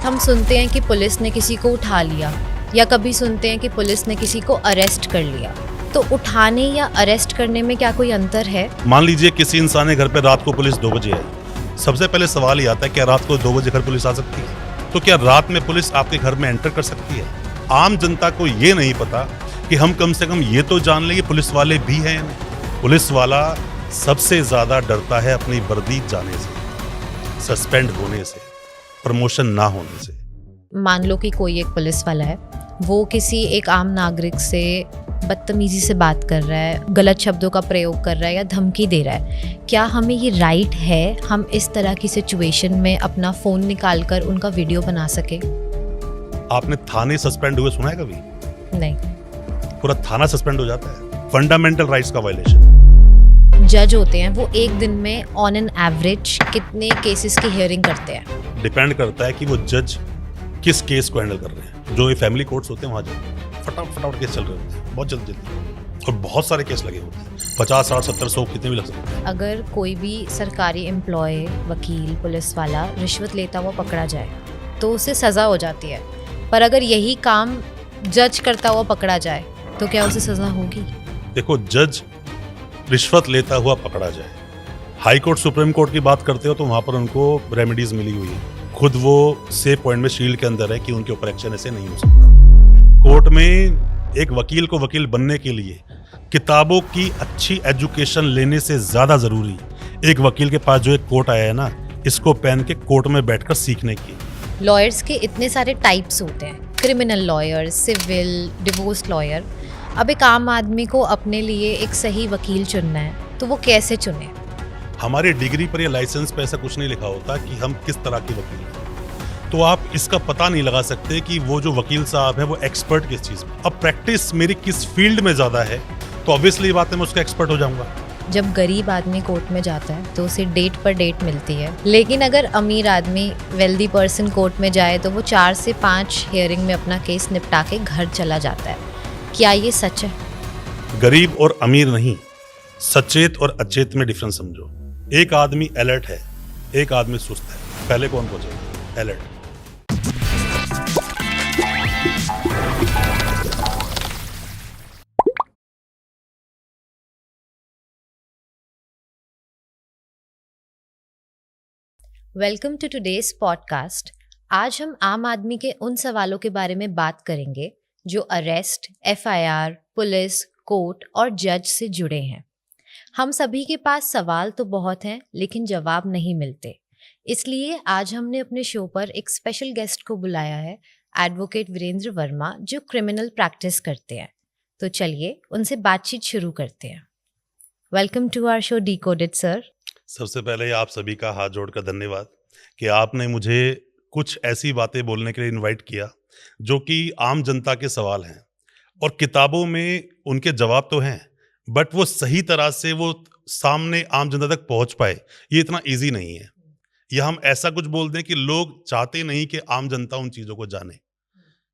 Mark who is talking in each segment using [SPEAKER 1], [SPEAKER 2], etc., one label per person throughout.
[SPEAKER 1] हम सुनते हैं कि पुलिस ने किसी को उठा लिया या कभी सुनते हैं कि पुलिस ने किसी को अरेस्ट कर लिया। तो उठाने या अरेस्ट करने में क्या कोई अंतर है?
[SPEAKER 2] मान लीजिए किसी इंसान के घर पे रात को पुलिस 2 बजे आई। सबसे पहले सवाल ये आता है, क्या रात को 2 बजे घर पुलिस आ सकती है? तो क्या रात में पुलिस आपके घर में एंटर कर सकती है? आम जनता को ये नहीं पता कि हम कम से कम ये तो जान लें कि पुलिस वाले भी हैं या नहीं। पुलिस वाला सबसे ज्यादा डरता है अपनी वर्दी जाने से, सस्पेंड होने से, प्रमोशन ना होने से।
[SPEAKER 1] मान लो कि कोई एक पुलिस वाला है, वो किसी एक आम नागरिक से बदतमीजी से बात कर रहा है, गलत शब्दों का प्रयोग कर रहा है या धमकी दे रहा है। क्या हमें ये राइट है हम इस तरह की सिचुएशन में अपना फ़ोन निकाल कर उनका वीडियो बना सके?
[SPEAKER 2] आपने थाने सस्पेंड हुए सुना है कभी?
[SPEAKER 1] नहीं।
[SPEAKER 2] पूरा थाना सस्पेंड हो जाता है। फंडामेंटल राइट्स का वायलेशन।
[SPEAKER 1] जज होते हैं, वो एक दिन में ऑन एन एवरेज कितने केसेस की हियरिंग करते हैं?
[SPEAKER 2] डिपेंड करता है कि वो जज किस केस को हैंडल कर रहे हैं। जो ये फैमिली कोर्ट्स होते हैं वहाँ जाओ, फटाफट केस चल रहे होते हैं, बहुत जल्दी और बहुत सारे केस लगे होते हैं, 50, 60, 70, 100 कितने भी लग सकते हैं।
[SPEAKER 1] अगर कोई भी सरकारी एम्प्लॉय, वकील, पुलिस वाला रिश्वत लेता हुआ पकड़ा जाए तो उसे सज़ा हो जाती है, पर अगर यही काम जज करता हुआ पकड़ा जाए तो क्या उसे सज़ा होगी?
[SPEAKER 2] देखो, जज रिश्वत लेता हुआ पकड़ा जाए, हाई कोर्ट सुप्रीम कोर्ट की बात करते हो तो वहाँ पर उनको रेमेडीज मिली हुई है। खुद वो सेफ पॉइंट में शील्ड के अंदर है कि उनके ऊपर एक्शन ऐसे नहीं हो सकता। कोर्ट में एक वकील को वकील बनने के लिए किताबों की अच्छी एजुकेशन लेने से ज्यादा जरूरी एक वकील के पास जो एक कोट आया है ना, इसको पहन के कोर्ट में बैठकर सीखने की।
[SPEAKER 1] लॉयर्स के इतने सारे टाइप्स होते हैं, criminal lawyer, civil, divorce lawyer. अब एक आम आदमी को अपने लिए एक सही वकील चुनना है तो वो कैसे चुने?
[SPEAKER 2] हमारे डिग्री पर या लाइसेंस पे ऐसा कुछ नहीं लिखा होता कि हम किस तरह के वकील हैं, तो आप इसका पता नहीं लगा सकते कि वो जो वकील साहब है वो एक्सपर्ट किस चीज़ में। अब प्रैक्टिस मेरी किस फील्ड में ज़्यादा है तो ऑब्वियसली बात है मैं उसका एक्सपर्ट हो जाऊंगा।
[SPEAKER 1] जब गरीब आदमी कोर्ट में जाता है तो उसे डेट पर डेट मिलती है, लेकिन अगर अमीर आदमी, वेल्दी पर्सन कोर्ट में जाए तो वो 4 से 5 हियरिंग में अपना केस निपटा के घर चला जाता है। क्या ये सच है?
[SPEAKER 2] गरीब और अमीर नहीं, सचेत और अचेत में डिफरेंस समझो। एक आदमी अलर्ट है, एक आदमी सुस्त है। पहले कौन पहुंचेगा? Alert.
[SPEAKER 1] Welcome to today's podcast. आज हम आम आदमी के उन सवालों के बारे में बात करेंगे जो अरेस्ट, एफआईआर, पुलिस, कोर्ट और जज से जुड़े हैं। हम सभी के पास सवाल तो बहुत हैं लेकिन जवाब नहीं मिलते, इसलिए आज हमने अपने शो पर एक स्पेशल गेस्ट को बुलाया है, एडवोकेट वीरेंद्र वर्मा, जो क्रिमिनल प्रैक्टिस करते हैं। तो चलिए उनसे बातचीत शुरू करते हैं। Welcome to our show decoded sir.
[SPEAKER 2] सबसे पहले आप सभी का हाथ जोड़कर धन्यवाद कि आपने मुझे कुछ ऐसी बातें बोलने के लिए इनवाइट किया जो कि आम जनता के सवाल हैं, और किताबों में उनके जवाब तो हैं बट वो सही तरह से वो सामने आम जनता तक पहुंच पाए, ये इतना इजी नहीं है। या हम ऐसा कुछ बोल दें कि लोग चाहते नहीं कि आम जनता उन चीज़ों को जाने,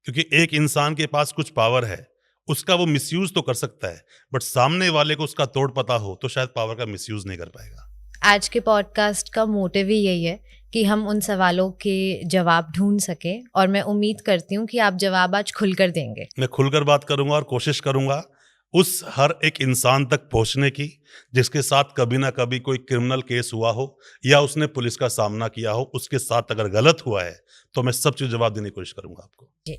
[SPEAKER 2] क्योंकि एक इंसान के पास कुछ पावर है, उसका वो मिसयूज तो कर सकता है, बट सामने वाले को उसका तोड़ पता हो तो शायद पावर का मिसयूज नहीं कर पाएगा।
[SPEAKER 1] आज के पॉडकास्ट का मोटिव ही यही है कि हम उन सवालों के जवाब ढूंढ सकें, और मैं उम्मीद करती हूँ कि आप जवाब आज खुलकर देंगे।
[SPEAKER 2] मैं खुलकर बात करूंगा और कोशिश करूंगा उस हर एक इंसान तक पहुंचने की जिसके साथ कभी ना कभी कोई क्रिमिनल केस हुआ हो या उसने पुलिस का सामना किया हो। उसके साथ अगर गलत हुआ है तो मैं सब चीज जवाब देने की कोशिश करूंगा आपको।
[SPEAKER 1] जी,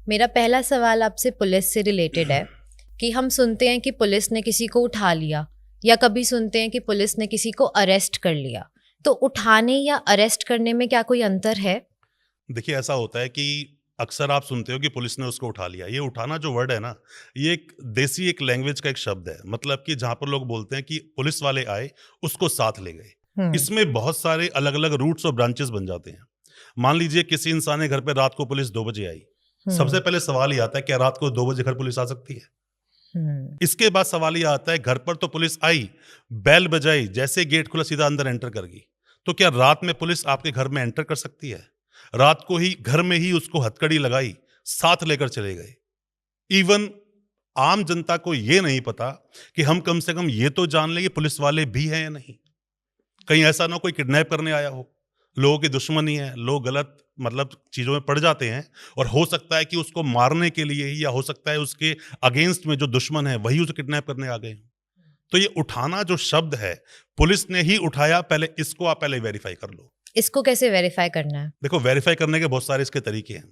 [SPEAKER 1] मेरा पहला सवाल आपसे पुलिस से रिलेटेड है कि हम सुनते हैं कि पुलिस ने किसी को उठा लिया या कभी सुनते हैं कि पुलिस ने किसी को अरेस्ट कर लिया। तो उठाने या अरेस्ट करने में क्या कोई अंतर है?
[SPEAKER 2] देखिए, ऐसा होता है कि अक्सर आप सुनते हो कि पुलिस ने उसको उठा लिया। ये उठाना जो वर्ड है ना, ये एक देसी एक लैंग्वेज का एक शब्द है, मतलब कि जहां पर लोग बोलते हैं कि पुलिस वाले आए, उसको साथ ले गए। इसमें बहुत सारे अलग अलग रूट्स और ब्रांचेस बन जाते हैं। मान लीजिए किसी इंसान के घर पे रात को पुलिस 2 बजे आई। सबसे पहले सवाल ये आता है, क्या रात को 2 बजे घर पुलिस आ सकती है? इसके बाद सवाल ये आता है, घर पर तो पुलिस आई, बेल बजाई, जैसे गेट खुला सीधा अंदर एंटर कर गई, तो क्या रात में पुलिस आपके घर में एंटर कर सकती है? रात को ही घर में ही उसको हथकड़ी लगाई, साथ लेकर चले गए। इवन आम जनता को ये नहीं पता कि हम कम से कम ये तो जान लें कि पुलिस वाले भी हैं या नहीं। कहीं ऐसा ना कोई किडनैप करने आया हो, लोगों की दुश्मनी है, लोग गलत मतलब चीज़ों में पड़ जाते हैं और हो सकता है कि उसको मारने के लिए ही या हो सकता है उसके अगेंस्ट में जो दुश्मन है वही उसे किडनैप करने आ गए हों। तो ये उठाना जो शब्द है, पुलिस ने ही उठाया, पहले इसको आप पहले वेरीफ़ाई कर लो।
[SPEAKER 1] इसको कैसे वेरीफाई करना है?
[SPEAKER 2] देखो वेरीफ़ाई करने के बहुत सारे इसके तरीके हैं।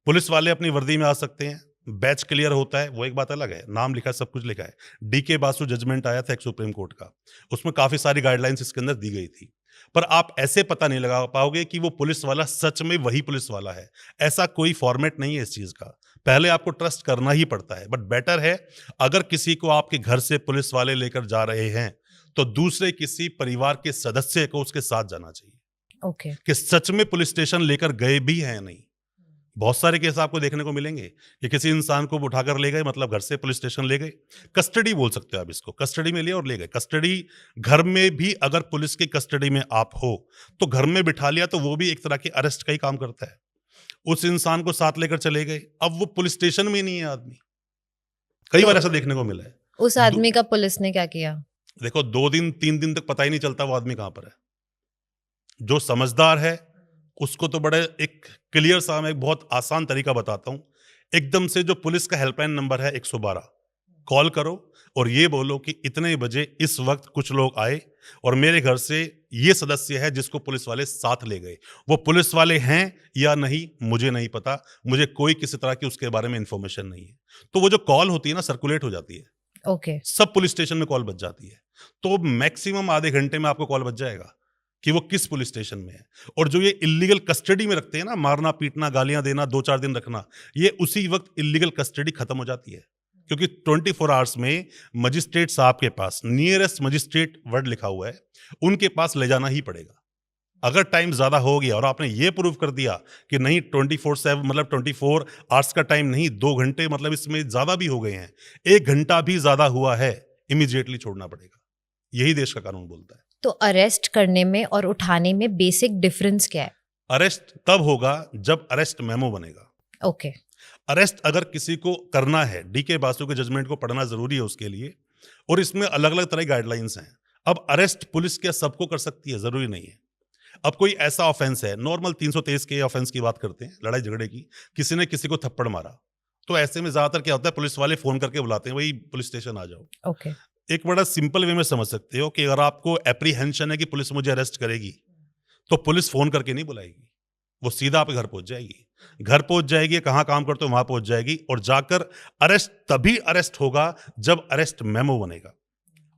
[SPEAKER 2] पुलिस वाले अपनी वर्दी में आ सकते हैं, बैच क्लियर होता है, वो एक बात अलग है, नाम लिखा है, सब कुछ लिखा है। डीके बासु जजमेंट आया था एक सुप्रीम कोर्ट का, उसमें काफ़ी सारी गाइडलाइंस इसके अंदर दी गई थी। पर आप ऐसे पता नहीं लगा पाओगे कि वो पुलिस वाला सच में वही पुलिस वाला है। ऐसा कोई फॉर्मेट नहीं है इस चीज़ का। पहले आपको ट्रस्ट करना ही पड़ता है, बट बेटर है अगर किसी को आपके घर से पुलिस वाले लेकर जा रहे हैं, तो दूसरे किसी परिवार के सदस्य को उसके साथ जाना चाहिए,
[SPEAKER 1] ओके।
[SPEAKER 2] कि सच में पुलिस स्टेशन लेकर गए भी हैं या नहीं। बहुत सारे केस आपको देखने को मिलेंगे कि किसी इंसान को उठाकर ले गए, मतलब घर से पुलिस स्टेशन ले गए, कस्टडी बोल सकते हो आप इसको, कस्टडी में लिया और ले गए। कस्टडी घर में भी अगर पुलिस की कस्टडी में आप हो तो घर में बिठा लिया, तो वो भी एक तरह की अरेस्ट का ही काम करता है। उस इंसान को साथ लेकर चले गए, अब वो पुलिस स्टेशन में ही नहीं है आदमी। कई बार
[SPEAKER 1] तो
[SPEAKER 2] ऐसा देखने को मिला है।
[SPEAKER 1] उस आदमी का पुलिस ने क्या किया?
[SPEAKER 2] देखो 2 दिन 3 दिन तक पता ही नहीं चलता वो आदमी कहाँ पर है। जो समझदार है उसको तो बड़े एक क्लियर सा मैं एक बहुत आसान तरीका बताता हूँ। एकदम से जो पुलिस का हेल्पलाइन नंबर है 112, कॉल करो और ये बोलो कि इतने बजे इस वक्त कुछ लोग आए और मेरे घर से ये सदस्य है जिसको पुलिस वाले साथ ले गए। वो पुलिस वाले हैं या नहीं मुझे नहीं पता, मुझे कोई किसी तरह की उसके बारे में इंफॉर्मेशन नहीं है। तो वो जो कॉल होती है ना, सर्कुलेट हो जाती है,
[SPEAKER 1] ओके।
[SPEAKER 2] सब पुलिस स्टेशन में कॉल बज जाती है। तो मैक्सिमम आधे घंटे में आपको कॉल बज जाएगा कि वो किस पुलिस स्टेशन में है। और जो ये इल्लीगल कस्टडी में रखते हैं ना, मारना पीटना गालियां देना 2-4 दिन रखना, ये उसी वक्त इल्लीगल कस्टडी खत्म हो जाती है, क्योंकि 24 आवर्स में मजिस्ट्रेट साहब के पास, नियरेस्ट मजिस्ट्रेट वर्ड लिखा हुआ है, उनके पास ले जाना ही पड़ेगा। अगर टाइम ज्यादा हो गया और आपने ये प्रूव कर दिया कि नहीं 24/7 मतलब 24 आवर्स का टाइम नहीं, 2 घंटे मतलब इसमें ज्यादा भी हो गए हैं, 1 घंटा भी ज्यादा हुआ है, इमीडिएटली छोड़ना पड़ेगा। यही देश का कानून बोलता है।
[SPEAKER 1] तो अरेस्ट करने में और उठाने में बेसिक डिफरेंस क्या है?
[SPEAKER 2] अरेस्ट तब होगा जब अरेस्ट मेमो बनेगा।
[SPEAKER 1] ओके।
[SPEAKER 2] अरेस्ट अगर किसी को करना है, डीके बासु के जजमेंट को पढ़ना जरूरी है उसके लिए, और इसमें अलग अलग तरह की गाइडलाइंस हैं। अब अरेस्ट पुलिस क्या सबको कर सकती है? जरूरी नहीं है। अब कोई ऐसा ऑफेंस है, नॉर्मल 323 के ऑफेंस की बात करते हैं, लड़ाई झगड़े की, किसी ने किसी को थप्पड़ मारा, तो ऐसे में ज्यादातर क्या होता है, पुलिस वाले फोन करके बुलाते हैं, वही पुलिस स्टेशन आ जाओ।
[SPEAKER 1] ओके।
[SPEAKER 2] एक बड़ा सिंपल वे में समझ सकते हो कि अगर आपको एप्रीहेंशन है कि पुलिस मुझे अरेस्ट करेगी, तो पुलिस फोन करके नहीं बुलाएगी, वो सीधा आपके घर पहुंच जाएगी। घर पहुंच जाएगी, कहाँ काम करते हो वहां पहुंच जाएगी, और जाकर अरेस्ट तभी अरेस्ट होगा जब अरेस्ट मेमो बनेगा।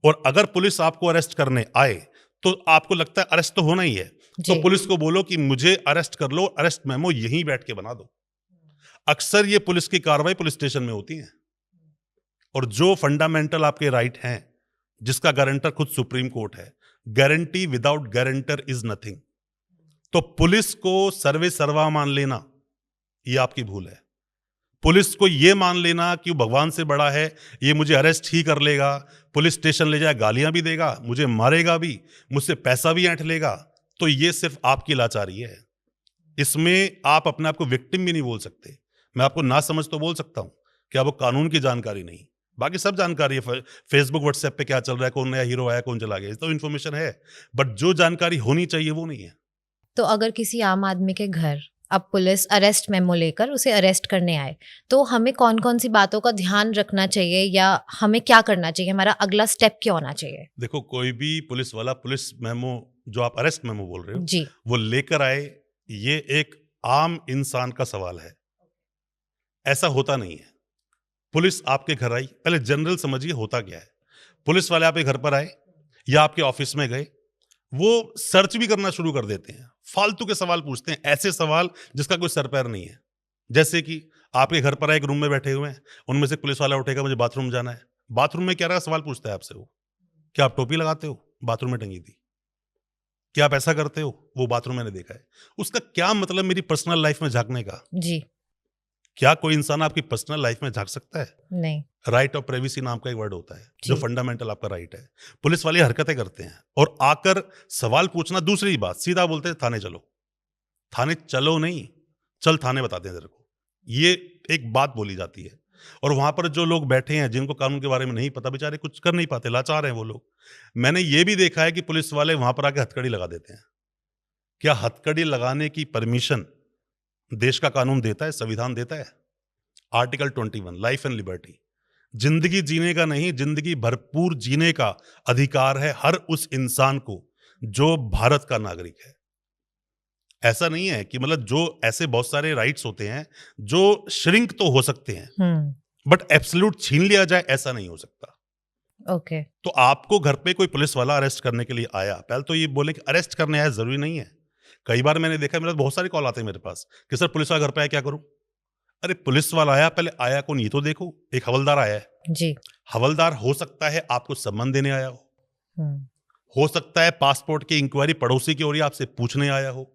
[SPEAKER 2] और अगर पुलिस आपको अरेस्ट करने आए तो आपको लगता है अरेस्ट तो होना ही है, तो
[SPEAKER 1] जी।
[SPEAKER 2] पुलिस को बोलो कि मुझे अरेस्ट कर लो, अरेस्ट मेमो यहीं बैठ के बना दो। अक्सर ये पुलिस की कार्रवाई पुलिस स्टेशन में होती है। और जो फंडामेंटल आपके राइट हैं, जिसका गारंटर खुद सुप्रीम कोर्ट है, guarantee without guarantor is nothing. तो पुलिस को सर्वे सर्वा मान लेना ये आपकी भूल है। पुलिस को ये मान लेना कि वो भगवान से बड़ा है, ये मुझे अरेस्ट ही कर लेगा, पुलिस स्टेशन ले जाए, गालियां भी देगा, मुझे मारेगा भी, मुझसे पैसा भी ऐंठ लेगा, तो ये सिर्फ आपकी लाचारी है। इसमें आप अपने आप को विक्टिम भी नहीं बोल सकते। मैं आपको ना समझ तो बोल सकता हूं कि आपको कानून की जानकारी नहीं, बाकी सब जानकारी है। फेसबुक व्हाट्सएप पे क्या चल रहा है, कौन नया हीरो आया, कौन चला गया, तो इन्फॉर्मेशन है, बट जो जानकारी होनी चाहिए वो नहीं है।
[SPEAKER 1] तो अगर किसी आम आदमी के घर अब पुलिस अरेस्ट मेमो लेकर उसे अरेस्ट करने आए, तो हमें कौन कौन सी बातों का ध्यान रखना चाहिए या हमें क्या करना चाहिए? हमारा अगला स्टेप क्या होना चाहिए?
[SPEAKER 2] देखो कोई भी पुलिस वाला पुलिस मेमो, जो आप अरेस्ट मेमो बोल रहे हो,
[SPEAKER 1] जी।
[SPEAKER 2] वो लेकर आए, ये एक आम इंसान का सवाल है। ऐसा होता नहीं है। पुलिस आपके घर आई, पहले जनरल समझिए होता क्या है। पुलिस वाले आपके घर पर आए या आपके ऑफिस में गए, वो सर्च भी करना शुरू कर देते हैं, फालतू के सवाल पूछते हैं, ऐसे सवाल जिसका कोई सर पैर नहीं है। जैसे कि आपके घर पर आए, एक रूम में बैठे हुए हैं, उनमें से पुलिस वाला उठेगा, मुझे बाथरूम जाना है। बाथरूम में क्या रहा सवाल पूछता है आपसे वो, क्या आप टोपी लगाते हो? बाथरूम में टंगी थी। क्या आप ऐसा करते हो? वो बाथरूम मैंने देखा है। उसका क्या मतलब मेरी पर्सनल लाइफ में झांकने का?
[SPEAKER 1] जी।
[SPEAKER 2] क्या कोई इंसान आपकी पर्सनल लाइफ में झांक सकता है?
[SPEAKER 1] नहीं।
[SPEAKER 2] राइट ऑफ प्राइवेसी नाम का एक वर्ड होता है, जो
[SPEAKER 1] जी।
[SPEAKER 2] फंडामेंटल आपका राइट है। पुलिस वाले हरकतें करते हैं और आकर सवाल पूछना। दूसरी बात, सीधा बोलते हैं थाने चलो। थाने चलो नहीं, चल थाने बताते हैं तेरे को, ये एक बात बोली जाती है। और वहां पर जो लोग बैठे हैं, जिनको कानून के बारे में नहीं पता, बेचारे कुछ कर नहीं पाते, लाचार हैं वो लोग। मैंने ये भी देखा है कि पुलिस वाले वहां पर आके हथकड़ी लगा देते हैं क्या हथकड़ी लगाने की परमिशन देश का कानून देता है, संविधान देता है? आर्टिकल 21 लाइफ एंड लिबर्टी, जिंदगी जीने का नहीं, जिंदगी भरपूर जीने का अधिकार है हर उस इंसान को जो भारत का नागरिक है। ऐसा नहीं है कि मतलब जो ऐसे बहुत सारे राइट्स होते हैं जो श्रिंक तो हो सकते हैं बट एब्सोल्यूट छीन लिया जाए, ऐसा नहीं हो सकता।
[SPEAKER 1] ओके।
[SPEAKER 2] तो आपको घर पे कोई पुलिस वाला अरेस्ट करने के लिए आया, पहले तो ये बोले कि अरेस्ट करने आया, जरूरी नहीं है। कई बार मैंने देखा, मेरे बहुत सारे कॉल आते हैं मेरे पास कि सर पुलिस वाला घर पे आया, क्या करूं? अरे पुलिस वाला आया, पहले आया कौन ये तो देखो। एक हवलदार आया है
[SPEAKER 1] जी।
[SPEAKER 2] हवलदार हो सकता है आपको सम्मान देने आया
[SPEAKER 1] हम्म,
[SPEAKER 2] हो सकता है पासपोर्ट की इंक्वायरी पड़ोसी की हो रही है, आपसे पूछने आया हो।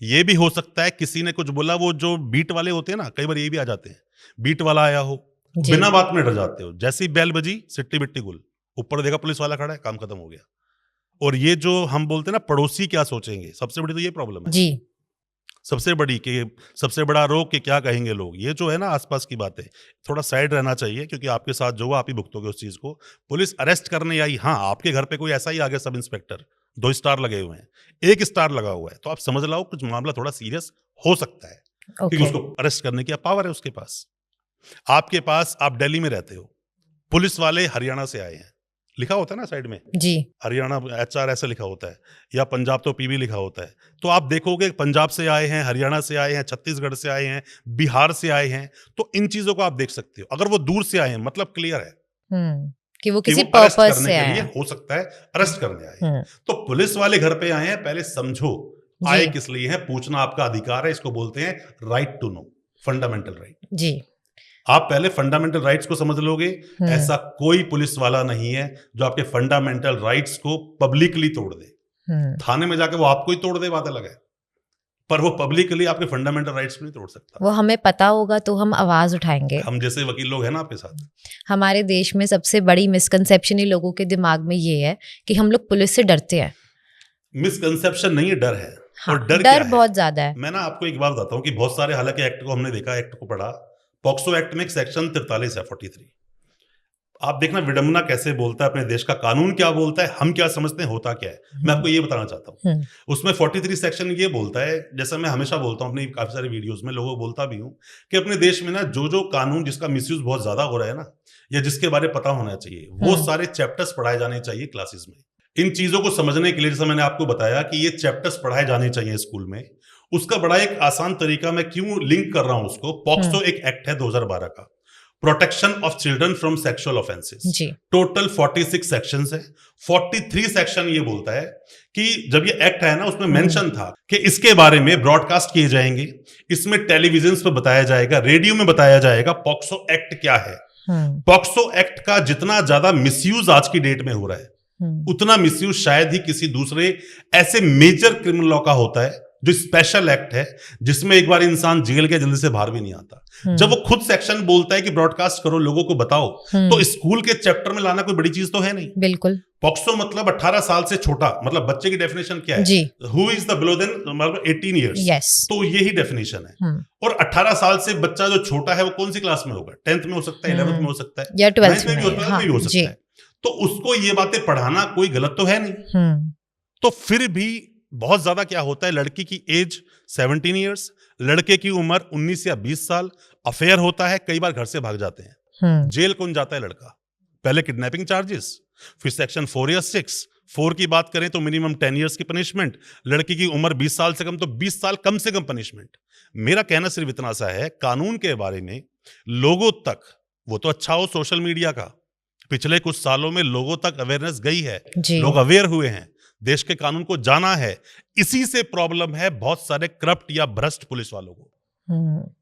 [SPEAKER 2] ये भी हो सकता है किसी ने कुछ बोला, वो जो बीट वाले होते हैं ना, कई बार ये भी आ जाते हैं, बीट वाला आया हो,
[SPEAKER 1] जी।
[SPEAKER 2] बिना बात में डर जाते हो, जैसे ही बेल बजी सिट्टी बिट्टी गुल, ऊपर देखा पुलिस वाला खड़ा है, काम खत्म हो गया। और ये जो हम बोलते हैं ना पड़ोसी क्या सोचेंगे, सबसे बड़ी तो ये प्रॉब्लम है।
[SPEAKER 1] जी।
[SPEAKER 2] सबसे बड़ी कि सबसे बड़ा रोग कि क्या कहेंगे लोग, ये जो है ना आसपास की बातें, थोड़ा साइड रहना चाहिए, क्योंकि आपके साथ जो हुआ आप ही भुगतोगे उस चीज को। पुलिस अरेस्ट करने आई, हाँ आपके घर पे कोई ऐसा ही आ गया सब इंस्पेक्टर, 2 स्टार लगे हुए हैं, 1 स्टार लगा हुआ है, तो आप समझ लो कुछ मामला थोड़ा सीरियस हो सकता है, क्योंकि उसको अरेस्ट करने की पावर है उसके पास। आपके पास, आप दिल्ली में रहते हो, पुलिस वाले हरियाणा से आए हैं, लिखा होता है ना साइड में
[SPEAKER 1] जी।
[SPEAKER 2] हरियाणा HR ऐसे लिखा होता है, या पंजाब तो PB लिखा होता है। तो आप देखोगे पंजाब से आए हैं, हरियाणा से आए हैं, छत्तीसगढ़ से आए हैं, बिहार से आए हैं, तो इन चीजों को आप देख सकते हो। अगर वो दूर से आए हैं मतलब क्लियर है
[SPEAKER 1] कि वो
[SPEAKER 2] कि
[SPEAKER 1] किसी
[SPEAKER 2] वो अरेस्ट
[SPEAKER 1] पर्पस
[SPEAKER 2] करने
[SPEAKER 1] से
[SPEAKER 2] के
[SPEAKER 1] आए
[SPEAKER 2] लिए
[SPEAKER 1] हैं।
[SPEAKER 2] हो सकता है अरेस्ट करने आए हैं।
[SPEAKER 1] हम्म,
[SPEAKER 2] तो पुलिस वाले घर पे आए हैं, पहले समझो
[SPEAKER 1] जी।
[SPEAKER 2] आए किस लिए हैं, पूछना आपका अधिकार है, इसको बोलते हैं right to know, fundamental right.
[SPEAKER 1] जी।
[SPEAKER 2] आप पहले फंडामेंटल राइट्स को समझ लोगे, ऐसा कोई पुलिस वाला नहीं है जो आपके फंडामेंटल राइट्स को पब्लिकली तोड़ दे। थाने में जाके वो आपको ही तोड़ दे, बात अलग है, पर वो पब्लिकली आपके फंडामेंटल राइट्स नहीं तोड़ सकता।
[SPEAKER 1] वो हमें पता होगा तो हम आवाज उठाएंगे।
[SPEAKER 2] हम जैसे वकील लोग हैं ना आपके साथ।
[SPEAKER 1] हमारे देश में सबसे बड़ी मिसकंसेप्शन ही लोगों के दिमाग में ये है कि हम लोग पुलिस से डरते हैं।
[SPEAKER 2] मिसकंसेप्शन नहीं है, डर है।
[SPEAKER 1] हाँ,
[SPEAKER 2] और डर क्या है?
[SPEAKER 1] बहुत ज्यादा है।
[SPEAKER 2] मैं ना आपको एक बात बताता हूँ कि बहुत सारे, हालांकि एक्ट को हमने देखा, एक्ट को पढ़ा, पॉक्सो एक्ट में एक सेक्शन 43 है, 43। आप देखना विडंबना कैसे बोलता है, अपने देश का कानून क्या बोलता है, हम क्या समझते हैं, होता क्या है, मैं आपको ये बताना चाहता हूँ। उसमें 43 सेक्शन ये बोलता है, जैसा मैं हमेशा बोलता हूँ अपनी काफी सारी वीडियोस में, लोगों को बोलता भी हूँ कि अपने देश में ना जो कानून जिसका मिसयूज बहुत ज्यादा हो रहा है ना, या जिसके बारे में पता होना चाहिए, वो सारे चैप्टर्स पढ़ाए जाने चाहिए क्लासेस में। इन चीजों को समझने के लिए, जैसा मैंने आपको बताया कि ये चैप्टर्स पढ़ाए जाने चाहिए स्कूल में, उसका बड़ा एक आसान तरीका, मैं क्यों लिंक कर रहा हूं उसको, पॉक्सो एक एक्ट है 2012 का, protection of children from sexual offences. Total 46 sections है। 43 सेक्शन ये बोलता है कि जब ये एक्ट है ना, उसमें मेंशन था कि इसके बारे में ब्रॉडकास्ट किए जाएंगे, इसमें टेलीविजन पे बताया जाएगा, रेडियो में बताया जाएगा पॉक्सो एक्ट क्या है। पॉक्सो एक्ट का जितना ज्यादा मिसयूज आज की डेट में हो रहा है, उतना मिसयूज शायद ही किसी दूसरे ऐसे मेजर क्रिमिनल लॉ का होता है, जो स्पेशल एक्ट है, जिसमें एक बार इंसान जेल के जल्दी से बाहर भी नहीं आता। जब वो खुद सेक्शन बोलता है कि ब्रॉडकास्ट करो, लोगों को बताओ, तो स्कूल के चैप्टर में लाना कोई बड़ी चीज तो है नहीं।
[SPEAKER 1] बिल्कुल।
[SPEAKER 2] पॉक्सो मतलब 18 साल से छोटा, मतलब बच्चे की डेफिनेशन क्या है, who is the below than मतलब 18 ईयर्स, तो यही डेफिनेशन है। और 18 साल से बच्चा जो छोटा है वो कौन सी क्लास में होगा, 10th में हो सकता है, 11th में हो सकता है,
[SPEAKER 1] या 12th में
[SPEAKER 2] भी हो सकता है। तो उसको ये बातें पढ़ाना कोई गलत तो है नहीं। तो फिर भी बहुत ज्यादा क्या होता है, लड़की की एज 17 ईयर्स, लड़के की उम्र 19 या 20 साल, अफेयर होता है, कई बार घर से भाग जाते हैं, जेल कौन जाता है, लड़का। पहले किडनैपिंग चार्जेस, फिर सेक्शन 4 या 6। 4 की बात करें तो मिनिमम 10 ईयर्स की पनिशमेंट, लड़की की उम्र 20 साल से कम तो 20 साल कम से कम पनिशमेंट। मेरा कहना सिर्फ इतना सा है, कानून के बारे में लोगों तक, वो तो अच्छा हो सोशल मीडिया का, पिछले कुछ सालों में लोगों तक अवेयरनेस गई है, लोग अवेयर हुए हैं, देश के कानून को जाना है। इसी से प्रॉब्लम है बहुत सारे करप्ट या भ्रष्ट पुलिस वालों को।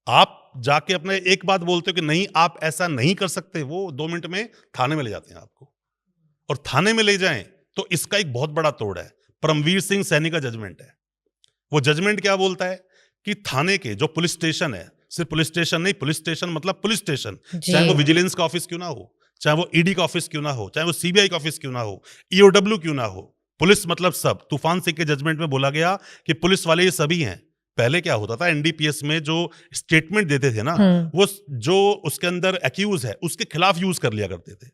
[SPEAKER 2] आप जाके अपने एक बात बोलते हो कि नहीं आप ऐसा नहीं कर सकते, वो 2 मिनट में थाने में ले जाते हैं आपको, और थाने में ले जाएं तो इसका एक बहुत बड़ा तोड़ है। परमवीर सिंह सैनी का जजमेंट है। वो जजमेंट क्या बोलता है कि थाने के जो पुलिस स्टेशन है, सिर्फ पुलिस स्टेशन नहीं, पुलिस स्टेशन मतलब पुलिस स्टेशन, चाहे वो विजिलेंस का ऑफिस क्यों ना हो, चाहे वो ईडी का ऑफिस क्यों ना हो, चाहे वो सीबीआई का ऑफिस क्यों ना हो, ईओडब्ल्यू क्यों ना हो, पुलिस मतलब सब। तूफान सिंह के जजमेंट में बोला गया कि पुलिस वाले ये सभी हैं। पहले क्या होता था, एनडीपीएस में जो स्टेटमेंट देते थे ना, वो जो उसके अंदर एक्यूज है उसके खिलाफ यूज कर लिया करते थे।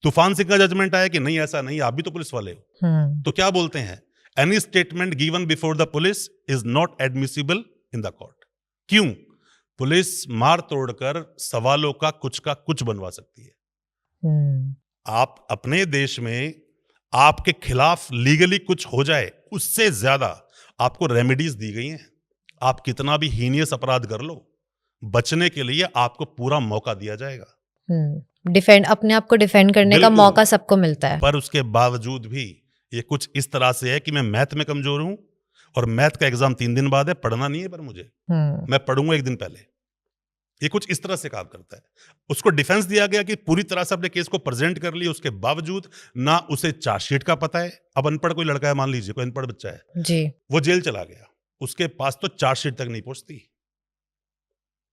[SPEAKER 2] तूफान सिंह का जजमेंट आया कि नहीं ऐसा नहीं, आप भी तो पुलिस वाले हो। तो क्या बोलते हैं, any statement given before the police is not admissible in the court. क्यों? पुलिस मार तोड़कर सवालों का कुछ बनवा सकती है। आप अपने देश में आपके खिलाफ लीगली कुछ हो जाए, उससे ज्यादा आपको रेमेडीज दी गई हैं। आप कितना भी हीनियस अपराध कर लो, बचने के लिए आपको पूरा मौका दिया जाएगा।
[SPEAKER 1] अपने आप को डिफेंड करने का
[SPEAKER 2] बिल्कुल।
[SPEAKER 1] मौका सबको मिलता है।
[SPEAKER 2] पर उसके बावजूद भी ये कुछ इस तरह से है कि मैं मैथ में कमजोर हूं और मैथ का एग्जाम 3 दिन बाद है, पढ़ना नहीं है पर मुझे, मैं पढ़ूंगा 1 दिन पहले। ये कुछ इस तरह से काम करता है। उसको डिफेंस दिया गया कि पूरी तरह से अपने केस को प्रेजेंट कर लिया, उसके बावजूद ना उसे चार्जशीट का पता है। अब अनपढ़ कोई लड़का है, मान लीजिए कोई अनपढ़ बच्चा है
[SPEAKER 1] जी,
[SPEAKER 2] वो जेल चला गया, उसके पास तो चार्जशीट तक नहीं पहुंचती।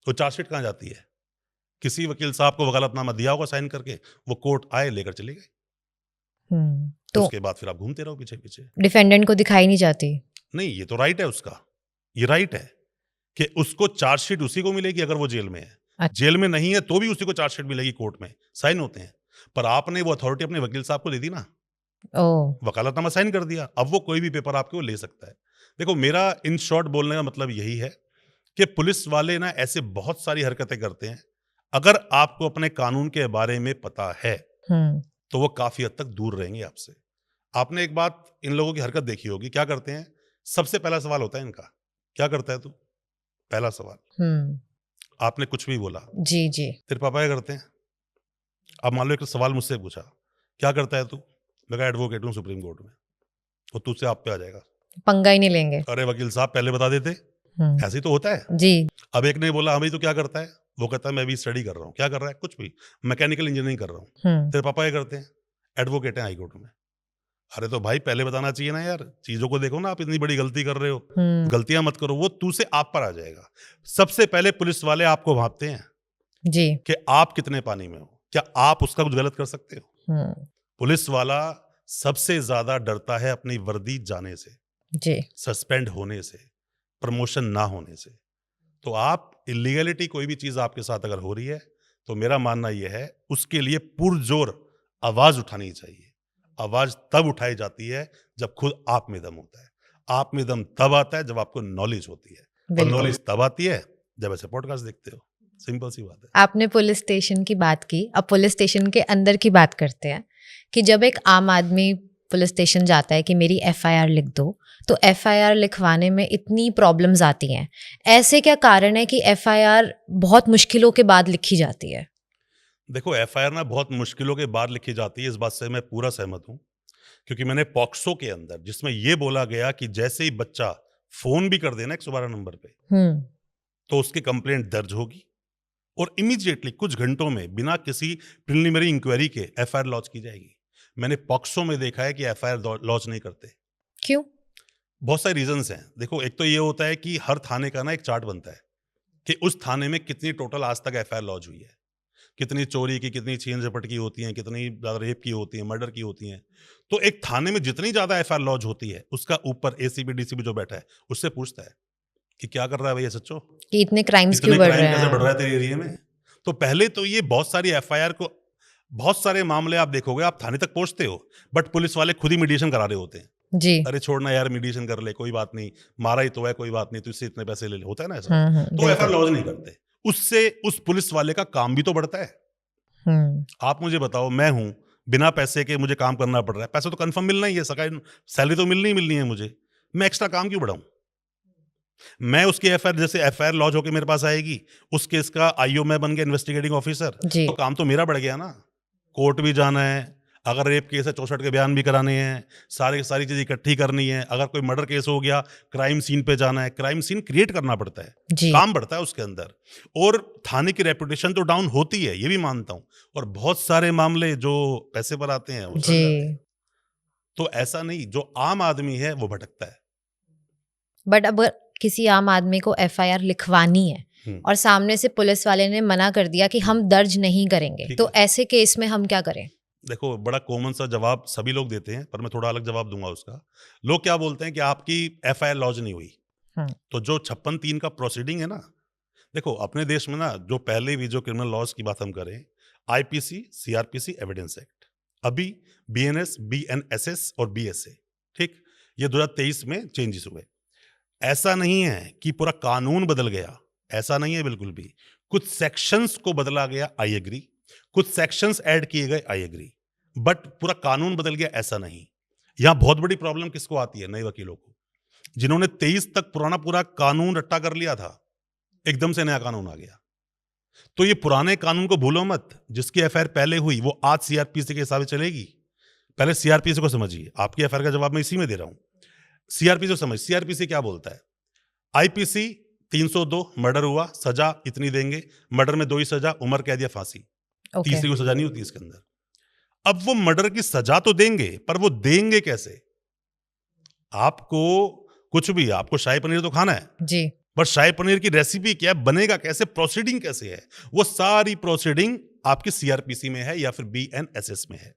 [SPEAKER 2] वो चार्जशीट कहां जाती है? किसी वकील साहब को वकालतनामा दिया होगा साइन करके, वो कोर्ट आए लेकर चले गए।
[SPEAKER 1] तो
[SPEAKER 2] उसके बाद फिर आप घूमते रहो पीछे पीछे।
[SPEAKER 1] डिफेंडेंट को दिखाई नहीं जाती।
[SPEAKER 2] नहीं, ये तो राइट है उसका, ये राइट है कि उसको चार्जशीट उसी को मिलेगी अगर वो जेल में है।
[SPEAKER 1] अच्छा।
[SPEAKER 2] जेल में नहीं है तो भी उसी को चार्जशीट मिलेगी, कोर्ट में साइन होते हैं। पर आपने वो अथॉरिटी अपने वकील साहब को दे दी ना, वकालतनामा साइन कर दिया, अब वो कोई भी पेपर आपके वो ले सकता है। देखो, मेरा इन शॉर्ट बोलने का मतलब यही है कि पुलिस वाले ना ऐसे बहुत सारी हरकतें करते हैं, अगर आपको अपने कानून के बारे में पता है तो वो काफी हद तक दूर रहेंगे आपसे। आपने एक बात इन लोगों की हरकत देखी होगी, क्या करते हैं? सबसे पहला सवाल होता है इनका, क्या करता है तू? पहला सवाल, आपने कुछ भी बोला,
[SPEAKER 1] जी जी,
[SPEAKER 2] तेरे पापा क्या करते हैं? अब मान लो एक सवाल मुझसे पूछा, क्या करता है तू? मैं कहा एडवोकेट हूँ सुप्रीम कोर्ट में, और तुझसे आप पे आ जाएगा,
[SPEAKER 1] पंगा ही नहीं लेंगे।
[SPEAKER 2] अरे वकील साहब पहले बता देते। ऐसे ही तो होता है
[SPEAKER 1] जी।
[SPEAKER 2] अब एक ने बोला, हाँ भाई तो क्या करता है? वो कहता है मैं भी स्टडी कर रहा हूँ। क्या कर रहा है? कुछ भी, मैकेनिकल इंजीनियरिंग कर रहा हूँ। तेरे पापा क्या करते हैं? एडवोकेट हैं हाई कोर्ट में। अरे तो भाई पहले बताना चाहिए ना यार, चीजों को देखो ना, आप इतनी बड़ी गलती कर रहे हो, गलतियां मत करो। वो तू से आप पर आ जाएगा। सबसे पहले पुलिस वाले आपको भांपते हैं
[SPEAKER 1] जी
[SPEAKER 2] कि आप कितने पानी में हो, क्या आप उसका कुछ गलत कर सकते हो? पुलिस वाला सबसे ज्यादा डरता है अपनी वर्दी जाने से,
[SPEAKER 1] जी,
[SPEAKER 2] सस्पेंड होने से, प्रमोशन ना होने से। तो आप इलीगलिटी कोई भी चीज आपके साथ अगर हो रही है तो मेरा मानना यह है उसके लिए पुरजोर आवाज उठानी चाहिए। आवाज तब उठाई जाती है जब खुद आप में दम होता है। आप में दम तब आता है जब आपको नॉलेज होती है, और नॉलेज तब आती है जब ऐसे पॉडकास्ट देखते हो। सिंपल सी बात है।
[SPEAKER 1] आपने पुलिस स्टेशन की बात की, अब पुलिस स्टेशन के अंदर की बात करते हैं कि जब एक आम आदमी पुलिस स्टेशन जाता है कि मेरी एफआईआर लिख दो, तो एफआईआर लिखवाने में इतनी प्रॉब्लम्स आती हैं। ऐसे क्या कारण है कि एफआईआर बहुत मुश्किलों के बाद लिखी जाती है?
[SPEAKER 2] देखो, एफआईआर ना बहुत मुश्किलों के बाद लिखी जाती है, इस बात से मैं पूरा सहमत हूं, क्योंकि मैंने पॉक्सो के अंदर, जिसमें यह बोला गया कि जैसे ही बच्चा फोन भी कर देना 112 नंबर पे, तो उसकी कंप्लेंट दर्ज होगी और इमीडिएटली कुछ घंटों में बिना किसी प्रिलिमिनरी इंक्वायरी के एफआईआर लॉन्च की जाएगी। मैंने पॉक्सो में देखा है कि एफआईआर लॉन्च नहीं करते।
[SPEAKER 1] क्यों?
[SPEAKER 2] बहुत सारे रीजंस हैं। देखो, एक तो ये होता है कि हर थाने का ना एक चार्ट बनता है कि उस थाने में कितनी टोटल आज तक एफआईआर लॉन्च हुई है, कितनी चोरी की, कितनी छीन झपट की होती हैं, कितनी ज्यादा रेप की होती हैं, मर्डर की होती हैं। तो एक थाने में जितनी ज्यादा एफआईआर लॉन्च होती है, उसका ऊपर एसीपी डीसीपी जो बैठा है उससे पूछता है कि क्या कर रहा है भैया सच्चो,
[SPEAKER 1] कि इतने क्राइम्स क्यों बढ़ रहे हैं,
[SPEAKER 2] कैसे बढ़ रहा है तेरे एरिया में। तो पहले तो ये बहुत सारी एफआईआर को, बहुत सारे मामले आप देखोगे, आप थाने तक पहुंचते हो बट पुलिस वाले खुद ही मीडिएशन करा रहे होते हैं।
[SPEAKER 1] जी,
[SPEAKER 2] अरे छोड़ना यार, मीडिएशन कर ले, कोई बात नहीं, मारा ही तो है, कोई बात नहीं, तो इससे इतने पैसे ले ले, होता है ना ऐसा। तो एफआईआर लॉन्च नहीं करते, उससे उस पुलिस वाले का काम भी तो बढ़ता है। आप मुझे बताओ, मैं हूं, बिना पैसे के मुझे काम करना पड़ रहा है, पैसा तो कंफर्म मिलना ही है, सरकारी सैलरी तो मिलनी ही मिलनी है मुझे, मैं एक्स्ट्रा काम क्यों बढ़ाऊं? मैं उसकी एफआईआर, जैसे एफआईआर लॉन्च होकर मेरे पास आएगी, उस केस का आईओ मैं बन गया, इन्वेस्टिगेटिंग ऑफिसर, तो काम तो मेरा बढ़ गया ना। कोर्ट भी जाना है, अगर रेप केस है 64 के बयान भी कराने हैं, सारी चीज इकट्ठी करनी है। अगर कोई मर्डर केस हो गया, क्राइम सीन पे जाना है, क्राइम सीन क्रिएट करना पड़ता है, काम बढ़ता है उसके अंदर। और थाने की रेपुटेशन तो डाउन होती है, ये भी मानता हूं, और बहुत सारे मामले जो पैसे पर आते हैं वो जी। तो ऐसा नहीं, जो आम आदमी है वो भटकता है।
[SPEAKER 1] बट अब किसी आम आदमी को एफआईआर लिखवानी है और सामने से पुलिस वाले ने मना कर दिया कि हम दर्ज नहीं करेंगे, तो ऐसे केस में हम क्या करें? देखो,
[SPEAKER 2] बड़ा कॉमन सा जवाब सभी लोग देते हैं, पर मैं थोड़ा अलग जवाब दूंगा उसका। लोग क्या बोलते हैं कि आपकी एफआईआर लॉन्च नहीं हुई, तो जो 56(3) का प्रोसीडिंग है ना, देखो अपने देश में ना, जो पहले भी जो क्रिमिनल लॉज की बात हम करें, आईपीसी, सीआरपीसी, एविडेंस एक्ट, अभी बीएनएस, बीएनएसएस और बीएसए, ठीक, ये 2023 में चेंजेस हुए। ऐसा नहीं है कि पूरा कानून बदल गया, ऐसा नहीं है बिल्कुल भी। कुछ सेक्शंस को बदला गया, आई एग्री। कुछ सेक्शंस ऐड किए गए, आई एग्री। बट पूरा कानून बदल गया, ऐसा नहीं। यहां बहुत बड़ी प्रॉब्लम किसको आती है? नए वकीलों को, जिन्होंने 23 तक पुराना पूरा कानून रट्टा कर लिया था, एकदम से नया कानून आ गया। तो ये पुराने कानून को भूलो मत। जिसकी एफआईआर पहले हुई वो आज सीआरपीसी के हिसाब से चलेगी। पहले सीआरपीसी को समझिए, आपकी एफआईआर का जवाब मैं इसी में दे रहा हूं। सीआरपीसी को समझ, सीआरपीसी क्या बोलता है? आईपीसी 302 मर्डर हुआ, सजा इतनी देंगे, मर्डर में 2 ही सजा, उम्र कैद या फांसी।
[SPEAKER 1] ओके।
[SPEAKER 2] तीसरी को सजा नहीं होती इसके अंदर। अब वो मर्डर की सजा तो देंगे, पर वो देंगे कैसे? आपको कुछ भी, आपको शाही पनीर तो खाना है
[SPEAKER 1] जी।
[SPEAKER 2] पर शाही पनीर की रेसिपी क्या है, बनेगा कैसे, प्रोसीडिंग कैसे है, वो सारी प्रोसीडिंग आपकी सीआरपीसी में है या फिर बीएनएसएस में है।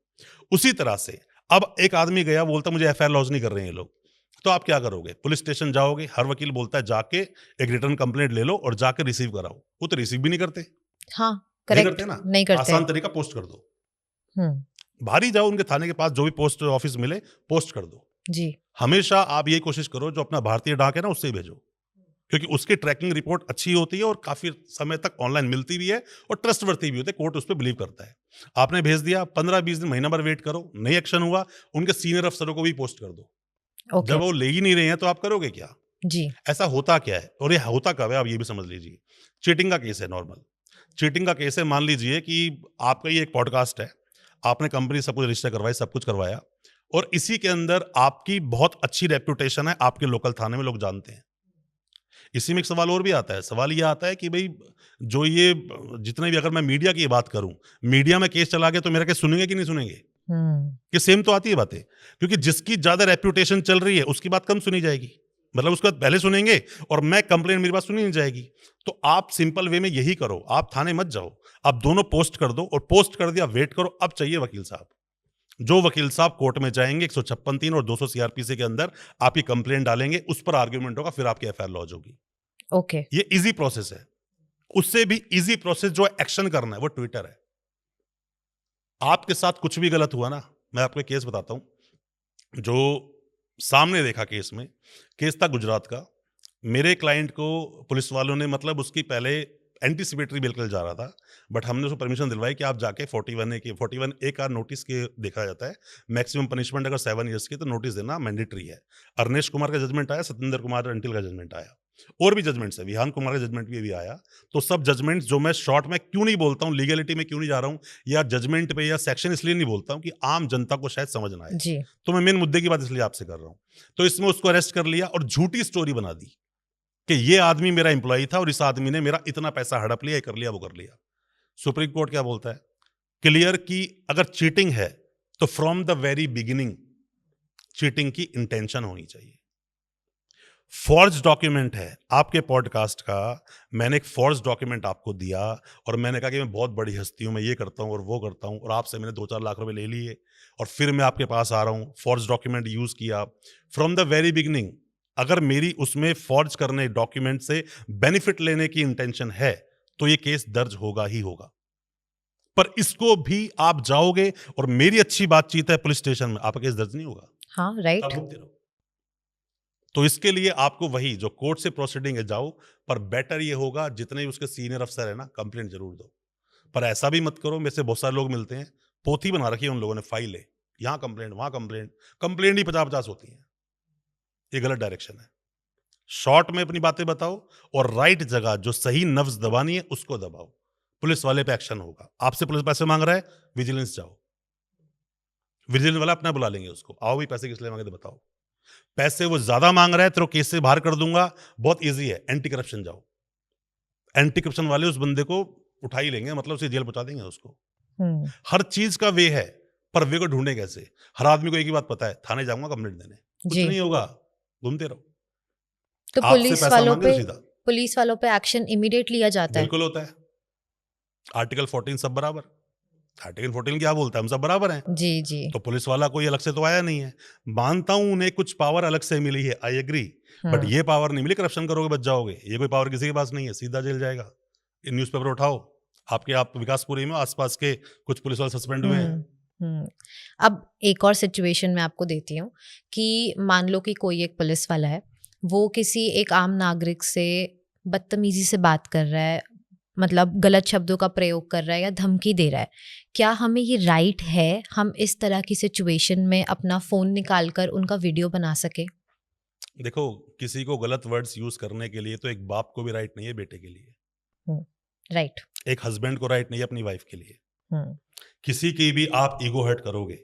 [SPEAKER 2] उसी तरह से अब एक आदमी गया, बोलता मुझे एफआईआर लॉज नहीं कर रहे हैं ये लोग, तो आप क्या करोगे? पुलिस स्टेशन जाओगे, हर वकील बोलता है जाके एक रिटर्न कंप्लेंट ले लो और जाके रिसीव कराओ। वो तो रिसीव भी नहीं करते।
[SPEAKER 1] हाँ,
[SPEAKER 2] नहीं
[SPEAKER 1] करेक्ट।
[SPEAKER 2] करते ना,
[SPEAKER 1] नहीं करते।
[SPEAKER 2] आसान तरीका पोस्ट कर दो। बाहर ही जाओ, उनके थाने के पास जो भी पोस्ट ऑफिस मिले, पोस्ट कर दो।
[SPEAKER 1] जी।
[SPEAKER 2] हमेशा आप ये कोशिश करो जो अपना भारतीय डाक है ना, उससे ही भेजो, क्योंकि उसकी ट्रैकिंग रिपोर्ट अच्छी होती है और काफी समय तक ऑनलाइन मिलती भी है और ट्रस्टवर्थी भी होती है, कोर्ट उस पर बिलीव करता है। आपने भेज दिया, 15-20 दिन, महीना भर वेट करो, नहीं एक्शन हुआ, उनके सीनियर अफसरों को भी पोस्ट कर दो।
[SPEAKER 1] ओके।
[SPEAKER 2] जब वो ले ही नहीं रहे हैं तो आप करोगे क्या?
[SPEAKER 1] जी।
[SPEAKER 2] ऐसा होता क्या है और ये होता कब है, आप ये भी समझ लीजिए। चीटिंग का केस है, नॉर्मल चीटिंग का केस है। मान लीजिए कि आपका ये एक पॉडकास्ट है, आपने कंपनी सब कुछ रजिस्टर करवाई, सब कुछ करवाया, और इसी के अंदर आपकी बहुत अच्छी रेप्यूटेशन है, आपके लोकल थाने में लोग जानते हैं। इसी में एक सवाल और भी आता है। सवाल ये आता है कि भाई जो ये जितने भी, अगर मैं मीडिया की बात करूं, मीडिया में केस चला गया तो मेरा केस सुनेंगे कि नहीं सुनेंगे? कि सेम तो आती है बातें, क्योंकि जिसकी ज्यादा रेप्यूटेशन चल रही है उसकी बात कम सुनी जाएगी, मतलब उसके बाद पहले सुनेंगे और मैं कंप्लेंट, मेरी बात सुनी नहीं जाएगी। तो आप सिंपल वे में यही करो, आप थाने मत जाओ, आप दोनों पोस्ट कर दो, और पोस्ट कर दिया, वेट करो। अब चाहिए वकील साहब, जो वकील साहब कोर्ट में जाएंगे 156(3) और 200 सीआरपीसी के अंदर आपकी कंप्लेंट डालेंगे, उस पर आर्ग्यूमेंट होगा, फिर आपकी एफआईआर लॉज होगी।
[SPEAKER 1] ओके।
[SPEAKER 2] ये इजी प्रोसेस है। उससे भी इजी प्रोसेस जो एक्शन करना है वो ट्विटर है। आपके साथ कुछ भी गलत हुआ ना, मैं आपको एक केस बताता हूं जो सामने देखा। केस था गुजरात का। मेरे क्लाइंट को पुलिस वालों ने, मतलब उसकी पहले एंटीसिपेटरी बिल्कुल जा रहा था, बट हमने उसको परमिशन दिलवाई कि आप जाके 41A का नोटिस के देखा जाता है। मैक्सिमम पनिशमेंट अगर 7 ईयर्स की, तो नोटिस देना मैंडेटरी है। अरनेश कुमार का जजमेंट आया, सत्येंद्र कुमार अंटिल का जजमेंट आया, और भी जजमेंट्स है, विहान कुमार का जजमेंट भी आया। तो सब जजमेंट्स जो मैं शॉर्ट में क्यों नहीं बोलता हूँ, लीगलिटी में क्यों नहीं जा रहा हूँ या जजमेंट पे या सेक्शन, इसलिए नहीं बोलता हूँ कि आम जनता को शायद समझ ना आए।
[SPEAKER 1] जी।
[SPEAKER 2] तो मैं मेन मुद्दे की बात इसलिए आपसे कर रहा हूँ। तो इसमें उसको अरेस्ट कर लिया और झूठी स्टोरी बना दी कि ये आदमी मेरा एम्प्लॉय था और इस आदमी ने मेरा इतना पैसा हड़प लिया, ये कर लिया, वो कर लिया। सुप्रीम कोर्ट क्या बोलता है? क्लियर कि अगर चीटिंग है तो from the very beginning cheating की इंटेंशन होनी चाहिए। फॉर्ज डॉक्यूमेंट है आपके पॉडकास्ट का, मैंने एक फॉर्ज डॉक्यूमेंट आपको दिया और मैंने कहा कि मैं बहुत बड़ी हस्ती हूं, मैं ये करता हूं और वो करता हूं, और आपसे मैंने 2-4 लाख रुपए ले लिए और फिर मैं आपके पास आ रहा हूं। फॉर्ज डॉक्यूमेंट यूज किया फ्रॉम द वेरी बिगिनिंग। अगर मेरी उसमें फॉर्ज करने डॉक्यूमेंट से बेनिफिट लेने की इंटेंशन है तो ये केस दर्ज होगा ही होगा। पर इसको भी आप जाओगे और मेरी अच्छी बातचीत है पुलिस स्टेशन में, आपका केस दर्ज नहीं होगा।
[SPEAKER 1] हाँ, राइट।
[SPEAKER 2] आप भुगते रहो। तो इसके लिए आपको वही जो कोर्ट से प्रोसीडिंग है जाओ, पर बेटर ये होगा जितने भी उसके सीनियर अफसर है ना, कंप्लेंट जरूर दो। पर ऐसा भी मत करो, मेरे से बहुत सारे लोग मिलते हैं, पोथी बना रखी है उन लोगों ने, फाइल है, यहाँ कंप्लेंट वहां कंप्लेंट, कंप्लेंट ही 50-50 होती है। ये गलत डायरेक्शन है। शॉर्ट में अपनी बातें बताओ और राइट जगह जो सही नफ्स दबानी है उसको दबाओ। पुलिस वाले पे एक्शन होगा। आपसे पुलिस पैसे मांग रहा है, विजिलेंस जाओ, विजिलेंस वाला अपना बुला लेंगे उसको, आओ भी पैसे किस लिए मांगे बताओ। पैसे वो ज्यादा मांग रहा है, तेरे केस से बाहर कर दूंगा, बहुत इजी है, एंटी करप्शन जाओ। एंटी करप्शन वाले उस बंदे को उठा ही लेंगे, मतलब उसे जेल पहुंचा देंगे उसको। हर चीज का वे है, पर वे को ढूंढे कैसे? हर आदमी को एक ही बात पता है, थाने जाऊंगा कंप्लेंट देने, कुछ
[SPEAKER 1] जी।
[SPEAKER 2] नहीं होगा, घूमते रहो।
[SPEAKER 1] तो
[SPEAKER 2] आपसे
[SPEAKER 1] पुलिस
[SPEAKER 2] पैसा
[SPEAKER 1] वालों
[SPEAKER 2] मांगे
[SPEAKER 1] पे
[SPEAKER 2] तो सीधा
[SPEAKER 1] पुलिस वालों पे एक्शन इमीडिएट लिया जाता है?
[SPEAKER 2] बिल्कुल होता है। आर्टिकल 14 सब बराबर। आर्टिकल 14 क्या बोलता है? हम सब बराबर हैं।
[SPEAKER 1] जी। जी।
[SPEAKER 2] तो पुलिस वाला कोई अलग से तो आया नहीं है। मानता हूं उन्हें कुछ पावर अलग से मिली है, आई एग्री, बट ये पावर नहीं मिली करप्शन करोगे बच जाओगे। ये कोई पावर किसी के पास नहीं है, सीधा जेल जाएगा। न्यूज़पेपर उठाओ, आप विकासपुरी में आसपास के कुछ पुलिस वाले सस्पेंड हुए हैं,
[SPEAKER 1] हुँ। अब एक और सिचुएशन मैं आपको देती हूँ कि मान लो कि कोई एक पुलिस वाला है, वो किसी एक आम नागरिक से बदतमीज़ी से बात कर रहा है, मतलब गलत शब्दों का प्रयोग कर रहा है या धमकी दे रहा है। क्या हमें ये राइट है, हम इस तरह की सिचुएशन में अपना फ़ोन निकाल कर उनका वीडियो बना सकें?
[SPEAKER 2] देखो, किसी को गलत वर्ड्स यूज़ करने के लिए तो एक बाप को भी राइट नहीं है बेटे के लिए।
[SPEAKER 1] हुँ, राइट।
[SPEAKER 2] एक हस्बैंड को राइट नहीं है अपनी वाइफ़ के लिए।
[SPEAKER 1] हुँ,
[SPEAKER 2] किसी की भी आप ईगो हर्ट करोगे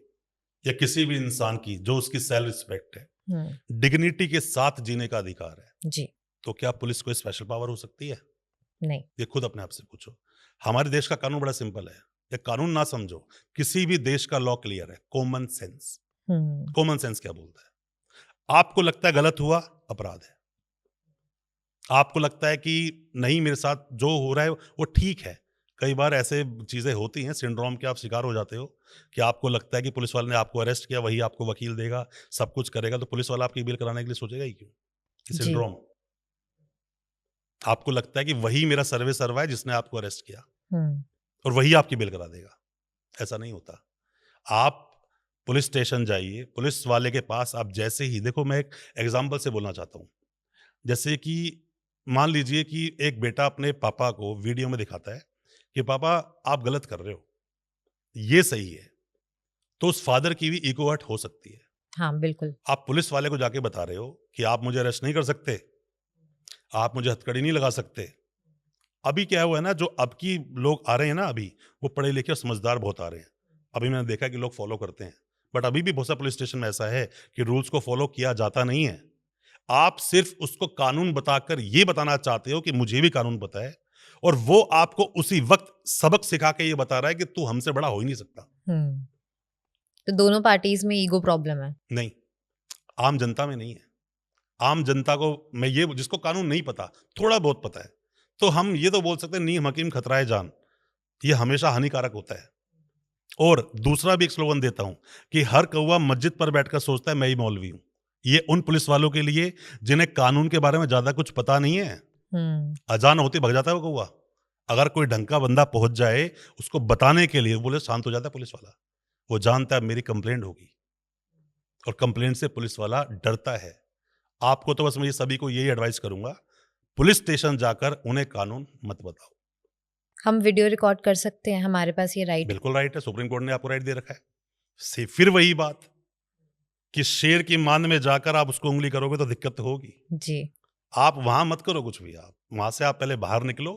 [SPEAKER 2] या किसी भी इंसान की जो उसकी सेल्फ रिस्पेक्ट है,
[SPEAKER 1] हुँ,
[SPEAKER 2] डिग्निटी के साथ जीने का अधिकार है,
[SPEAKER 1] जी,
[SPEAKER 2] तो क्या पुलिस कोई स्पेशल पावर हो सकती है?
[SPEAKER 1] नहीं।
[SPEAKER 2] ये खुद अपने आप से पूछो। हमारे देश का कानून बड़ा सिंपल है। ये कानून ना समझो, किसी भी देश का लॉ क्लियर है, कॉमन सेंस।
[SPEAKER 1] हुँ,
[SPEAKER 2] कॉमन सेंस क्या बोलता है? आपको लगता है गलत हुआ, अपराध है। आपको लगता है कि नहीं मेरे साथ जो हो रहा है वो ठीक है। कई बार ऐसे चीज़ें होती हैं, सिंड्रोम के आप शिकार हो जाते हो कि आपको लगता है कि पुलिस वाले ने आपको अरेस्ट किया, वही आपको वकील देगा, सब कुछ करेगा, तो पुलिस वाला आपकी बेल कराने के लिए सोचेगा ही क्यों? ये
[SPEAKER 1] जी।
[SPEAKER 2] सिंड्रोम। आपको लगता है कि वही मेरा सर्वे सर्वा है जिसने आपको अरेस्ट किया
[SPEAKER 1] हुँ,
[SPEAKER 2] और वही आपकी बेल करा देगा। ऐसा नहीं होता। आप पुलिस स्टेशन जाइए, पुलिस वाले के पास आप जैसे ही देखो मैं एक एग्ज़ाम्पल से बोलना चाहता हूँ। जैसे कि मान लीजिए कि एक बेटा अपने पापा को वीडियो में दिखाता है कि पापा आप गलत कर रहे हो, ये सही है। तो उस फादर की भी ईगो हर्ट हो सकती है।
[SPEAKER 1] हाँ, बिल्कुल।
[SPEAKER 2] आप पुलिस वाले को जाके बता रहे हो कि आप मुझे अरेस्ट नहीं कर सकते, आप मुझे हथकड़ी नहीं लगा सकते। अभी क्या हुआ है ना, जो अब की लोग आ रहे हैं ना अभी, वो पढ़े लिखे और समझदार बहुत आ रहे हैं। अभी मैंने देखा कि लोग फॉलो करते हैं। बट अभी भी बहुत सा पुलिस स्टेशन में ऐसा है कि रूल्स को फॉलो किया जाता नहीं है। आप सिर्फ़ उसको कानून बताकर ये बताना चाहते हो कि मुझे भी कानून पता है और वो आपको उसी वक़्त सबक सिखा के ये बता रहा है कि तू हमसे बड़ा हो ही नहीं सकता।
[SPEAKER 1] हुँ, तो दोनों पार्टीज़ में ईगो प्रॉब्लम है।
[SPEAKER 2] नहीं, आम जनता में नहीं है। आम जनता को मैं ये जिसको कानून नहीं पता, थोड़ा बहुत पता है, तो हम ये तो बोल सकते हैं नीम हकीम खतराए जान, ये हमेशा हानिकारक होता है। और दूसरा भी एक स्लोगन देता हूँ कि हर कौवा मस्जिद पर बैठकर सोचता है मैं ही मौलवी हूँ। ये उन पुलिस वालों के लिए जिन्हें कानून के बारे में ज़्यादा कुछ पता नहीं है।
[SPEAKER 1] हुँ,
[SPEAKER 2] अजान होते भग जाता है वो कौवा। अगर कोई ढंग का बंदा पहुँच जाए, उसको बताने के लिए बोले शांत हो जाता है पुलिस वाला। वो जानता है मेरी कंप्लेंट होगी और कंप्लेंट से पुलिस वाला डरता है। आपको तो बस मैं ये सभी को यही एडवाइस करूँगा, पुलिस स्टेशन जाकर उन्हें कानून मत बताओ।
[SPEAKER 1] हम वीडियो रिकॉर्ड कर सकते हैं, हमारे पास ये राइट है।
[SPEAKER 2] बिल्कुल राइट है, सुप्रीम कोर्ट ने आपको राइट दे रखा है। से फिर वही बात कि शेर की मान में जाकर आप उसको उँगली करोगे तो दिक्कत तो होगी।
[SPEAKER 1] जी।
[SPEAKER 2] आप वहाँ मत करो कुछ भी आप, वहाँ से आप पहले बाहर निकलो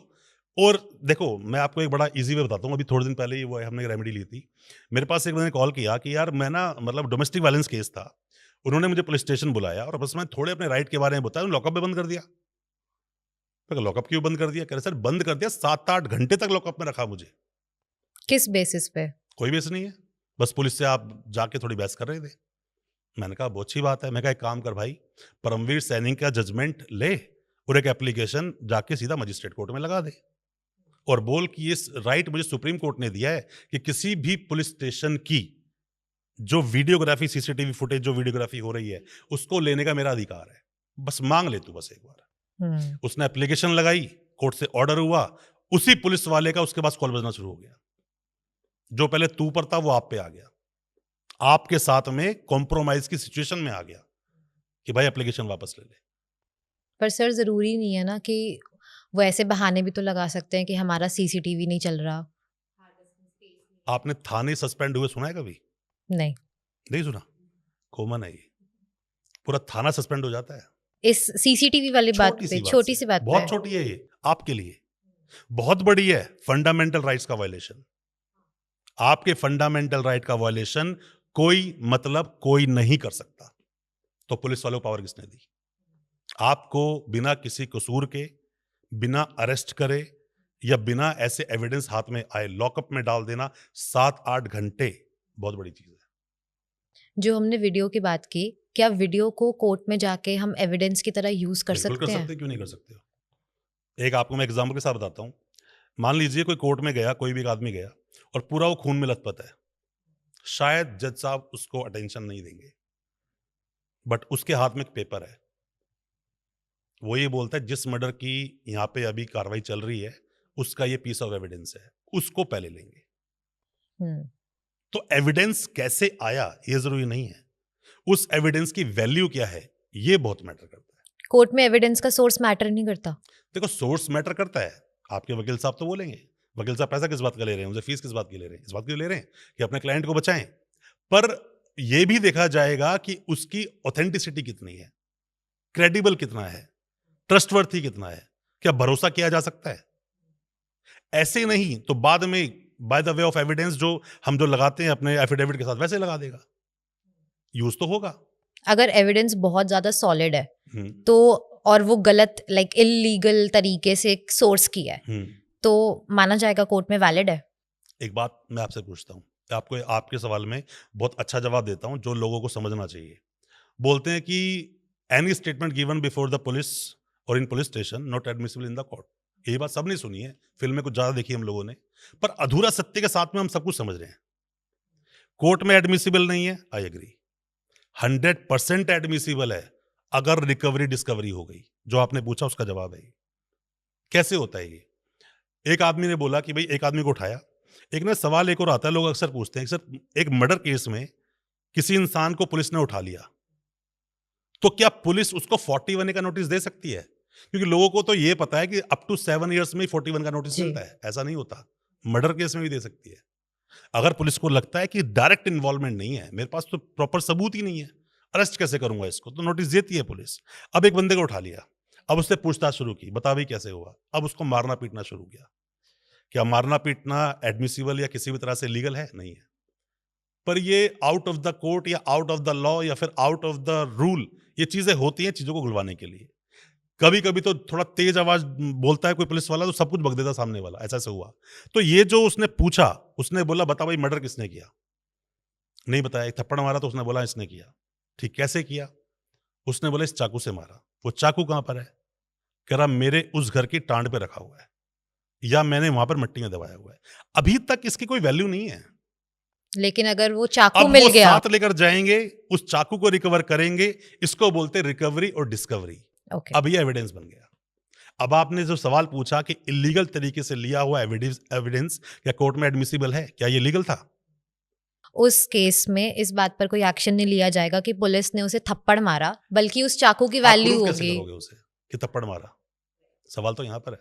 [SPEAKER 2] और देखो मैं आपको एक बड़ा ईज़ी वे बताता हूँ, अभी थोड़े दिन पहले ही वो हमने एक रेमेडी ली थी। मेरे पास एक बंदे ने कॉल किया कि यार मैं ना मतलब डोमेस्टिक वायलेंस केस था। उन्होंने मुझे पुलिस स्टेशन बुलाया और बस मैं थोड़े अपने राइट के बारे में बताया, लॉकअप में बंद कर दिया। मैं कहा लॉकअप क्यों बंद कर दिया? कह रहे सर बंद कर दिया, 7-8 घंटे तक लॉकअप में रखा मुझे।
[SPEAKER 1] किस बेसिस पे?
[SPEAKER 2] कोई बेस नहीं है, बस पुलिस से आप जाके थोड़ी बहस कर रहे थे। मैंने कहा बहुत अच्छी बात है। मैं कहा एक काम कर भाई, परमवीर सैनी का जजमेंट ले और एक एप्लीकेशन जाके सीधा मजिस्ट्रेट कोर्ट में लगा दे और बोल कि ये राइट मुझे सुप्रीम कोर्ट ने दिया है कि किसी भी पुलिस स्टेशन की जो वीडियोग्राफी सीसीटीवी फुटेज जो वीडियोग्राफी हो रही है उसको लेने का मेरा अधिकार है। बस मांग ले तू बस एक बार।
[SPEAKER 1] हुँ,
[SPEAKER 2] उसने एप्लीकेशन लगाई, कोर्ट से ऑर्डर हुआ, उसी पुलिस वाले का उसके पास कॉल बजना शुरू हो गया। जो पहले तू पर था वो आप पे आ गया, आपके साथ में कॉम्प्रोमाइज की सिचुएशन में आ गया कि भाई एप्लीकेशन वापस ले ले।
[SPEAKER 1] पर सर ज़रूरी नहीं है ना कि वो ऐसे बहाने भी तो लगा सकते हैं कि हमारा सीसीटीवी नहीं चल रहा।
[SPEAKER 2] आपने थाने सस्पेंड हुए सुना है कभी?
[SPEAKER 1] नहीं,
[SPEAKER 2] नहीं सुना? कॉमन है ये। पूरा थाना सस्पेंड हो जाता है।
[SPEAKER 1] इस सीसीटीवी वाली बात पे,
[SPEAKER 2] छोटी-सी बात से।
[SPEAKER 1] छोटी-सी बात पे।
[SPEAKER 2] बहुत छोटी है ये, आपके लिए। बहुत बड़ी है, फंडामेंटल राइट्स का वायलेशन। आपके फंडामेंटल राइट का वायलेशन कोई मतलब कोई नहीं कर सकता। तो पुलिस वालों को पावर किसने दी? आपको बिना किसी कसूर के, बिना अरेस्ट करे या बिना ऐसे एविडेंस हाथ में आए लॉकअप में डाल देना 7-8 घंटे बहुत बड़ी चीज़ है।
[SPEAKER 1] जो हमने वीडियो की बात की, क्या वीडियो को कोर्ट में जाके हम एविडेंस की तरह यूज़ कर
[SPEAKER 2] बिल्कुल कर
[SPEAKER 1] सकते हैं?
[SPEAKER 2] सकते हैं, क्यों नहीं कर सकते हो? एक आपको मैं एग्ज़ाम्पल के साथ बताता हूँ। मान लीजिए कोई कोर्ट में गया, कोई भी एक आदमी गया और पूरा वो खून में लथपथ है। शायद जज साहब उसको अटेंशन नहीं देंगे, बट उसके हाथ में एक पेपर है। वो ये बोलता है जिस मर्डर की यहाँ पे अभी कार्रवाई चल रही है, उसका ये पीस ऑफ एविडेंस है, उसको पहले लेंगे।
[SPEAKER 1] हुँ,
[SPEAKER 2] तो एविडेंस कैसे आया ये जरूरी नहीं है, उस एविडेंस की वैल्यू क्या है ये बहुत मैटर करता है।
[SPEAKER 1] कोर्ट में एविडेंस का सोर्स मैटर नहीं करता।
[SPEAKER 2] देखो सोर्स मैटर करता है, आपके वकील साहब तो बोलेंगे, वकील साहब पैसा किस बात का ले रहे हैं, उनसे फीस किस बात की ले रहे हैं, इस बात की ले रहे हैं कि अपने क्लाइंट को बचाएं। पर यह भी देखा जाएगा कि उसकी ऑथेंटिसिटी कितनी है, क्रेडिबल कितना है, ट्रस्टवर्थी कितना है, क्या भरोसा किया जा सकता है। ऐसे नहीं तो बाद में by the way of evidence जो लगाते हैं अपने एफिडेविट के साथ वैसे लगा देगा, यूज तो होगा।
[SPEAKER 1] अगर एविडेंस बहुत ज्यादा सॉलिड है
[SPEAKER 2] हम्म,
[SPEAKER 1] तो, और वो गलत लाइक इलीगल तरीके से सोर्स किया है,
[SPEAKER 2] हम्म।
[SPEAKER 1] तो माना जाएगा कोर्ट में वैलिड है।
[SPEAKER 2] एक बात मैं आपसे पूछता हूँ, आपको आपके सवाल में बहुत अच्छा जवाब देता हूँ जो लोगों को समझना चाहिए। बोलते हैं कि any statement given before the police और in police station not admissible in the court. यही बात सबने सुनी है, फिल्म में कुछ ज्यादा देखी हम लोगों ने, पर अधूरा सत्य के साथ में हम सब कुछ समझ रहे हैं। कोर्ट में एडमिसिबल नहीं है, आई एग्री। 100% एडमिसिबल है अगर रिकवरी डिस्कवरी हो गई। जो आपने पूछा उसका जवाब है ये। कैसे होता है ये? एक आदमी ने बोला कि भाई एक आदमी को उठाया, एक ना सवाल एक और आता है, लोग अक्सर पूछते हैं सर एक मर्डर केस में किसी इंसान को पुलिस ने उठा लिया तो क्या पुलिस उसको 41A का नोटिस दे सकती है? क्योंकि लोगों को तो ये पता है कि अप टू 7 इयर्स में 41 का नोटिस
[SPEAKER 1] जी।
[SPEAKER 2] मिलता है, ऐसा नहीं होता। मर्डर केस में भी दे सकती है। अगर पुलिस को लगता है कि डायरेक्ट इन्वॉल्वमेंट नहीं है, मेरे पास तो प्रॉपर सबूत ही नहीं है, अरेस्ट कैसे करूंगा इसको, तो नोटिस देती है पुलिस। अब एक बंदे को उठा लिया, अब उससे पूछताछ शुरू की, बता भाई कैसे हुआ। अब उसको मारना पीटना शुरू किया। क्या मारना पीटना एडमिसिबल या किसी भी तरह से लीगल है? नहीं है। पर ये आउट ऑफ द कोर्ट या आउट ऑफ द लॉ या फिर आउट ऑफ द रूल, ये चीजें होती हैं चीजों को गुलवाने के लिए। कभी कभी तो थोड़ा तेज आवाज बोलता है कोई पुलिस वाला तो सब कुछ बक देता सामने वाला, ऐसा ऐसा हुआ। तो ये जो उसने पूछा, उसने बोला बता भाई मर्डर किसने किया, नहीं बताया। एक थप्पड़ मारा तो उसने बोला इसने किया। ठीक, कैसे किया? उसने बोला इस चाकू से मारा। वो चाकू कहां पर है? कह रहा मेरे उस घर की टांड पे रखा हुआ है या मैंने वहां पर मिट्टी में दबाया हुआ है। अभी तक इसकी कोई वैल्यू नहीं है।
[SPEAKER 1] लेकिन अगर वो चाकू
[SPEAKER 2] अब
[SPEAKER 1] मिल
[SPEAKER 2] वो
[SPEAKER 1] गया,
[SPEAKER 2] साथ लेकर जाएंगे, उस चाकू को रिकवर करेंगे, इसको बोलते हैं रिकवरी और डिस्कवरी।
[SPEAKER 1] ओके,
[SPEAKER 2] अब ये एविडेंस बन गया। अब आपने जो सवाल पूछा कि इलीगल तरीके से लिया हुआ एविडेंस क्या कोर्ट में एडमिसिबल है, क्या ये लीगल था?
[SPEAKER 1] उस केस में इस बात पर कोई एक्शन नहीं लिया जाएगा कि पुलिस ने उसे थप्पड़ मारा, बल्कि उस चाकू की
[SPEAKER 2] आप
[SPEAKER 1] वैल्यू
[SPEAKER 2] प्रूव कैसे
[SPEAKER 1] होगी।
[SPEAKER 2] करोगे उसे कि थप्पड़ मारा? सवाल तो यहां पर है।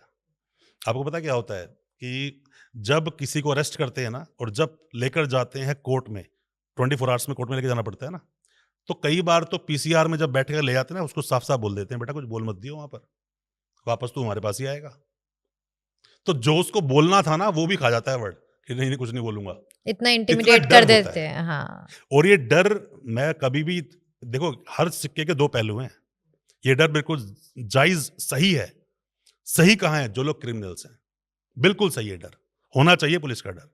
[SPEAKER 2] आपको पता क्या होता है कि जब किसी को अरेस्ट करते हैं ना और जब लेकर जाते हैं कोर्ट में, 24 आवर्स में कोर्ट में लेकर जाना पड़ता है ना, तो कई बार तो पीसीआर में जब बैठ कर ले जाते हैं ना, उसको साफ साफ बोल देते हैं बेटा कुछ बोल मत दियो, वहां पर वापस तू हमारे पास ही आएगा। तो जो उसको बोलना था ना वो भी खा जाता है वर्ड कि नहीं नहीं कुछ नहीं बोलूंगा।
[SPEAKER 1] इतना
[SPEAKER 2] इतना
[SPEAKER 1] इंटिमिडेट
[SPEAKER 2] डर
[SPEAKER 1] कर
[SPEAKER 2] होता
[SPEAKER 1] देते
[SPEAKER 2] है।
[SPEAKER 1] हैं। हाँ,
[SPEAKER 2] और ये डर, मैं कभी भी देखो हर सिक्के के दो पहलू हैं। ये डर बिल्कुल जायज सही है। सही कहाँ है? जो लोग क्रिमिनल्स हैं, बिल्कुल सही है डर, होना चाहिए पुलिस का डर।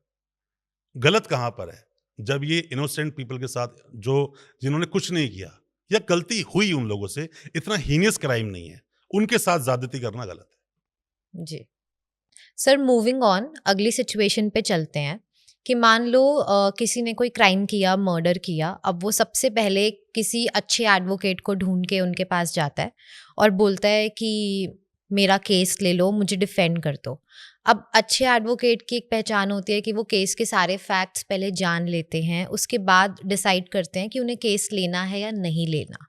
[SPEAKER 2] गलत कहां पर है? जब ये इनोसेंट पीपल के साथ जो जिन्होंने कुछ नहीं किया या गलती हुई उन लोगों से, इतना हीनियस क्राइम नहीं है, उनके साथ ज्यादती करना गलत है।
[SPEAKER 1] जी। सर, मूविंग ऑन, अगली सिचुएशन पे चलते हैं कि मान लो किसी ने कोई क्राइम किया, मर्डर किया। अब वो सबसे पहले किसी अच्छे एडवोकेट को ढूंढ के उनके पास जाता है और बोलता है कि मेरा केस ले लो, मुझे डिफेंड कर दो। अब अच्छे एडवोकेट की एक पहचान होती है कि वो केस के सारे फैक्ट्स पहले जान लेते हैं, उसके बाद डिसाइड करते हैं कि उन्हें केस लेना है या नहीं लेना।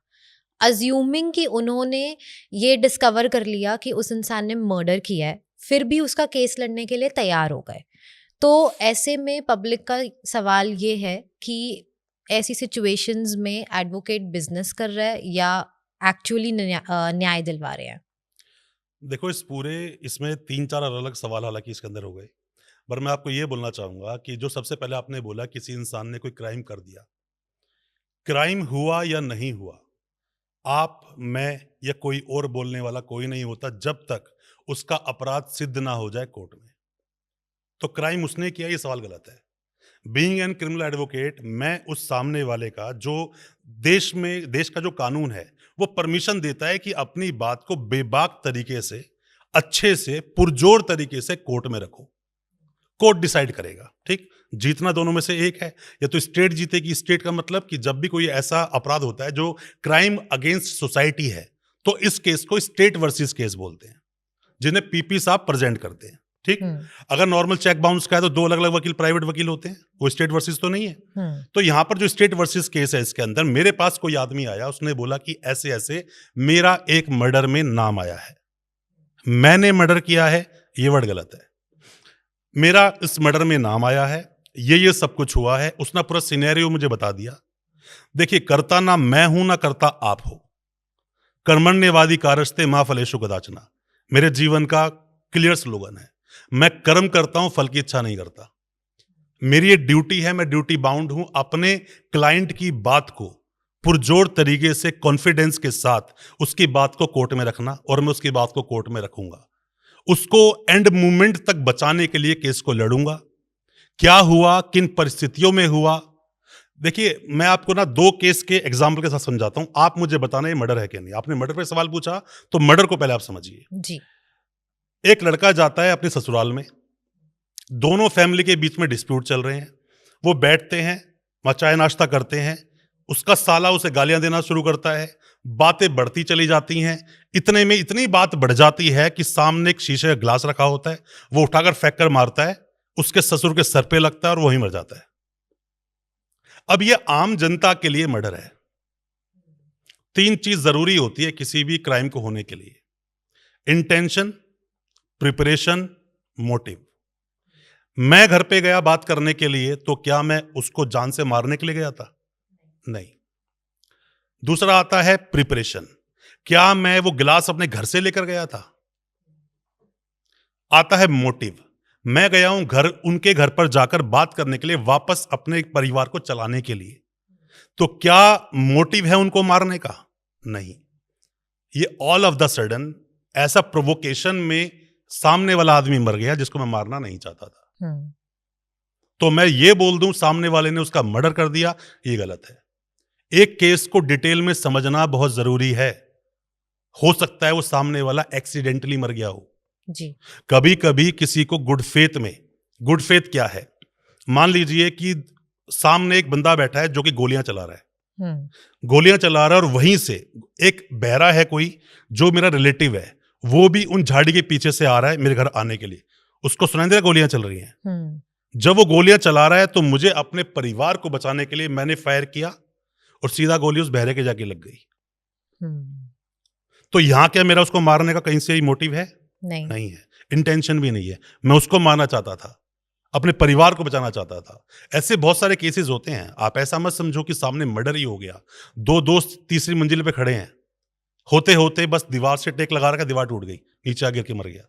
[SPEAKER 1] अज्यूमिंग कि उन्होंने ये डिस्कवर कर लिया कि उस इंसान ने मर्डर किया है, फिर भी उसका केस लड़ने के लिए तैयार हो गए। तो ऐसे में पब्लिक का सवाल ये है कि ऐसी सिचुएशंस में एडवोकेट बिजनेस कर रहा है या एक्चुअली न्याय दिलवा रहे हैं?
[SPEAKER 2] देखो इसमें 3-4 अलग सवाल हालांकि इसके अंदर हो गए, पर मैं आपको ये बोलना चाहूंगा कि जो सबसे पहले आपने बोला किसी इंसान ने कोई क्राइम कर दिया, क्राइम हुआ या नहीं हुआ, आप, मैं या कोई और बोलने वाला कोई नहीं होता जब तक उसका अपराध सिद्ध ना हो जाए कोर्ट में। तो क्राइम उसने किया, ये सवाल गलत है। बीइंग एन क्रिमिनल एडवोकेट, मैं उस सामने वाले का जो देश का जो कानून है वो परमिशन देता है कि अपनी बात को बेबाक तरीके से, अच्छे से, पुरजोर तरीके से कोर्ट में रखो। कोर्ट डिसाइड करेगा, ठीक। जीतना दोनों में से एक है, या तो स्टेट जीतेगी। स्टेट का मतलब कि जब भी कोई ऐसा अपराध होता है जो क्राइम अगेंस्ट सोसाइटी है, तो इस केस को स्टेट वर्सेस केस बोलते हैं, जिन्हें पीपी साहब प्रेजेंट करते हैं, ठीक।
[SPEAKER 1] हम्म,
[SPEAKER 2] अगर नॉर्मल चेक बाउंस का है तो 2 अलग अलग वकील, प्राइवेट वकील होते हैं, वो स्टेट वर्सेस तो नहीं है। तो यहां पर जो स्टेट वर्सेस केस है, इसके अंदर मेरे पास कोई आदमी आया, उसने बोला कि ऐसे ऐसे मेरा एक मर्डर में नाम आया है, मैंने मर्डर किया है, ये वर्ड गलत है, मेरा इस मर्डर में नाम आया है, ये सब कुछ हुआ है। उसने पूरा सिनेरियो मुझे बता दिया। देखिए, करता ना मैं हूं ना करता आप हो, कर्मण्यवादी कारस्ते मां फलेषु कदाचन, मेरे जीवन का क्लियर स्लोगन है। मैं कर्म करता हूं, फल की इच्छा नहीं करता। मेरी ये ड्यूटी है, मैं ड्यूटी बाउंड हूं अपने क्लाइंट की बात को पुरजोर तरीके से कॉन्फिडेंस के साथ उसकी बात को कोर्ट में रखना, और मैं उसकी बात को कोर्ट में रखूंगा, उसको एंड मूवमेंट तक बचाने के लिए केस को लड़ूंगा। क्या हुआ, किन परिस्थितियों में हुआ। देखिए, मैं आपको ना 2 केस के एग्जाम्पल के साथ समझाता हूं, आप मुझे बताना ये मर्डर है कि नहीं। आपने मर्डर पे सवाल पूछा, तो मर्डर को पहले आप समझिए।
[SPEAKER 1] जी।
[SPEAKER 2] एक लड़का जाता है अपने ससुराल में, दोनों फैमिली के बीच में डिस्प्यूट चल रहे हैं, वो बैठते हैं, वहां चाय नाश्ता करते हैं, उसका साला उसे गालियां देना शुरू करता है, बातें बढ़ती चली जाती हैं। इतने में इतनी बात बढ़ जाती है कि सामने एक शीशे का ग्लास रखा होता है, वो उठाकर फेंक कर मारता है, उसके ससुर के सर पे लगता है और वहीं मर जाता है। अब ये आम जनता के लिए मर्डर है। 3 चीज जरूरी होती है किसी भी क्राइम को होने के लिए: इंटेंशन, प्रिपरेशन, मोटिव। मैं घर पे गया बात करने के लिए, तो क्या मैं उसको जान से मारने के लिए गया था? नहीं। दूसरा आता है प्रिपरेशन, क्या मैं वो गिलास अपने घर से लेकर गया था? आता है मोटिव, मैं गया हूं घर, उनके घर पर जाकर बात करने के लिए, वापस अपने परिवार को चलाने के लिए। तो क्या मोटिव है उनको मारने का? नहीं। ये ऑल ऑफ द सडन ऐसा प्रोवोकेशन में सामने वाला आदमी मर गया जिसको मैं मारना नहीं चाहता था। तो मैं ये बोल दूं सामने वाले ने उसका मर्डर कर दिया, ये गलत है। एक केस को डिटेल में समझना बहुत जरूरी है। हो सकता है वो सामने वाला एक्सीडेंटली मर गया हो
[SPEAKER 1] जी।
[SPEAKER 2] कभी कभी किसी को गुड फेथ में, गुड फेथ क्या है, मान लीजिए कि सामने एक बंदा बैठा है जो कि गोलियां चला रहा है, गोलियां चला रहा है, और वहीं से एक बहरा है कोई जो मेरा रिलेटिव है, वो भी उन झाड़ी के पीछे से आ रहा है मेरे घर आने के लिए, उसको सुनाई दे रहा है गोलियां चल रही हैं। जब वो गोलियां चला रहा है तो मुझे अपने परिवार को बचाने के लिए मैंने फायर किया, और सीधा गोली उस बहरे के जाके लग गई। तो यहां क्या मेरा उसको मारने का कहीं से ही मोटिव है? नहीं है। इंटेंशन भी नहीं है। मैं उसको मारना चाहता था, अपने परिवार को बचाना चाहता था। ऐसे बहुत सारे केसेस होते हैं। आप ऐसा मत समझो कि सामने मर्डर ही हो गया, 2 दोस्त तीसरी मंजिल पे खड़े हैं, होते होते बस दीवार से टेक लगा रखा, दीवार टूट गई, नीचे आ गिर के मर गया,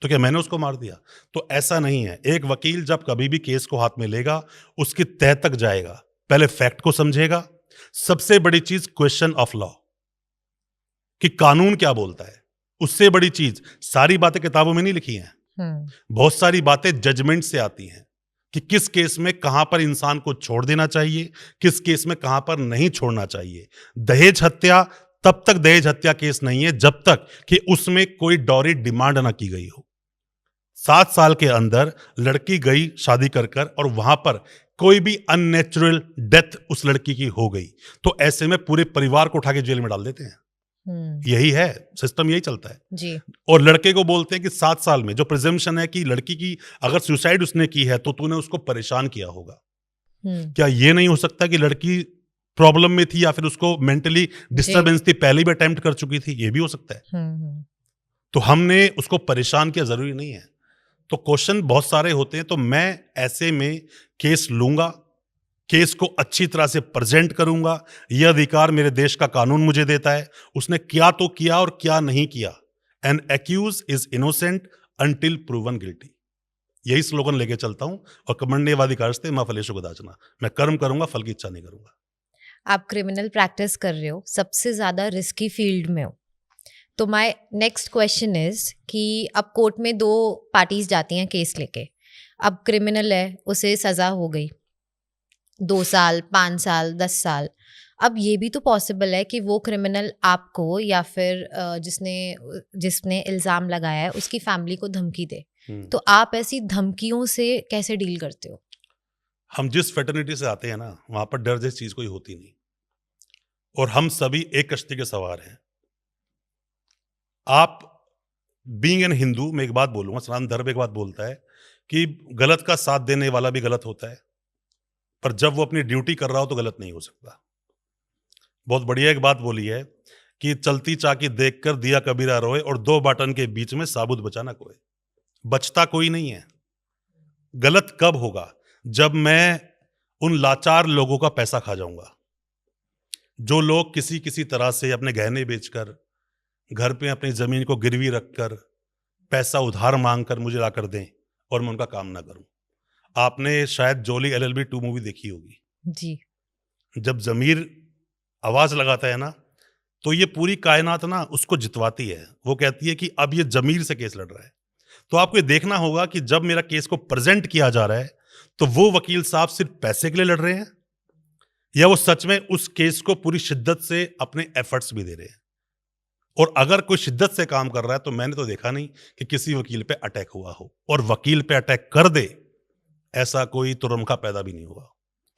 [SPEAKER 2] तो क्या मैंने उसको मार दिया? तो ऐसा नहीं है। एक वकील जब कभी भी केस को हाथ में लेगा, उसकी तह तक जाएगा, पहले फैक्ट को समझेगा। सबसे बड़ी चीज क्वेश्चन ऑफ लॉ, कि कानून क्या बोलता है। उससे बड़ी चीज, सारी बातें किताबों में नहीं लिखी हैं, बहुत सारी बातें जजमेंट से आती हैं, कि किस केस में कहां पर इंसान को छोड़ देना चाहिए, किस केस में कहां पर नहीं छोड़ना चाहिए। दहेज हत्या तब तक दहेज हत्या केस नहीं है जब तक कि उसमें कोई डॉरी डिमांड ना की गई हो। 7 साल के अंदर लड़की गई शादी कर कर, और वहां पर कोई भी अननेचुरल डेथ उस लड़की की हो गई, तो ऐसे में पूरे परिवार को उठा के जेल में डाल देते हैं। यही है सिस्टम, यही चलता है
[SPEAKER 1] जी।
[SPEAKER 2] और लड़के को बोलते हैं कि 7 साल में, जो प्रिजम्पशन है कि लड़की की अगर सुसाइड उसने की है तो तूने उसको परेशान किया होगा। क्या ये नहीं हो सकता कि लड़की प्रॉब्लम में थी, या फिर उसको मेंटली डिस्टर्बेंस थी, पहले भी अटेम्प्ट कर चुकी थी? ये भी हो सकता है। तो हमने उसको परेशान किया, जरूरी नहीं है। तो क्वेश्चन बहुत सारे होते हैं। तो मैं ऐसे में केस लूंगा, केस को अच्छी तरह से प्रेजेंट करूंगा। यह अधिकार मेरे देश का कानून मुझे देता है। उसने क्या तो किया और क्या नहीं किया। An accused is innocent until proven guilty, यही स्लोगन लेके चलता हूं। और कर्मण्येवादी कारस्ते मां फलेषु कदाचन, मैं कर्म करूंगा, फल की इच्छा नहीं करूंगा।
[SPEAKER 1] आप क्रिमिनल प्रैक्टिस कर रहे हो, सबसे ज्यादा रिस्की फील्ड में हो, तो माय नेक्स्ट क्वेश्चन इज कि अब कोर्ट में 2 पार्टीज जाती हैं केस लेके। अब क्रिमिनल है, उसे सजा हो गई 2 साल, 5 साल, 10 साल। अब ये भी तो पॉसिबल है कि वो क्रिमिनल आपको या फिर जिसने इल्ज़ाम लगाया है उसकी फैमिली को धमकी दे। तो आप ऐसी धमकियों से कैसे डील करते हो?
[SPEAKER 2] हम जिस फेटर्निटी से आते हैं ना, वहां पर डर जैसी चीज कोई होती नहीं, और हम सभी एक कश्ती के सवार हैं। आप बीइंग एन हिंदू मैं एक बात बोलूंगा, सनातन धर्म एक बात बोलता है कि गलत का साथ देने वाला भी गलत होता है, पर जब वो अपनी ड्यूटी कर रहा हो तो गलत नहीं हो सकता। बहुत बढ़िया एक बात बोली है कि चलती चाकी देखकर दिया कबीरा रोए और दो बाटन के बीच में साबुत बचा ना कोई। बचता कोई नहीं है। गलत कब होगा? जब मैं उन लाचार लोगों का पैसा खा जाऊंगा, जो लोग किसी किसी तरह से अपने गहने बेचकर, घर पे अपनी जमीन को गिरवी रखकर, पैसा उधार मांगकर मुझे ला कर दें और मैं उनका काम ना करूं। आपने शायद जोली LLB 2 मूवी देखी होगी।
[SPEAKER 1] जी।
[SPEAKER 2] जब जमीर आवाज लगाता है ना, तो ये पूरी कायनात ना उसको जितवाती है। वो कहती है कि अब ये जमीर से केस लड़ रहा है। तो आपको ये देखना होगा कि जब मेरा केस को प्रेजेंट किया जा रहा है, तो वो वकील साहब सिर्फ पैसे के लिए लड़ रहे हैं या वो सच में उस केस को पूरी शिद्दत से अपने एफर्ट्स भी दे रहे हैं। और अगर कोई शिद्दत से काम कर रहा है, तो मैंने तो देखा नहीं कि किसी वकील पे अटैक हुआ हो, और वकील पे अटैक कर दे ऐसा कोई तुरमका पैदा भी नहीं हुआ।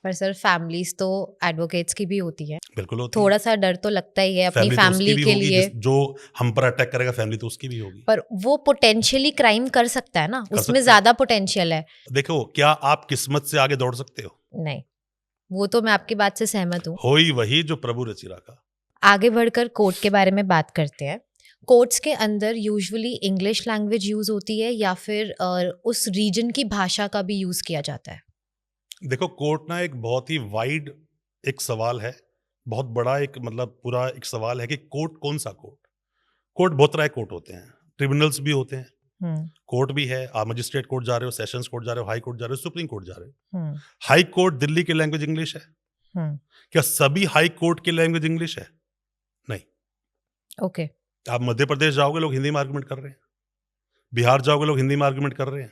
[SPEAKER 1] पर सर फैमिलीज तो एडवोकेट्स की भी होती है,
[SPEAKER 2] बिल्कुल होती
[SPEAKER 1] थोड़ा सा डर तो लगता ही है अपनी
[SPEAKER 2] तो उसकी
[SPEAKER 1] फैमिली
[SPEAKER 2] भी
[SPEAKER 1] के
[SPEAKER 2] होगी,
[SPEAKER 1] लिए।
[SPEAKER 2] जो हम पर अटैक करेगा फैमिली तो उसकी भी होगी।
[SPEAKER 1] पर वो पोटेंशियली क्राइम कर सकता है ना,
[SPEAKER 2] सकता
[SPEAKER 1] उसमें
[SPEAKER 2] है।
[SPEAKER 1] ज्यादा पोटेंशियल है।
[SPEAKER 2] देखो, क्या आप किस्मत से आगे दौड़ सकते हो?
[SPEAKER 1] नहीं, वो तो मैं आपकी बात से सहमत हूँ।
[SPEAKER 2] हो ही वही जो प्रभु रचि राखा।
[SPEAKER 1] आगे बढ़कर कोर्ट के बारे में बात करते हैं। कोर्ट्स के अंदर यूजुअली इंग्लिश लैंग्वेज यूज होती है या फिर उस रीजन की भाषा का भी यूज किया जाता है?
[SPEAKER 2] देखो, कोर्ट ना एक बहुत ही वाइड एक सवाल है, बहुत बड़ा एक मतलब पूरा एक सवाल है कि कोर्ट कौन सा कोर्ट? कोर्ट बहुत तरह के कोर्ट होते हैं, ट्रिब्यूनल्स भी होते हैं,
[SPEAKER 1] हम्म
[SPEAKER 2] कोर्ट भी है। आप मजिस्ट्रेट कोर्ट जा रहे हो, सेशंस कोर्ट जा रहे हो, हाई कोर्ट जा रहे हो, सुप्रीम कोर्ट जा रहे हो।
[SPEAKER 1] हम्म
[SPEAKER 2] हाई कोर्ट दिल्ली की लैंग्वेज इंग्लिश है।
[SPEAKER 1] हम्म
[SPEAKER 2] क्या सभी हाई कोर्ट की लैंग्वेज इंग्लिश है? नहीं।
[SPEAKER 1] ओके।
[SPEAKER 2] आप मध्य प्रदेश जाओगे, लोग हिंदी में आर्गुमेंट कर रहे हैं। बिहार जाओगे, लोग हिंदी में आर्गुमेंट कर रहे हैं।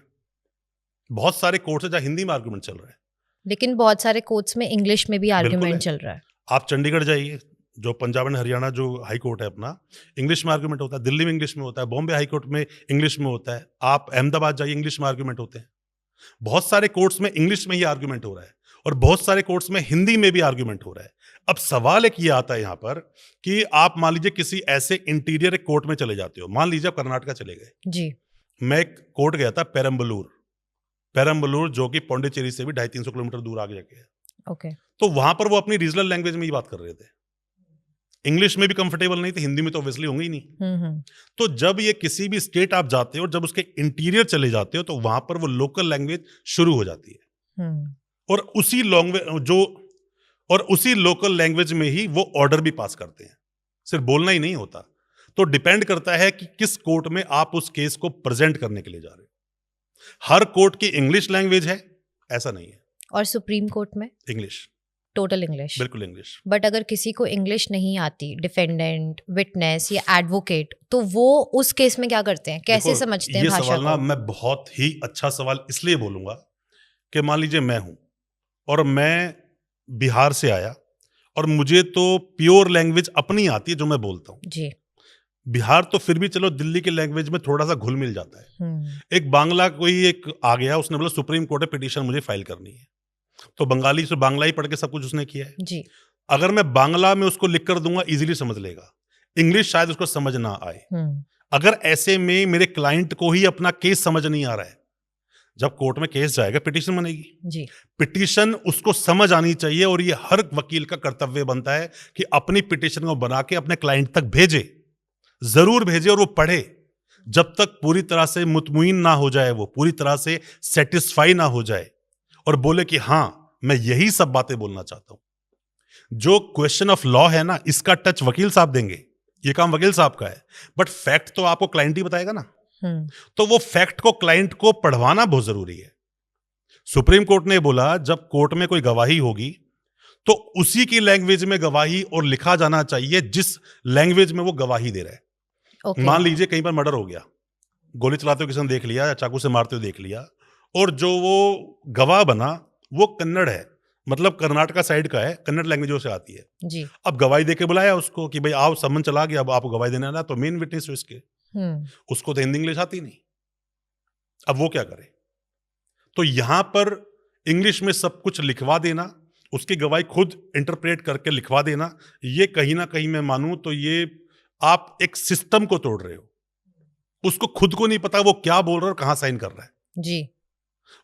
[SPEAKER 2] बहुत सारे कोर्ट है जहाँ हिंदी में आर्गुमेंट चल रहा है।
[SPEAKER 1] लेकिन बहुत सारे कोर्ट्स में इंग्लिश में भी आर्गुमेंट
[SPEAKER 2] है।
[SPEAKER 1] चल रहा है।
[SPEAKER 2] आप चंडीगढ़ जाइए, जो पंजाब एंड हरियाणा जो हाई कोर्ट है अपना, इंग्लिश में आर्गुमेंट होता है। दिल्ली में इंग्लिश में होता है, बॉम्बे हाई कोर्ट में इंग्लिश में होता है। आप अहमदाबाद जाइए, इंग्लिश में आर्गुमेंट होते हैं। बहुत सारे कोर्ट्स में इंग्लिश में ही आर्गुमेंट हो रहा है और बहुत सारे कोर्ट्स में हिंदी में भी आर्गुमेंट हो रहा है। अब सवाल एक ये आता है यहाँ पर कि आप मान लीजिए किसी ऐसे इंटीरियर कोर्ट में चले जाते हो। मान लीजिए आप कर्नाटका चले गए
[SPEAKER 1] जी।
[SPEAKER 2] मैं एक कोर्ट गया था पेरम्बलूर, जो कि पौंडीचेरी से भी 250-300 किलोमीटर दूर आगे जाके है।
[SPEAKER 1] ओके।
[SPEAKER 2] तो वहां पर वो अपनी रीजनल लैंग्वेज में ही बात कर रहे थे। इंग्लिश में भी कंफर्टेबल नहीं थे, हिंदी में तो ऑब्वियसली होंगे ही नहीं। तो जब ये किसी भी स्टेट आप जाते हो और जब उसके इंटीरियर चले जाते हो, तो वहां पर वो लोकल लैंग्वेज शुरू हो जाती है और उसी लोकल लैंग्वेज में ही वो ऑर्डर भी पास करते हैं। सिर्फ बोलना ही नहीं होता। तो डिपेंड करता है कि किस कोर्ट में आप उस केस को प्रेजेंट करने के लिए जा रहे हो। हर कोर्ट की इंग्लिश लैंग्वेज है ऐसा नहीं है।
[SPEAKER 1] और सुप्रीम कोर्ट में
[SPEAKER 2] इंग्लिश,
[SPEAKER 1] टोटल इंग्लिश।
[SPEAKER 2] बिल्कुल इंग्लिश।
[SPEAKER 1] बट अगर किसी को इंग्लिश नहीं आती, डिफेंडेंट, विटनेस या एडवोकेट, तो वो उस केस में क्या करते हैं, कैसे समझते हैं
[SPEAKER 2] ये
[SPEAKER 1] भाषा
[SPEAKER 2] सवाल ना
[SPEAKER 1] को?
[SPEAKER 2] मैं बहुत ही अच्छा सवाल इसलिए बोलूंगा कि मान लीजिए मैं हूं और मैं बिहार से आया और मुझे तो प्योर लैंग्वेज अपनी आती है जो मैं बोलता हूँ।
[SPEAKER 1] जी।
[SPEAKER 2] बिहार तो फिर भी चलो दिल्ली की लैंग्वेज में थोड़ा सा घुल मिल जाता है। एक बांग्ला कोई एक आ गया, उसने बोला सुप्रीम कोर्ट में पिटीशन मुझे फाइल करनी है, तो बंगाली से बांग्ला ही पढ़ के सब कुछ उसने किया है।
[SPEAKER 1] जी।
[SPEAKER 2] अगर मैं बांग्ला में उसको लिख कर दूंगा, इजीली समझ लेगा। इंग्लिश शायद उसको समझ ना आए। अगर ऐसे में मेरे क्लाइंट को ही अपना केस समझ नहीं आ रहा है, जब कोर्ट में केस जाएगा पिटीशन बनेगी
[SPEAKER 1] जी।
[SPEAKER 2] पिटीशन उसको समझ आनी चाहिए और ये हर वकील का कर्तव्य बनता है कि अपनी पिटीशन को बना के अपने क्लाइंट तक भेजे, जरूर भेजे और वो पढ़े। जब तक पूरी तरह से मुतमईन ना हो जाए, वो पूरी तरह से सेटिस्फाई ना हो जाए और बोले कि हां मैं यही सब बातें बोलना चाहता हूं। जो क्वेश्चन ऑफ लॉ है ना, इसका टच वकील साहब देंगे, ये काम वकील साहब का है, बट फैक्ट तो आपको क्लाइंट ही बताएगा ना। तो वो फैक्ट को क्लाइंट को पढ़वाना बहुत जरूरी है। सुप्रीम कोर्ट ने बोला जब कोर्ट में कोई गवाही होगी तो उसी की लैंग्वेज में गवाही और लिखा जाना चाहिए जिस लैंग्वेज में वो गवाही दे रहा है। मान लीजिए कहीं पर मर्डर हो गया, गोली चलाते हुए किसी ने देख लिया या चाकू से मारते हुए देख लिया, और जो वो गवाह बना वो कन्नड़ है, मतलब कर्नाटका साइड का है, कन्नड़ लैंग्वेज से आती है
[SPEAKER 1] जी।
[SPEAKER 2] अब गवाही देके बुलाया उसको कि भाई आओ, समन चला गया, अब आपको गवाही देना है ना, तो मेन विटनेस हो इसके, उसको तो हिंदी इंग्लिश आती नहीं, अब वो क्या करे? तो यहां पर इंग्लिश में सब कुछ लिखवा देना, उसकी गवाही खुद इंटरप्रेट करके लिखवा देना, ये कहीं ना कहीं मैं मानूं तो ये आप एक सिस्टम को तोड़ रहे हो। उसको खुद को नहीं पता वो क्या बोल रहा है और कहाँ साइन कर रहा है।
[SPEAKER 1] जी।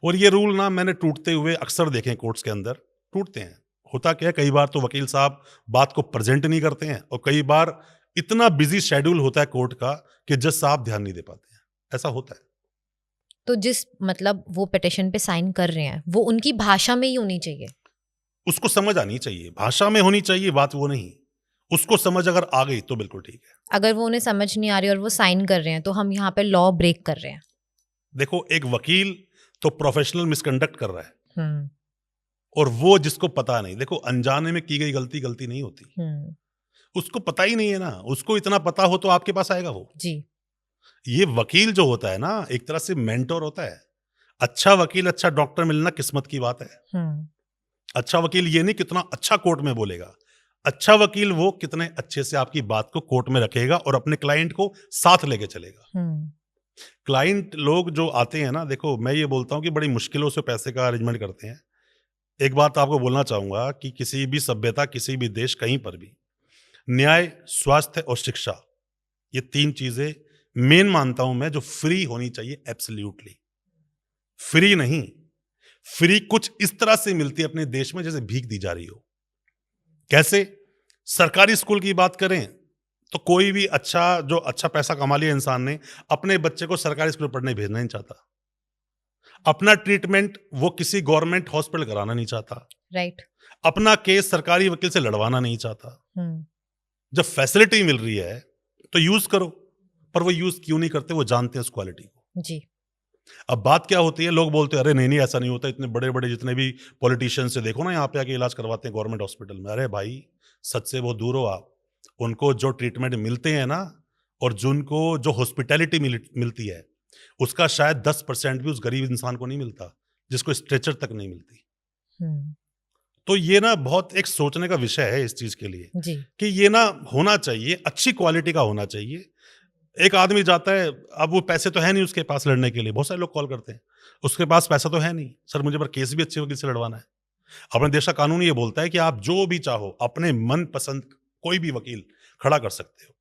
[SPEAKER 2] और ये रूल ना मैंने टूटते हुए अक्सर देखे हैं कोर्ट्स के अंदर, टूटते हैं। होता क्या है, कई बार तो वकील साहब बात को प्रेजेंट नहीं करते हैं और कई बार इतना बिजी शेड्यूल होता है कोर्ट का कि जज साहब ध्यान नहीं दे पाते हैं। ऐसा होता है।
[SPEAKER 1] तो जिस मतलब वो पिटिशन पे साइन कर रहे हैं वो उनकी भाषा में ही होनी चाहिए।
[SPEAKER 2] उसको समझ आनी चाहिए, भाषा में होनी चाहिए बात, वो नहीं। उसको समझ अगर आ गई तो बिल्कुल ठीक है।
[SPEAKER 1] अगर वो उन्हें समझ नहीं आ रही और वो साइन कर रहे हैं तो हम यहाँ पे लॉ ब्रेक कर रहे हैं।
[SPEAKER 2] देखो, एक वकील तो प्रोफेशनल मिसकंडक्ट कर रहा है
[SPEAKER 1] हम्म।
[SPEAKER 2] और वो जिसको पता नहीं, देखो अनजाने में की गई गलती गलती नहीं होती।
[SPEAKER 1] हम्म।
[SPEAKER 2] उसको पता ही नहीं है ना, उसको इतना पता हो तो आपके पास आएगा वो।
[SPEAKER 1] जी।
[SPEAKER 2] ये वकील जो होता है ना, एक तरह से मेंटोर होता है। अच्छा वकील, अच्छा डॉक्टर मिलना किस्मत की बात है।
[SPEAKER 1] हम्म।
[SPEAKER 2] अच्छा वकील ये नहीं कितना अच्छा कोर्ट में बोलेगा, अच्छा वकील वो कितने अच्छे से आपकी बात को कोर्ट में रखेगा और अपने क्लाइंट को साथ लेके चलेगा।
[SPEAKER 1] हम्म।
[SPEAKER 2] क्लाइंट लोग जो आते हैं ना, देखो मैं ये बोलता हूँ कि बड़ी मुश्किलों से पैसे का अरेंजमेंट करते हैं। एक बात आपको बोलना चाहूंगा कि किसी भी सभ्यता, किसी भी देश, कहीं पर भी न्याय, स्वास्थ्य और शिक्षा, ये 3 चीजें मेन मानता हूं मैं, जो फ्री होनी चाहिए। एब्सोल्युटली फ्री नहीं, फ्री कुछ इस तरह से मिलती है अपने देश में जैसे भीख दी जा रही हो। कैसे? सरकारी स्कूल की बात करें तो कोई भी जो अच्छा पैसा कमा लिया इंसान ने, अपने बच्चे को सरकारी स्कूल पढ़ने भेजना नहीं चाहता। अपना ट्रीटमेंट वो किसी गवर्नमेंट हॉस्पिटल कराना नहीं चाहता।
[SPEAKER 1] राइट।
[SPEAKER 2] अपना केस सरकारी वकील से लड़वाना नहीं चाहता।
[SPEAKER 1] हम्म।
[SPEAKER 2] जब फैसिलिटी मिल रही है तो यूज करो, पर वो यूज क्यों नहीं करते, वो जानते हैं उस क्वालिटी को।
[SPEAKER 1] जी।
[SPEAKER 2] अब बात क्या होती है, लोग बोलते हैं अरे नहीं नहीं ऐसा नहीं होता, इतने बड़े बड़े जितने भी पॉलिटिशियंस से देखो ना यहाँ पे आके इलाज करवाते हैं गवर्नमेंट हॉस्पिटल में। अरे भाई, सच से वो दूर हो आप। उनको जो ट्रीटमेंट मिलते हैं ना, और जिनको जो हॉस्पिटैलिटी मिलती है, उसका शायद 10% भी उस गरीब इंसान को नहीं मिलता जिसको स्ट्रेचर तक नहीं मिलती।
[SPEAKER 1] हम्म।
[SPEAKER 2] तो ये ना बहुत एक सोचने का विषय है इस चीज के लिए,
[SPEAKER 1] जी।
[SPEAKER 2] कि ये ना होना चाहिए, अच्छी क्वालिटी का होना चाहिए। एक आदमी जाता है, अब वो पैसे तो है नहीं उसके पास लड़ने के लिए, बहुत सारे लोग कॉल करते हैं, उसके पास पैसा तो है नहीं, सर मुझे पर केस भी अच्छे वकील से लड़वाना है। अपने देश का कानून ये बोलता है कि आप जो भी चाहो अपने मन पसंद कोई भी वकील खड़ा कर सकते हो।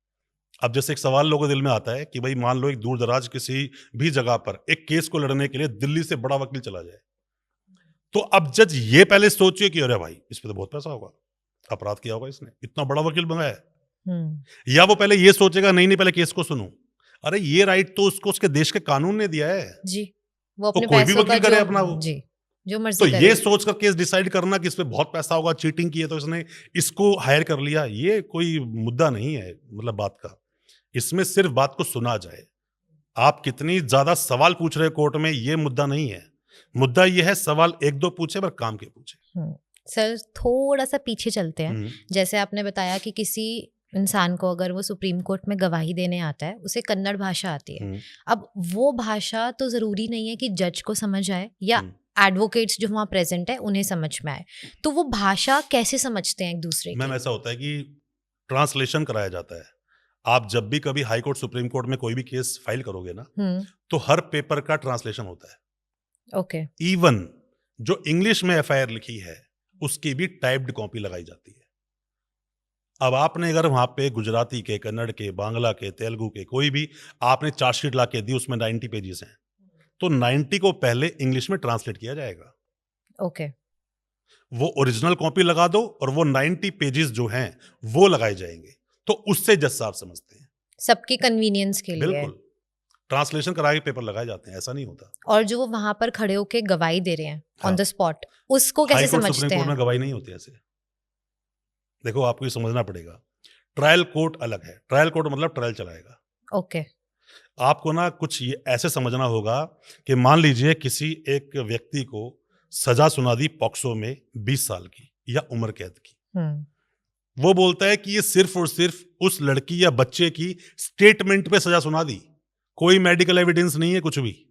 [SPEAKER 2] अब जैसे एक सवाल लोगों के दिल में आता है कि भाई मान लो एक दूर दराज किसी भी जगह पर एक केस को लड़ने के लिए दिल्ली से बड़ा वकील चला जाए, तो अब जज ये पहले सोचिए कि अरे भाई इस पे तो बहुत पैसा होगा, अपराध किया होगा इसने, इतना बड़ा वकील मंगाया है।
[SPEAKER 1] हम्म।
[SPEAKER 2] या वो पहले ये सोचेगा नहीं नहीं पहले केस को सुनूं, अरे ये राइट तो उसको उसके देश के कानून ने दिया है।
[SPEAKER 1] जी। वो
[SPEAKER 2] तो
[SPEAKER 1] अपने
[SPEAKER 2] कोई भी
[SPEAKER 1] पैसों का
[SPEAKER 2] वकील करे
[SPEAKER 1] जो
[SPEAKER 2] अपना वो।
[SPEAKER 1] जी जो
[SPEAKER 2] तो
[SPEAKER 1] मर्जी
[SPEAKER 2] ये
[SPEAKER 1] करे।
[SPEAKER 2] सोचकर केस डिसाइड करना कि इस पे बहुत पैसा होगा, चीटिंग की है तो इसने इसको हायर कर लिया, ये कोई मुद्दा नहीं है। मतलब बात का, इसमें सिर्फ बात को सुना जाए। आप कितनी ज्यादा सवाल पूछ रहे हैं कोर्ट में, ये मुद्दा नहीं है। मुद्दा ये है सवाल 1-2 पूछे पर काम के पूछे।
[SPEAKER 1] सर थोड़ा सा पीछे चलते हैं।
[SPEAKER 2] हम्म,
[SPEAKER 1] जैसे आपने बताया कि किसी इंसान को अगर वो सुप्रीम कोर्ट में गवाही देने आता है, उसे कन्नड़ भाषा आती है।
[SPEAKER 2] हम्म,
[SPEAKER 1] अब वो भाषा तो ज़रूरी नहीं है कि जज को समझ आए या
[SPEAKER 2] हम्म।
[SPEAKER 1] एडवोकेट्स जो वहाँ प्रेजेंट है उन्हें समझ में आए। तो वो भाषा कैसे समझते हैं एक दूसरे
[SPEAKER 2] मैम
[SPEAKER 1] की?
[SPEAKER 2] ऐसा होता है कि ट्रांसलेशन कराया जाता है। आप जब भी कभी हाई कोर्ट, सुप्रीम कोर्ट में कोई भी केस फाइल करोगे ना, तो हर पेपर का ट्रांसलेशन होता है।
[SPEAKER 1] ओके।
[SPEAKER 2] इवन जो इंग्लिश में एफआईआर लिखी है उसकी भी टाइप्ड कॉपी लगाई जाती है। अब आपने अगर वहां पे गुजराती के, कन्नड़ के, बांग्ला के, तेलुगु के कोई भी आपने चार्जशीट ला के दी, उसमें 90 पेजेस हैं, तो 90 को पहले इंग्लिश में ट्रांसलेट किया जाएगा।
[SPEAKER 1] ओके।
[SPEAKER 2] वो ओरिजिनल कॉपी लगा दो और वो 90 पेजेस जो हैं वो लगाए जाएंगे, तो उससे जज साहब समझते हैं।
[SPEAKER 1] सबकी कन्वीनियंस के लिए।
[SPEAKER 2] बिल्कुल, ट्रांसलेशन करा के पेपर लगाए जाते हैं, ऐसा नहीं होता।
[SPEAKER 1] और जो वो वहां पर खड़े होके गवाही दे रहे हैं ऑन
[SPEAKER 2] हाँ।
[SPEAKER 1] द स्पॉट, उसको कैसे
[SPEAKER 2] हाई कोर्ट, सुप्रीम
[SPEAKER 1] समझते
[SPEAKER 2] कोर्ट में
[SPEAKER 1] हैं?
[SPEAKER 2] गवाही नहीं होती ऐसे। देखो आपको ये समझना पड़ेगा, ट्रायल कोर्ट अलग है। ट्रायल कोर्ट मतलब ट्रायल चलाएगा।
[SPEAKER 1] ओके।
[SPEAKER 2] आपको ना कुछ ये ऐसे समझना होगा कि मान लीजिए किसी एक व्यक्ति को सजा सुना दी पॉक्सो में 20 साल की या उम्र कैद की। वो बोलता है कि ये सिर्फ और सिर्फ उस लड़की या बच्चे की स्टेटमेंट पे सजा सुना दी, कोई मेडिकल एविडेंस नहीं है कुछ भी।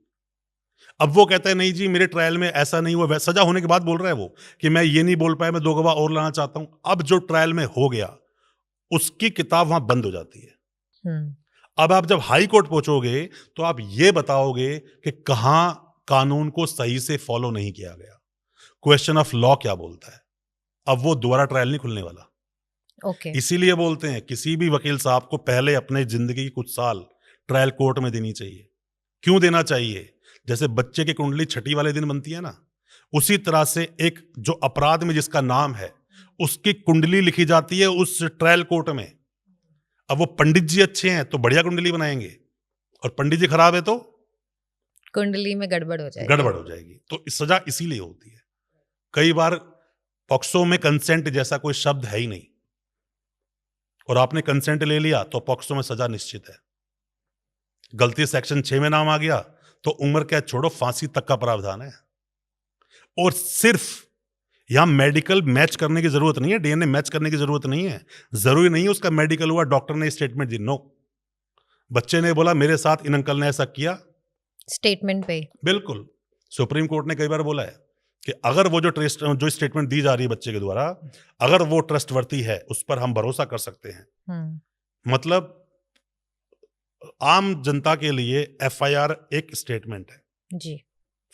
[SPEAKER 2] अब वो कहता है नहीं जी मेरे ट्रायल में ऐसा नहीं हुआ, सजा होने के बाद बोल रहा है वो कि मैं ये नहीं बोल पाया, मैं 2 गवाह और लाना चाहता हूं। अब जो ट्रायल में हो गया उसकी किताब वहां बंद हो जाती है। अब आप जब हाई कोर्ट पहुंचोगे तो आप ये बताओगे कि कहां कानून को सही से फॉलो नहीं किया गया, क्वेश्चन ऑफ लॉ क्या बोलता है। अब वो दोबारा ट्रायल नहीं खुलने वाला।
[SPEAKER 1] ओके।
[SPEAKER 2] इसीलिए बोलते हैं किसी भी वकील साहब को पहले अपने जिंदगी की कुछ साल ट्रायल कोर्ट में देनी चाहिए। क्यों देना चाहिए? जैसे बच्चे की कुंडली छठी वाले दिन बनती है ना, उसी तरह से एक जो अपराध में जिसका नाम है उसकी कुंडली लिखी जाती है उस ट्रायल कोर्ट में। अब वो पंडित जी अच्छे हैं तो बढ़िया कुंडली बनाएंगे, और पंडित जी खराब है तो
[SPEAKER 1] कुंडली में गड़बड़ हो जाएगी।
[SPEAKER 2] गड़बड़ हो जाएगी। तो सजा इसीलिए होती है। कई बार पॉक्सो में कंसेंट जैसा कोई शब्द है ही नहीं, और आपने कंसेंट ले लिया तो पॉक्सो में सजा निश्चित है। गलती सेक्शन 6 में नाम आ गया तो उम्र कैद छोड़ो, फांसी तक का प्रावधान है। और सिर्फ यहां मेडिकल मैच करने की जरूरत नहीं है, डीएनए मैच करने की जरूरत नहीं है। जरूरी नहीं है उसका मेडिकल हुआ, डॉक्टर ने स्टेटमेंट दी, नो। बच्चे ने बोला मेरे साथ इन अंकल ने ऐसा किया,
[SPEAKER 1] स्टेटमेंट पे।
[SPEAKER 2] बिल्कुल। सुप्रीम कोर्ट ने कई बार बोला है कि अगर वो जो स्टेटमेंट दी जा रही है बच्चे के द्वारा, अगर वो ट्रस्टवर्ती है, उस पर हम भरोसा कर सकते हैं। मतलब आम जनता के लिए एफआईआर एक स्टेटमेंट है
[SPEAKER 1] जी।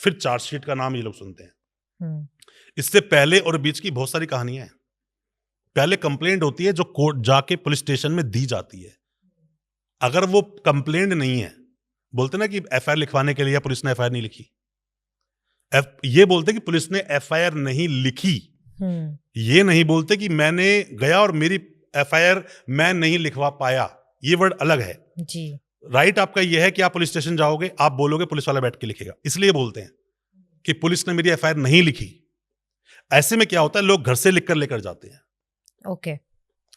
[SPEAKER 2] फिर चार्जशीट का नाम ये लोग सुनते हैं। इससे पहले और बीच की बहुत सारी कहानियां हैं। पहले कंप्लेंट होती है जो कोर्ट जाके पुलिस स्टेशन में दी जाती है। अगर वो कंप्लेंट नहीं है, बोलते ना कि एफआईआर लिखवाने के लिए पुलिस ने एफआईआर नहीं लिखी, ये बोलते कि पुलिस ने एफआईआर नहीं लिखी। ये नहीं बोलते कि मैंने गया और मेरी एफआईआर मैं नहीं लिखवा पाया। ये वर्ड अलग है
[SPEAKER 1] जी।
[SPEAKER 2] राइट आपका ये है कि आप पुलिस स्टेशन जाओगे, आप बोलोगे पुलिस वाला बैठ के लिखेगा, इसलिए बोलते हैं कि पुलिस ने मेरी एफआईआर नहीं लिखी। ऐसे में क्या होता है, लोग घर से लिखकर लेकर जाते हैं,
[SPEAKER 1] ओके,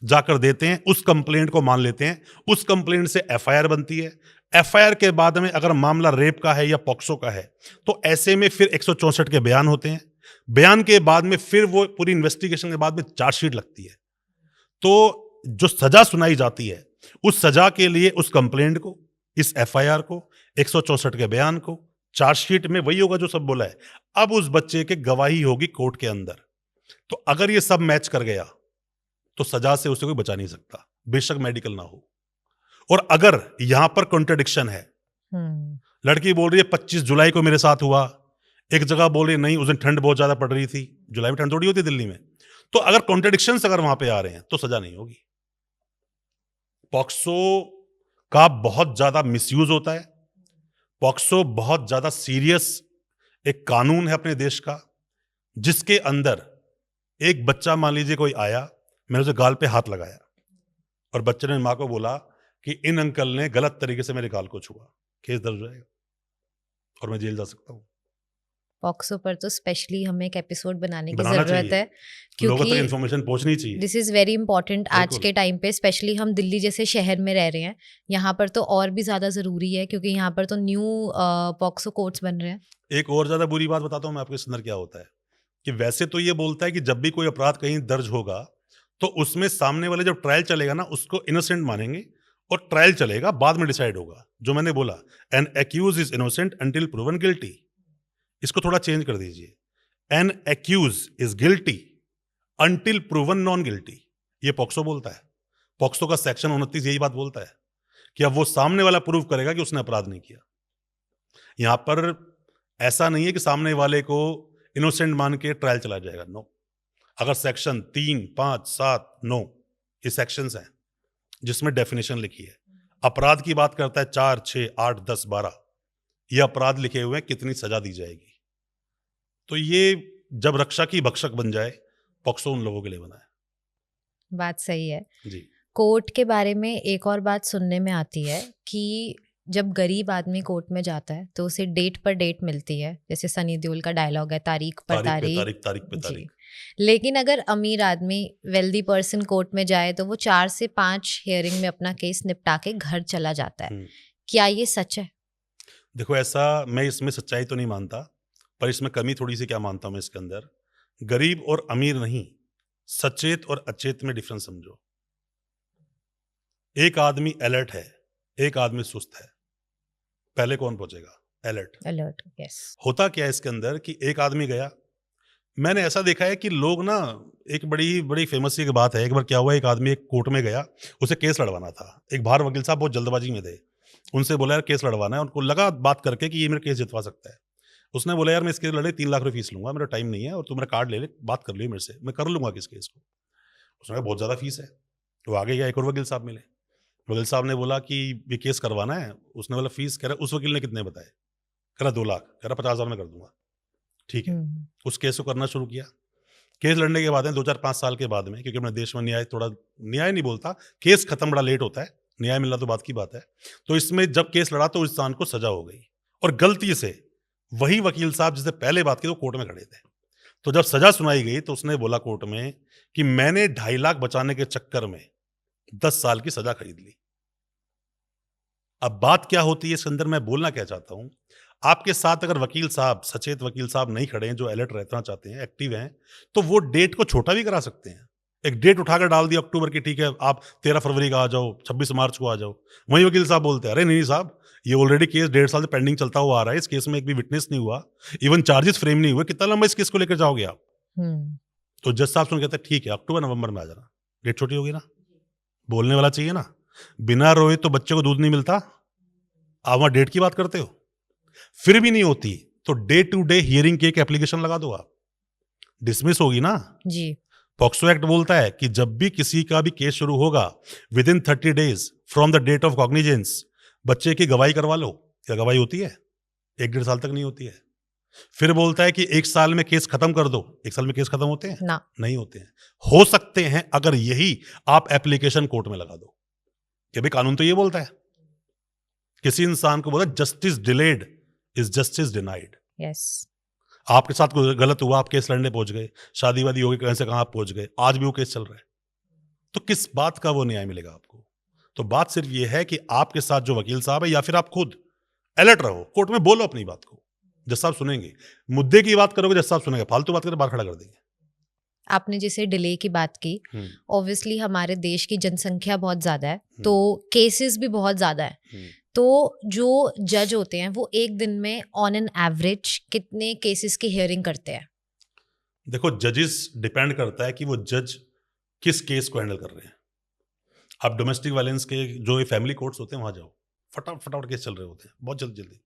[SPEAKER 2] जाकर देते हैं, उस कंप्लेंट को मान लेते हैं, उस कंप्लेंट से एफआईआर बनती है। एफआईआर के बाद में अगर मामला रेप का है या पॉक्सो का है तो ऐसे में फिर 164 के बयान होते हैं। बयान के बाद में फिर वो पूरी इन्वेस्टिगेशन के बाद में चार्जशीट लगती है। तो जो सजा सुनाई जाती है उस सजा के लिए उस कंप्लेंट को, इस एफआईआर को, 164 के बयान को, चार्जशीट में वही होगा जो सब बोला है। अब उस बच्चे के गवाही होगी कोर्ट के अंदर। तो अगर ये सब मैच कर गया तो सजा से उसे कोई बचा नहीं सकता, बेशक मेडिकल ना हो। और अगर यहां पर कॉन्ट्रडिक्शन है, लड़की बोल रही है 25 जुलाई को मेरे साथ हुआ, एक जगह बोल रही है नहीं उस दिन ठंड बहुत ज्यादा पड़ रही थी, जुलाई में ठंड थोड़ी होती दिल्ली में। तो अगर कॉन्ट्रडिक्शन अगर वहां पे आ रहे हैं तो सजा नहीं होगी। पॉक्सो का बहुत ज्यादा मिसयूज होता है। पॉक्सो बहुत ज्यादा सीरियस एक कानून है अपने देश का, जिसके अंदर एक बच्चा, मान लीजिए कोई आया, मैंने उसे गाल पे हाथ लगाया और बच्चे ने मां को बोला कि इन अंकल ने गलत तरीके से मेरे गाल को छुआ, केस दर्ज हो जाएगा और मैं जेल जा सकता हूं।
[SPEAKER 1] पॉक्सो पर तो स्पेशली हमें एक एपिसोड बनाने की
[SPEAKER 2] बनाना
[SPEAKER 1] जरूरत
[SPEAKER 2] चाहिए।
[SPEAKER 1] है,
[SPEAKER 2] लोगों तक
[SPEAKER 1] क्योंकि
[SPEAKER 2] इन्फॉर्मेशन पहुंचनी चाहिए।
[SPEAKER 1] दिस इज वेरी इंपॉर्टेंट आज
[SPEAKER 2] बिल्कुल।
[SPEAKER 1] के टाइम पे, स्पेशली हम दिल्ली जैसे शहर में रह रहे हैं, यहाँ पर तो और भी ज्यादा जरूरी है क्योंकि यहाँ पर तो न्यू पॉक्सो कोर्ट्स बन रहे हैं।
[SPEAKER 2] एक और ज्यादा बुरी बात बताता हूं मैं आपके, इसके अंदर क्या होता है कि वैसे तो ये बोलता है कि जब भी कोई अपराध कहीं दर्ज होगा तो उसमें सामने वाले जब ट्रायल चलेगा ना उसको इनोसेंट मानेंगे और ट्रायल चलेगा, बाद में डिसाइड होगा। जो मैंने बोला, an accused is innocent until proven guilty, इसको थोड़ा चेंज कर दीजिए, an accused is guilty until proven non guilty. ये पॉक्सो बोलता है। पॉक्सो का सेक्शन 29 यही बात बोलता है कि अब वो सामने वाला प्रूव करेगा कि उसने अपराध नहीं किया। यहां पर ऐसा नहीं है कि सामने वाले को इनोसेंट मान के ट्रायल चला जाएगा, नो। अगर सेक्शन 3, 5, 7, 9 ये सेक्शंस हैं जिसमें डेफिनेशन लिखी है, अपराध की बात करता है 4, 6, 8, 10, 12 ये अपराध लिखे हुए हैं, कितनी सजा दी जाएगी। तो ये जब रक्षा की भक्षक बन जाए, पॉक्सो उन लोगों के लिए बना है।
[SPEAKER 1] बात सही है
[SPEAKER 2] जी।
[SPEAKER 1] कोर्ट के बारे में एक और बात सुनने में आती है कि जब गरीब आदमी कोर्ट में जाता है तो उसे डेट पर डेट मिलती है, जैसे सनी देओल का डायलॉग है, तारीख पर तारीख,
[SPEAKER 2] तारीख पे तारीख।
[SPEAKER 1] लेकिन अगर अमीर आदमी, वेल्दी पर्सन कोर्ट में जाए तो वो 4 से 5 हियरिंग में अपना केस निपटा के घर चला जाता है। क्या ये सच है?
[SPEAKER 2] देखो, ऐसा मैं इसमें सच्चाई तो नहीं मानता, पर इसमें कमी थोड़ी सी क्या मानता हूं मैं इसके अंदर। गरीब और अमीर नहीं, सचेत और अचेत में डिफरेंस समझो। एक आदमी अलर्ट है, एक आदमी सुस्त है, पहले कौन पहुंचेगा? अलर्ट।
[SPEAKER 1] यस।
[SPEAKER 2] होता क्या है इसके अंदर कि एक आदमी गया, मैंने ऐसा देखा है कि लोग ना, एक बड़ी फेमस सी बात है, एक बार क्या हुआ, एक आदमी एक कोर्ट में गया, उसे केस लड़वाना था। एक बाहर वकील साहब बहुत जल्दबाजी में थे, उनसे बोला यार केस लड़वाना है, उनको लगा बात करके कि ये मेरा केस जितवा सकता है। उसने बोला यार मैं इस केस लड़े 3 लाख रुपये फीस लूंगा, मेरा टाइम नहीं है, और तू मेरा कार्ड ले ले, बात कर लियो मेरे से, मैं कर लूंगा किस केस को। उसने कहा बहुत ज़्यादा फीस है। वो आगे गया, एक और वकील साहब मिले, वकील साहब ने बोला कि ये केस करवाना है। उसने बोला फीस, कह रहा उस वकील ने कितने बताए? कह रहा 2 लाख, कह रहा 50,000 में कर दूंगा। ठीक है,
[SPEAKER 1] हम्म।
[SPEAKER 2] उस केस को करना शुरू किया। केस लड़ने के बाद में 2-4-5 साल के बाद में, क्योंकि अपने देश में न्याय थोड़ा, न्याय नहीं बोलता, केस खत्म बड़ा लेट होता है, न्याय मिलना तो बात की बात है। तो इसमें जब केस लड़ा तो उस इंसान को सजा हो गई, और गलती से वही वकील साहब जिससे पहले बात की वो कोर्ट में खड़े थे। तो जब सजा सुनाई गई तो उसने बोला कोर्ट में कि मैंने 2.5 लाख बचाने के चक्कर में 10 साल की सजा खरीद ली। अब बात क्या होती है इसके अंदर, मैं बोलना क्या चाहता हूं, आपके साथ अगर वकील साहब, सचेत वकील साहब नहीं खड़े हैं, जो अलर्ट रहना चाहते हैं, एक्टिव हैं, तो वो डेट को छोटा भी करा सकते हैं। एक डेट उठाकर डाल दिया अक्टूबर की, ठीक है आप 13 फरवरी का आ जाओ, 26 मार्च को आ जाओ। वहीं वकील साहब बोलते हैं अरे नहीं साहब, ये ऑलरेडी केस 1.5 साल से पेंडिंग चलता हुआ आ रहा है, इस केस में एक भी विटनेस नहीं हुआ, इवन चार्जेस फ्रेम नहीं हुए, कितना लंबा इस केस को लेकर जाओगे आप?
[SPEAKER 1] हम्म।
[SPEAKER 2] तो जज साहब सुन कहते हैं ठीक है अक्टूबर नवंबर में आ जाना, डेट छोटी होगी ना, बोलने वाला चाहिए ना। बिना रोए तो बच्चे को दूध नहीं मिलता, आप वहां डेट की बात करते हो। फिर भी नहीं होती तो डे टू डे हियरिंग की एक एप्लीकेशन लगा दो आप, डिसमिस होगी ना।
[SPEAKER 1] जी।
[SPEAKER 2] पॉक्सो एक्ट बोलता है कि जब भी किसी का भी केस शुरू होगा within 30 days from the date of cognizance, बच्चे की गवाही करवा लो। क्या गवाही होती है? 1-1.5 साल तक नहीं होती है। फिर बोलता है कि 1 साल में केस खत्म कर दो। 1 साल में केस खत्म होते हैं?
[SPEAKER 1] ना।
[SPEAKER 2] नहीं होते हैं। हो सकते हैं अगर यही आप एप्लीकेशन कोर्ट में लगा दो कि भाई कानून तो ये बोलता है, किसी इंसान को बोला justice delayed is justice denied.
[SPEAKER 1] Yes.
[SPEAKER 2] आपके साथ कोई गलत हुआ, आप केस लड़ने पहुंच गए, शादी वादी हो गई, कहीं से कहां आप पहुंच गए, आज भी वो केस चल रहा है, तो किस बात का वो न्याय मिलेगा आपको? तो बात सिर्फ ये है कि आपके साथ जो वकील साहब है या फिर आप खुद अलर्ट रहो, कोर्ट में बोलो अपनी बात को, जज साहब सुनेंगे। मुद्दे की बात करोगे जज साहब सुनेंगे, फालतू बात करके बाहर खड़ा कर देंगे।
[SPEAKER 1] आपने जैसे डिले की बात की,
[SPEAKER 2] हम्म,
[SPEAKER 1] ऑब्वियसली हमारे देश की जनसंख्या बहुत ज़्यादा है,
[SPEAKER 2] हम्म,
[SPEAKER 1] तो केसेस भी बहुत ज़्यादा है।
[SPEAKER 2] हम्म।
[SPEAKER 1] तो जो जज होते हैं वो एक दिन में ऑन एन एवरेज कितने केसेस की हियरिंग करते हैं?
[SPEAKER 2] देखो जजेस डिपेंड करता है कि वो जज किस केस को हैंडल कर रहे हैं। आप डोमेस्टिक वायलेंस के जो ये फैमिली कोर्ट्स होते हैं वहां जाओ, फटाफट फटाफट केस चल रहे होते हैं, बहुत जल्दी जल्दी,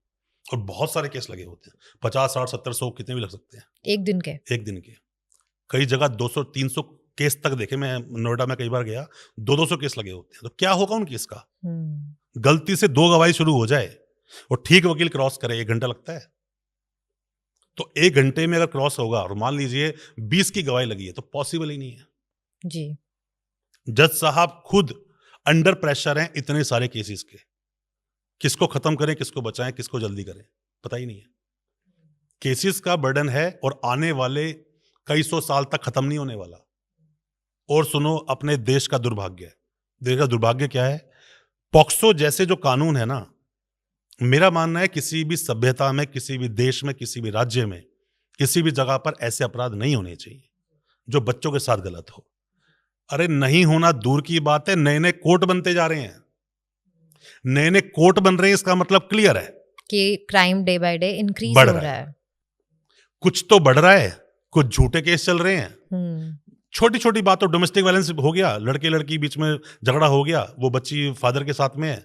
[SPEAKER 2] और बहुत सारे केस लगे होते हैं, 50 60 70 100 कितने भी लग सकते हैं
[SPEAKER 1] एक दिन के?
[SPEAKER 2] एक दिन के। कई जगह 200 300 केस तक देखे, मैं नोएडा में कई बार गया, 200 केस लगे होते हैं। तो क्या होगा उन केस का? गलती से 2 गवाही शुरू हो जाए और ठीक वकील क्रॉस करे, 1 घंटा लगता है। तो 1 घंटे में अगर क्रॉस होगा और मान लीजिए 20 की गवाही लगी है तो पॉसिबल ही नहीं है।
[SPEAKER 1] जी।
[SPEAKER 2] जज साहब खुद अंडर प्रेशर हैं इतने सारे केसेस के, किसको खत्म करें, किसको बचाएं, किसको जल्दी करें, पता ही नहीं है। केसेस का बर्डन है और आने वाले कई सौ साल तक खत्म नहीं होने वाला। और सुनो, अपने देश का दुर्भाग्य, देश का दुर्भाग्य क्या है, पॉक्सो जैसे जो कानून है ना, मेरा मानना है किसी भी सभ्यता में, किसी भी देश में, किसी भी राज्य में, किसी भी जगह पर ऐसे अपराध नहीं होने चाहिए जो बच्चों के साथ गलत हो। अरे नहीं होना दूर की बात है, नए नए कोर्ट बनते जा रहे हैं, नए नए कोर्ट बन रहे हैं, इसका मतलब क्लियर है
[SPEAKER 1] कि crime day by day increase
[SPEAKER 2] बढ़
[SPEAKER 1] हो
[SPEAKER 2] रहा
[SPEAKER 1] रहा
[SPEAKER 2] है।
[SPEAKER 1] है।
[SPEAKER 2] कुछ तो बढ़ रहा है, कुछ झूठे केस चल रहे हैं। छोटी छोटी बात, तो डोमेस्टिक वायलेंस हो गया, लड़के लड़की बीच में झगड़ा हो गया, वो बच्ची फादर के साथ में है,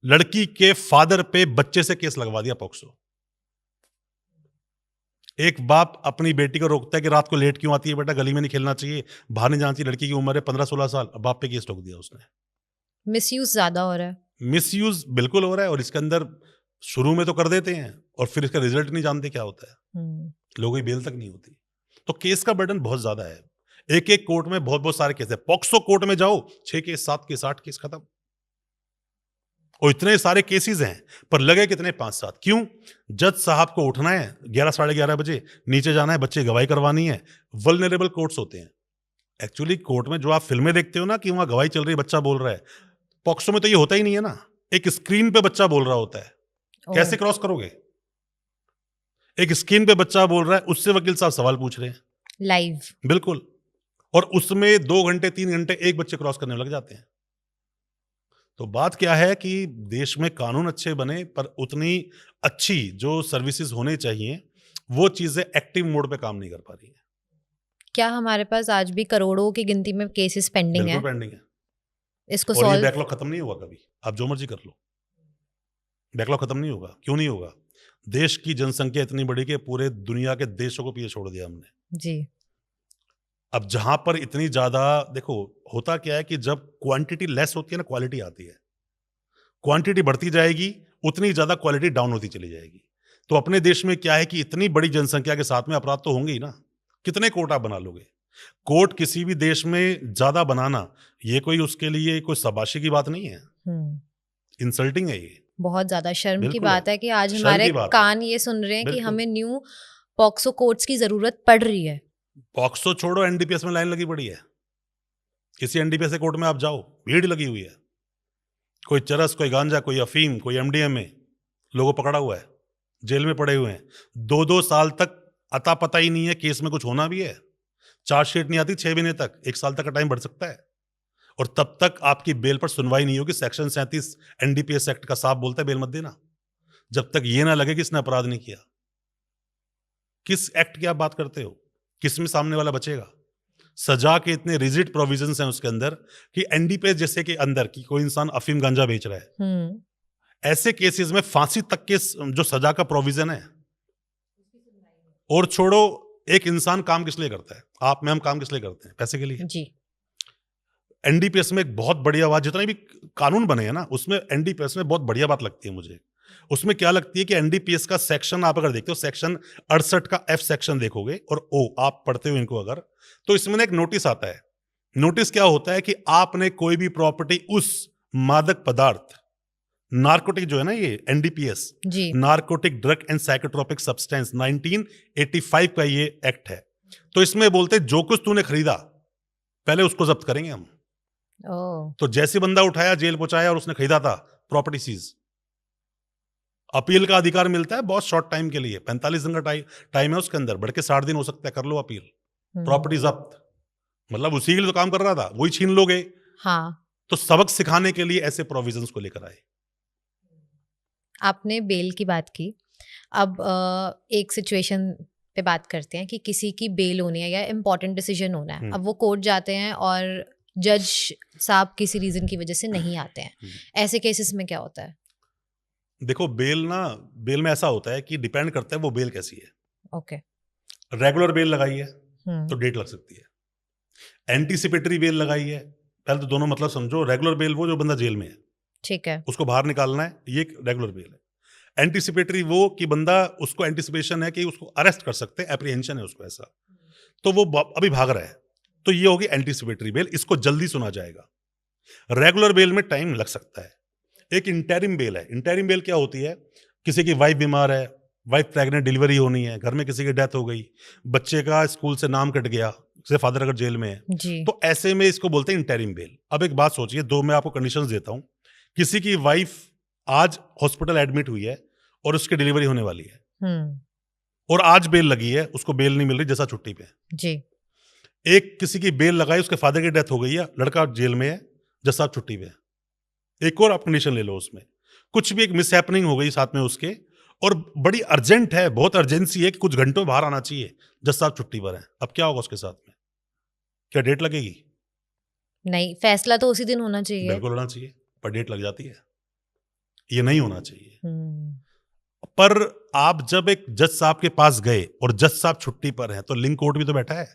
[SPEAKER 2] लड़की के फादर पे बच्चे से केस लगवा दिया पॉक्सो। एक बाप अपनी बेटी को रोकता है कि रात को लेट क्यों आती है बेटा, गली में नहीं खेलना चाहिए, बाहर नहीं जाना चाहिए, लड़की की उम्र है 15-16 साल, अब बाप पे केस ठोक दिया उसने।
[SPEAKER 1] मिसयूज ज्यादा हो रहा है।
[SPEAKER 2] मिसयूज बिल्कुल हो रहा है, और इसके अंदर शुरू में तो कर देते हैं और फिर इसका रिजल्ट नहीं जानते क्या होता है, लोगों की बेल तक नहीं होती। तो केस का बर्डन बहुत ज्यादा है, एक एक कोर्ट में बहुत बहुत सारे केस है। पॉक्सो कोर्ट में जाओ 6 केस 7 केस 8 केस खत्म, और इतने सारे केसेस हैं पर लगे कितने 5-7। क्यों? जज साहब को उठना है 11 साढ़े 11 बजे, नीचे जाना है, बच्चे गवाही करवानी है। वल्नरेबल कोर्ट्स होते हैं एक्चुअली। कोर्ट में जो आप फिल्में देखते हो ना कि वहां गवाही चल रही है, बच्चा बोल रहा है, पॉक्सो में तो ये होता ही नहीं है ना। एक स्क्रीन पे बच्चा बोल रहा होता है, कैसे क्रॉस करोगे? एक स्क्रीन पे बच्चा बोल रहा है, उससे वकील साहब सवाल पूछ रहे हैं
[SPEAKER 1] लाइव, बिल्कुल,
[SPEAKER 2] और उसमें 2 घंटे 3 घंटे एक बच्चे क्रॉस करने में लग जाते हैं। तो बात क्या है कि देश में कानून अच्छे बने पर उतनी अच्छी जो सर्विसेज होने चाहिए वो चीजें एक्टिव मोड पे काम नहीं कर पा रही है।
[SPEAKER 1] क्या हमारे पास आज भी करोड़ों की गिनती में केसेस पेंडिंग है?
[SPEAKER 2] बिल्कुल पेंडिंग है,
[SPEAKER 1] इसको
[SPEAKER 2] और ये
[SPEAKER 1] सॉल्व,
[SPEAKER 2] बैकलॉग खत्म नहीं होगा कभी, आप जो मर्जी कर लो, बैकलॉग खत्म नहीं होगा। क्यों नहीं होगा? देश की जनसंख्या इतनी बड़ी कि पूरे दुनिया के देशों को पीछे छोड़ दिया हमने
[SPEAKER 1] जी।
[SPEAKER 2] अब जहां पर इतनी ज्यादा, देखो होता क्या है कि जब क्वांटिटी लेस होती है ना, क्वालिटी आती है। क्वांटिटी बढ़ती जाएगी, उतनी ज़्यादा क्वालिटी डाउन होती चली जाएगी। तो अपने देश में क्या है कि इतनी बड़ी जनसंख्या के साथ में अपराध तो होंगे ही ना। कितने कोर्ट आप बना लोगे? कोर्ट किसी भी देश में ज़्यादा बनाना, ये कोई उसके लिए कोई शाबाशी की बात नहीं है।
[SPEAKER 1] हम्म,
[SPEAKER 2] इंसल्टिंग है ये।
[SPEAKER 1] बहुत ज्यादा शर्म की
[SPEAKER 2] बिल्कुल है।
[SPEAKER 1] बात है कि आज
[SPEAKER 2] शर्म
[SPEAKER 1] हमारे
[SPEAKER 2] की बात है।
[SPEAKER 1] कान ये सुन रहे हैं कि
[SPEAKER 2] बिल्कुल।
[SPEAKER 1] हमें न्यू पॉक्सो कोर्ट्स की जरूरत पड़ रही है।
[SPEAKER 2] पॉक्सो छोड़ो, एनडीपीएस में लाइन लगी पड़ी है। किसी एनडीपीएस के कोर्ट में आप जाओ, भीड़ लगी हुई है। कोई चरस, कोई गांजा, कोई अफीम, कोई एमडीएमए, लोगों पकड़ा हुआ है, जेल में पड़े हुए हैं। 2-2 साल तक अता पता ही नहीं है, केस में कुछ होना भी है। चार्जशीट नहीं आती 6 महीने तक, 1 साल तक का टाइम बढ़ सकता है। और तब तक आपकी बेल पर सुनवाई नहीं होगी। सेक्शन 37 एनडीपीएस एक्ट का साफ बोलता है बेल मत देना, जब तक ये ना लगे कि इसने अपराध नहीं किया। किस एक्ट की आप बात करते हो? किस में सामने वाला बचेगा? सजा के इतने रिजिड प्रोविजंस हैं उसके अंदर कि एनडीपीएस जैसे के अंदर कि कोई इंसान अफीम गांजा बेच रहा है,
[SPEAKER 1] हम्म,
[SPEAKER 2] ऐसे केसेस में फांसी तक के जो सजा का प्रोविजन है। और छोड़ो, एक इंसान काम किस लिए करता है? आप में हम काम किस लिए करते हैं? पैसे के लिए।
[SPEAKER 1] जी,
[SPEAKER 2] एनडीपीएस में एक बहुत बढ़िया बात, जितने भी कानून बने हैं ना, उसमें एनडीपीएस में बहुत बढ़िया बात लगती है मुझे। उसमें क्या लगती है कि एनडीपीएस का सेक्शन आप अगर देखते हो, सेक्शन 68 का एफ सेक्शन देखोगे और ओ आप पढ़ते हो इनको अगर, तो इसमें एक नोटिस आता है। नोटिस क्या होता है कि आपने कोई भी प्रॉपर्टी उस मादक पदार्थ, नार्कोटिक जो है ना, ये एनडीपीएस,
[SPEAKER 1] जी,
[SPEAKER 2] narcotic drug and psychotropic substance 1985 का ये एक्ट है। तो इसमें बोलते हैं जो कुछ तूने खरीदा पहले उसको जब्त करेंगे हम।
[SPEAKER 1] ओ,
[SPEAKER 2] तो जैसे बंदा उठाया, जेल पहुंचाया और उसने खरीदा था, प्रॉपर्टी सीज। अपील का अधिकार मिलता है बहुत शॉर्ट टाइम के लिए, 45 दिन का टाइम है उसके अंदर, बढ़ के 60 दिन हो सकता है, कर लो अपील। प्रॉपर्टी जब्त, मतलब उसी के लिए तो काम कर रहा था, वही छीन लोगे।
[SPEAKER 1] हाँ,
[SPEAKER 2] तो सबक सिखाने के लिए ऐसे प्रोविजंस को लेकर आए।
[SPEAKER 1] आपने बेल की बात की। अब एक सिचुएशन पे बात करते हैं कि किसी की बेल होनी है या इम्पोर्टेंट डिसीजन होना है। अब वो कोर्ट जाते हैं और जज साहब किसी रीजन की वजह से नहीं आते हैं। ऐसे केसेस में क्या होता है?
[SPEAKER 2] देखो, बेल में ऐसा होता है कि डिपेंड करता है वो बेल कैसी है।
[SPEAKER 1] ओके।
[SPEAKER 2] रेगुलर बेल लगाई है तो
[SPEAKER 1] हम्म,
[SPEAKER 2] डेट लग सकती है। एंटीसिपेटरी बेल लगाई है, पहले तो दोनों मतलब समझो। रेगुलर बेल वो जो बंदा जेल में है,
[SPEAKER 1] ठीक है।
[SPEAKER 2] उसको बाहर निकालना है, ये एक रेगुलर बेल है। एंटीसिपेटरी वो कि बंदा, उसको एंटीसिपेशन है कि उसको अरेस्ट कर सकते हैं, एप्रीहेंशन है उसको ऐसा, तो वो अभी भाग रहा है, तो ये होगी एंटीसिपेटरी बेल, इसको जल्दी सुना जाएगा। रेगुलर बेल में टाइम लग सकता है। एक इंटरिम बेल है। इंटरिम बेल क्या होती है? किसी की वाइफ बीमार है, वाइफ प्रेग्नेंट, डिलीवरी होनी है, घर में किसी की डेथ हो गई, बच्चे का स्कूल से नाम कट गया, जैसे फादर अगर जेल में है,
[SPEAKER 1] जी,
[SPEAKER 2] तो ऐसे में इसको बोलते हैं इंटरिम बेल। अब एक बात सोचिए, दो मैं आपको कंडीशंस देता हूं। किसी की वाइफ आज हॉस्पिटल एडमिट हुई है और उसकी डिलीवरी होने वाली है,
[SPEAKER 1] हम्म,
[SPEAKER 2] और आज बेल लगी है, उसको बेल नहीं मिल रही, जैसा छुट्टी पे है।
[SPEAKER 1] जी,
[SPEAKER 2] एक किसी की बेल लगाई, उसके फादर की डेथ हो गई है, लड़का जेल में है, जैसा आप छुट्टी पे है। एक और आप कंडीशन ले लो, उसमें कुछ भी एक मिसहैपनिंग हो गई साथ में उसके, और बड़ी अर्जेंट है, बहुत अर्जेंसी है कि कुछ घंटों में बाहर आना चाहिए, जज साहब छुट्टी पर है। अब क्या होगा उसके साथ में? क्या डेट लगेगी?
[SPEAKER 1] नहीं, फैसला तो उसी दिन होना चाहिए।
[SPEAKER 2] बिल्कुल होना चाहिए, पर डेट लग जाती है। ये नहीं होना चाहिए।
[SPEAKER 1] हम्म,
[SPEAKER 2] पर आप जब एक जज साहब के पास गए और जज साहब छुट्टी पर हैं, तो लिंक कोर्ट भी तो बैठा है।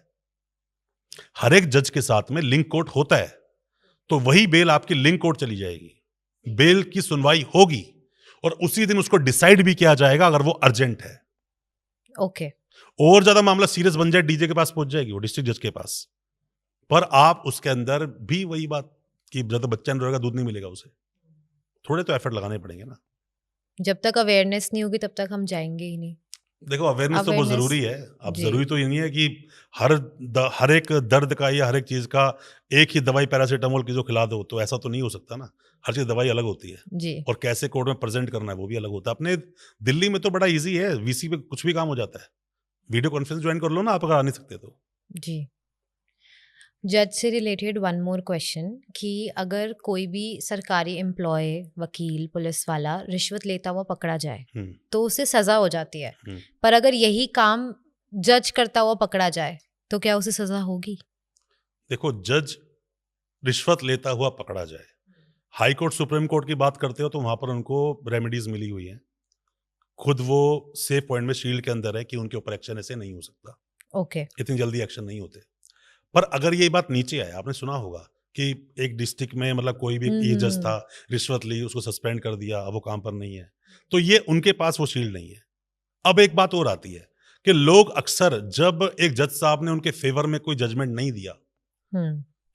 [SPEAKER 2] हर एक जज के साथ में लिंक कोर्ट होता है, तो वही बेल आपकी लिंक कोर्ट चली जाएगी, बेल की सुनवाई होगी, और उसी दिन उसको डिसाइड भी किया जाएगा अगर वो अर्जेंट है।
[SPEAKER 1] ओके।
[SPEAKER 2] और ज्यादा मामला सीरियस बन जाए, डीजे के पास पहुंच जाएगी वो, डिस्ट्रिक्ट जज के पास। पर आप उसके अंदर भी वही बात कि जब तक बच्चा नहीं रोएगा दूध नहीं मिलेगा उसे। थोड़े तो एफर्ट लगाने पड़ेंगे ना।
[SPEAKER 1] जब तक अवेयरनेस नहीं होगी तब तक हम जाएंगे ही नहीं।
[SPEAKER 2] देखो, अवेयरनेस तो बहुत
[SPEAKER 1] अवेयरनेस,
[SPEAKER 2] जरूरी है। अब
[SPEAKER 1] जी,
[SPEAKER 2] जरूरी तो ये नहीं है कि हर एक दर्द का या हर एक चीज का एक ही दवाई पैरासीटामोल की जो खिला दो, तो ऐसा तो नहीं हो सकता ना। हर चीज दवाई अलग होती है,
[SPEAKER 1] जी,
[SPEAKER 2] और कैसे कोर्ट में प्रेजेंट करना है वो भी अलग होता है। अपने दिल्ली में तो बड़ा इजी है, वीसी पे कुछ भी काम हो जाता है। वीडियो कॉन्फ्रेंस ज्वाइन कर लो ना आप, अगर आ नहीं सकते तो।
[SPEAKER 1] जी। जज से रिलेटेड वन मोर क्वेश्चन कि अगर कोई भी सरकारी एम्प्लॉय, वकील, पुलिस वाला रिश्वत लेता हुआ पकड़ा जाए
[SPEAKER 2] हम्म,
[SPEAKER 1] तो उसे सजा हो जाती है।
[SPEAKER 2] हम्म।
[SPEAKER 1] पर अगर यही काम जज करता हुआ पकड़ा जाए तो क्या उसे सजा होगी?
[SPEAKER 2] देखो, जज रिश्वत लेता हुआ पकड़ा जाए, हाई कोर्ट सुप्रीम कोर्ट की बात करते हो तो वहां पर उनको रेमेडीज मिली हुई हैं। खुद वो सेफ पॉइंट में शील्ड के अंदर है कि उनके ऊपर एक्शन ऐसे नहीं हो सकता,
[SPEAKER 1] ओके।
[SPEAKER 2] इतनी जल्दी एक्शन नहीं होते। पर अगर ये बात नीचे आए, आपने सुना होगा कि एक डिस्ट्रिक्ट में मतलब कोई भी ये जज था, रिश्वत ली, उसको सस्पेंड कर दिया, अब वो काम पर नहीं है। तो ये उनके पास वो शील्ड नहीं है। अब एक बात और आती है कि लोग अक्सर जब एक जज साहब ने उनके फेवर में कोई जजमेंट नहीं दिया,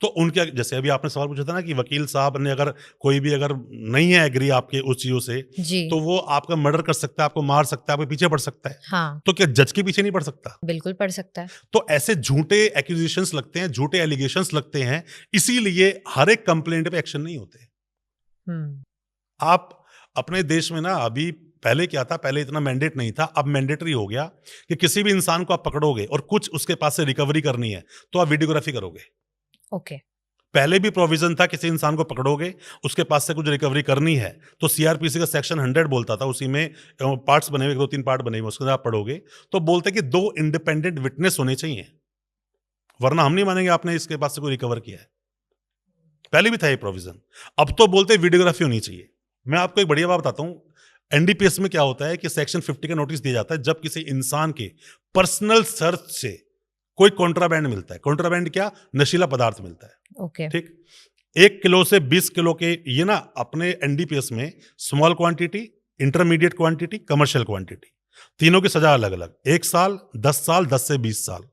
[SPEAKER 2] तो उनके, जैसे अभी आपने सवाल पूछा था ना कि वकील साहब ने अगर कोई भी अगर नहीं है एग्री आपके उस चीजों से, तो वो आपका मर्डर कर सकता है, आपको मार सकता है, आपके पीछे पड़ सकता है।
[SPEAKER 1] हाँ,
[SPEAKER 2] तो क्या जज के पीछे नहीं पड़ सकता?
[SPEAKER 1] बिल्कुल पड़ सकता है।
[SPEAKER 2] तो ऐसे झूठे एक्यूजिशंस लगते हैं, झूठे एलिगेशंस लगते हैं, इसीलिए हर एक कंप्लेंट पे एक्शन नहीं होते। आप अपने देश में ना, अभी पहले क्या था, पहले इतना मैंडेट नहीं था, अब मैंडेटरी हो गया कि किसी भी इंसान को आप पकड़ोगे और कुछ उसके पास से रिकवरी करनी है तो आप वीडियोग्राफी करोगे।
[SPEAKER 1] ओके।
[SPEAKER 2] पहले भी प्रोविजन था, किसी इंसान को पकड़ोगे, उसके पास से कुछ रिकवरी करनी है तो सीआरपीसी का सेक्शन 100 बोलता था, उसी में पार्ट्स बने हुए, 2-3 पार्ट बने हुए, उसके अंदर आप पढ़ोगे तो बोलते कि 2 इंडिपेंडेंट विटनेस होने चाहिए, वरना हम नहीं मानेंगे आपने इसके पास से कोई रिकवर किया है। पहले भी था ये प्रोविजन। अब तो बोलते वीडियोग्राफी होनी चाहिए। मैं आपको एक बढ़िया बात बताता हूं, एनडीपीएस में क्या होता है कि सेक्शन 50 का नोटिस दिया जाता है जब किसी इंसान के पर्सनल सर्च से कोई कॉन्ट्राबैंड मिलता है। कॉन्ट्राबैंड क्या? नशीला पदार्थ मिलता है।
[SPEAKER 1] ओके।
[SPEAKER 2] ठीक, 1 किलो से 20 किलो के, ये ना अपने एनडीपीएस में small quantity, intermediate quantity, commercial quantity, तीनों की सजा अलग अलग। 1 साल, 10 साल, 10 से 20 साल,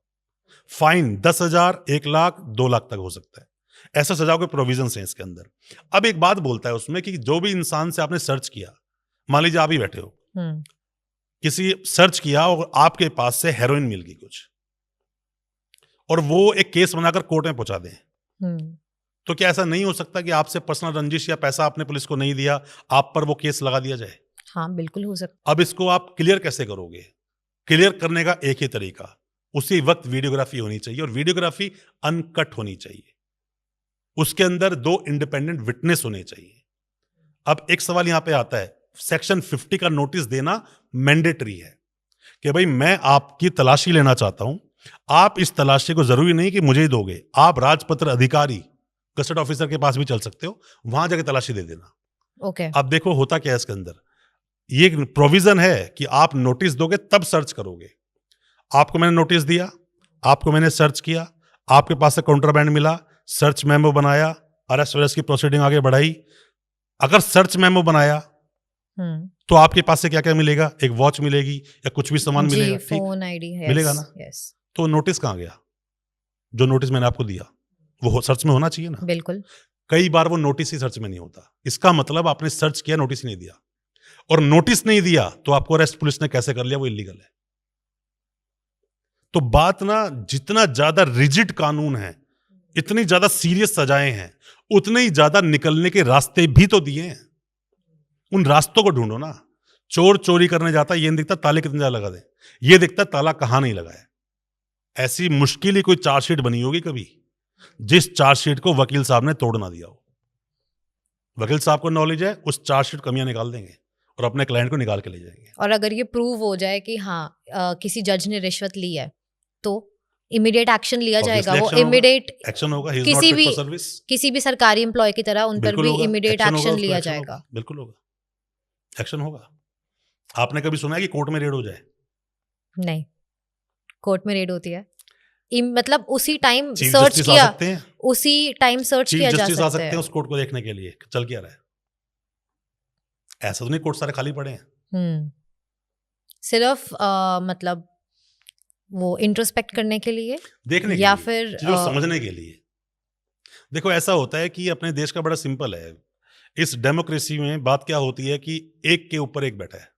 [SPEAKER 2] फाइन 10,000, 1 लाख, 2 लाख तक हो सकता है। ऐसा सजाओं के प्रोविजन हैं इसके अंदर। अब एक बात बोलता है उसमें कि जो भी इंसान से आपने सर्च किया, मान लीजिए आप ही बैठे हो, किसी सर्च किया और आपके पास से हेरोइन मिल गई कुछ, और वो एक केस बनाकर कोर्ट में पहुंचा दें, तो क्या ऐसा नहीं हो सकता कि आपसे पर्सनल रंजिश या पैसा आपने पुलिस को नहीं दिया, आप पर वो केस लगा दिया जाए?
[SPEAKER 1] हाँ, बिल्कुल हो सकता।
[SPEAKER 2] अब इसको आप क्लियर कैसे करोगे? क्लियर करने का एक ही तरीका, उसी वक्त वीडियोग्राफी होनी चाहिए, और वीडियोग्राफी अनकट होनी चाहिए। उसके अंदर 2 इंडिपेंडेंट विटनेस होने चाहिए। अब एक सवाल यहां पे आता है, सेक्शन 50 का नोटिस देना मैंडेटरी है कि भाई मैं आपकी तलाशी लेना चाहता हूं, आप इस तलाशी को जरूरी नहीं कि मुझे ही दोगे, आप राजपत्र अधिकारी, गजटेड ऑफिसर के पास भी चल सकते हो, वहां जाके तलाशी दे देना।
[SPEAKER 1] ओके।
[SPEAKER 2] अब देखो होता क्या है इसके अंदर, ये प्रोविजन है कि आप नोटिस दोगे तब सर्च करोगे। आपको मैंने नोटिस दिया, आपको मैंने सर्च किया, आपके पास से कॉन्ट्राबैंड मिला, सर्च मेमो बनाया, अरेस्ट वरेस्ट की प्रोसीडिंग आगे बढ़ाई। अगर सर्च मेमो बनाया तो आपके पास से क्या क्या मिलेगा? एक वॉच मिलेगी या कुछ भी सामान मिलेगा, ठीक,
[SPEAKER 1] फोन आईडी
[SPEAKER 2] मिलेगा ना? तो नोटिस कहां गया? जो नोटिस मैंने आपको दिया वो सर्च में होना चाहिए ना?
[SPEAKER 1] बिल्कुल।
[SPEAKER 2] कई बार वो नोटिस ही सर्च में नहीं होता, इसका मतलब आपने सर्च किया, नोटिस ही नहीं दिया, और नोटिस नहीं दिया तो आपको अरेस्ट पुलिस ने कैसे कर लिया, वो इलीगल है। तो बात ना, जितना ज्यादा रिजिड कानून है, इतनी ज्यादा सीरियस सजाएं हैं, उतने ही ज्यादा निकलने के रास्ते भी तो दिए हैं। उन रास्तों को ढूंढो ना। चोर चोरी करने जाता है, ये नहीं दिखता ताले कितने ज्यादा लगा दे, ये दिखता ताला कहां नहीं लगा है। ऐसी मुश्किल ही कोई चार्जशीट बनी होगी कभी, जिस चार्जशीट को वकील साहब ने तोड़ ना दिया हो। वकील साहब को नॉलेज है, उस चार्जशीट कमियां निकाल देंगे और अपने क्लाइंट को निकाल के ले जाएंगे।
[SPEAKER 1] और अगर ये प्रूव हो जाए कि हाँ किसी जज ने रिश्वत ली है तो इमीडिएट एक्शन लिया जाएगा। वो इमीडिएट
[SPEAKER 2] एक्शन होगा,
[SPEAKER 1] किसी भी सरकारी एम्प्लॉय की तरह उन पर भी इमीडिएट एक्शन लिया जाएगा।
[SPEAKER 2] बिल्कुल होगा, एक्शन होगा। आपने कभी सुना है कि कोर्ट में रेड हो जाए?
[SPEAKER 1] नहीं, कोर्ट में रेड होती है, मतलब उसी टाइम सर्च किया, उसी टाइम सर्च किया जा सकता है
[SPEAKER 2] उस कोर्ट को देखने के लिए चल क्या रहा है। ऐसा तो नहीं कोर्ट सारे खाली पड़े हैं।
[SPEAKER 1] सिर्फ मतलब वो इंट्रोस्पेक्ट करने के लिए,
[SPEAKER 2] देखने
[SPEAKER 1] या
[SPEAKER 2] के लिए,
[SPEAKER 1] फिर
[SPEAKER 2] समझने के लिए। देखो ऐसा होता है कि अपने देश का बड़ा सिंपल है, इस डेमोक्रेसी में बात क्या होती है कि एक के ऊपर एक बैठा है।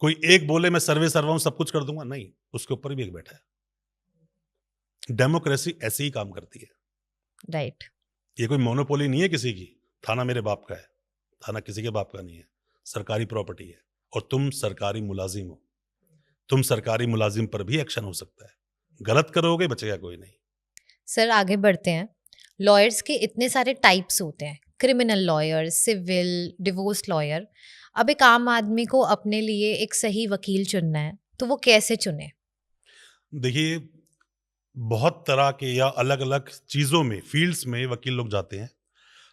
[SPEAKER 2] कोई एक बोले मैं सर्वे सर्वा हूं, सब कुछ कर दूंगा, नहीं, उसके ऊपर भी एक बैठा है। डेमोक्रेसी ऐसे ही काम करती है,
[SPEAKER 1] राइट।
[SPEAKER 2] ये कोई मोनोपोली नहीं है किसी की। थाना मेरे बाप का है, थाना किसी के बाप का नहीं है, सरकारी प्रॉपर्टी है, और तुम सरकारी मुलाजिम हो, तुम सरकारी मुलाजिम पर भी एक्शन हो सकता है। गलत करोगे बचेगा कोई नहीं।
[SPEAKER 1] सर आगे बढ़ते हैं। लॉयर्स के इतने सारे टाइप्स होते हैं, criminal lawyer, civil, divorce lawyer. अब एक आम आदमी को अपने लिए एक सही वकील चुनना है तो वो कैसे चुने?
[SPEAKER 2] देखिए, बहुत तरह के या अलग अलग चीज़ों में, फील्ड्स में वकील लोग जाते हैं।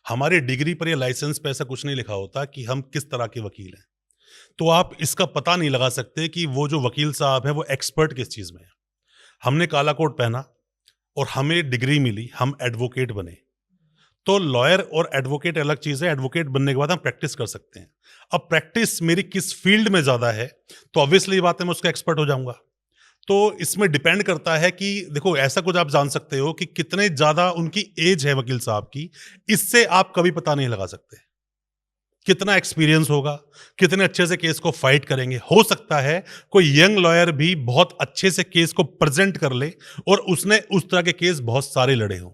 [SPEAKER 2] हमारे डिग्री पर या लाइसेंस पे ऐसा कुछ नहीं लिखा होता कि हम किस तरह के वकील हैं, तो आप इसका पता नहीं लगा सकते कि वो जो वकील साहब है वो एक्सपर्ट किस चीज़ में है। हमने काला कोट पहना और हमें डिग्री मिली, हम एडवोकेट बने, तो लॉयर और एडवोकेट अलग चीज़ है। एडवोकेट बनने के बाद हम प्रैक्टिस कर सकते हैं। अब प्रैक्टिस मेरी किस फील्ड में ज़्यादा है, तो ऑब्वियसली बात है मैं उसका एक्सपर्ट हो जाऊँगा। तो इसमें डिपेंड करता है कि देखो ऐसा कुछ आप जान सकते हो कि कितने ज़्यादा उनकी एज है वकील साहब की, इससे आप कभी पता नहीं लगा सकते। कितना एक्सपीरियंस होगा, कितने अच्छे से केस को फाइट करेंगे। हो सकता है कोई यंग लॉयर भी बहुत अच्छे से केस को प्रेजेंट कर ले और उसने उस तरह के केस बहुत सारे लड़े हों।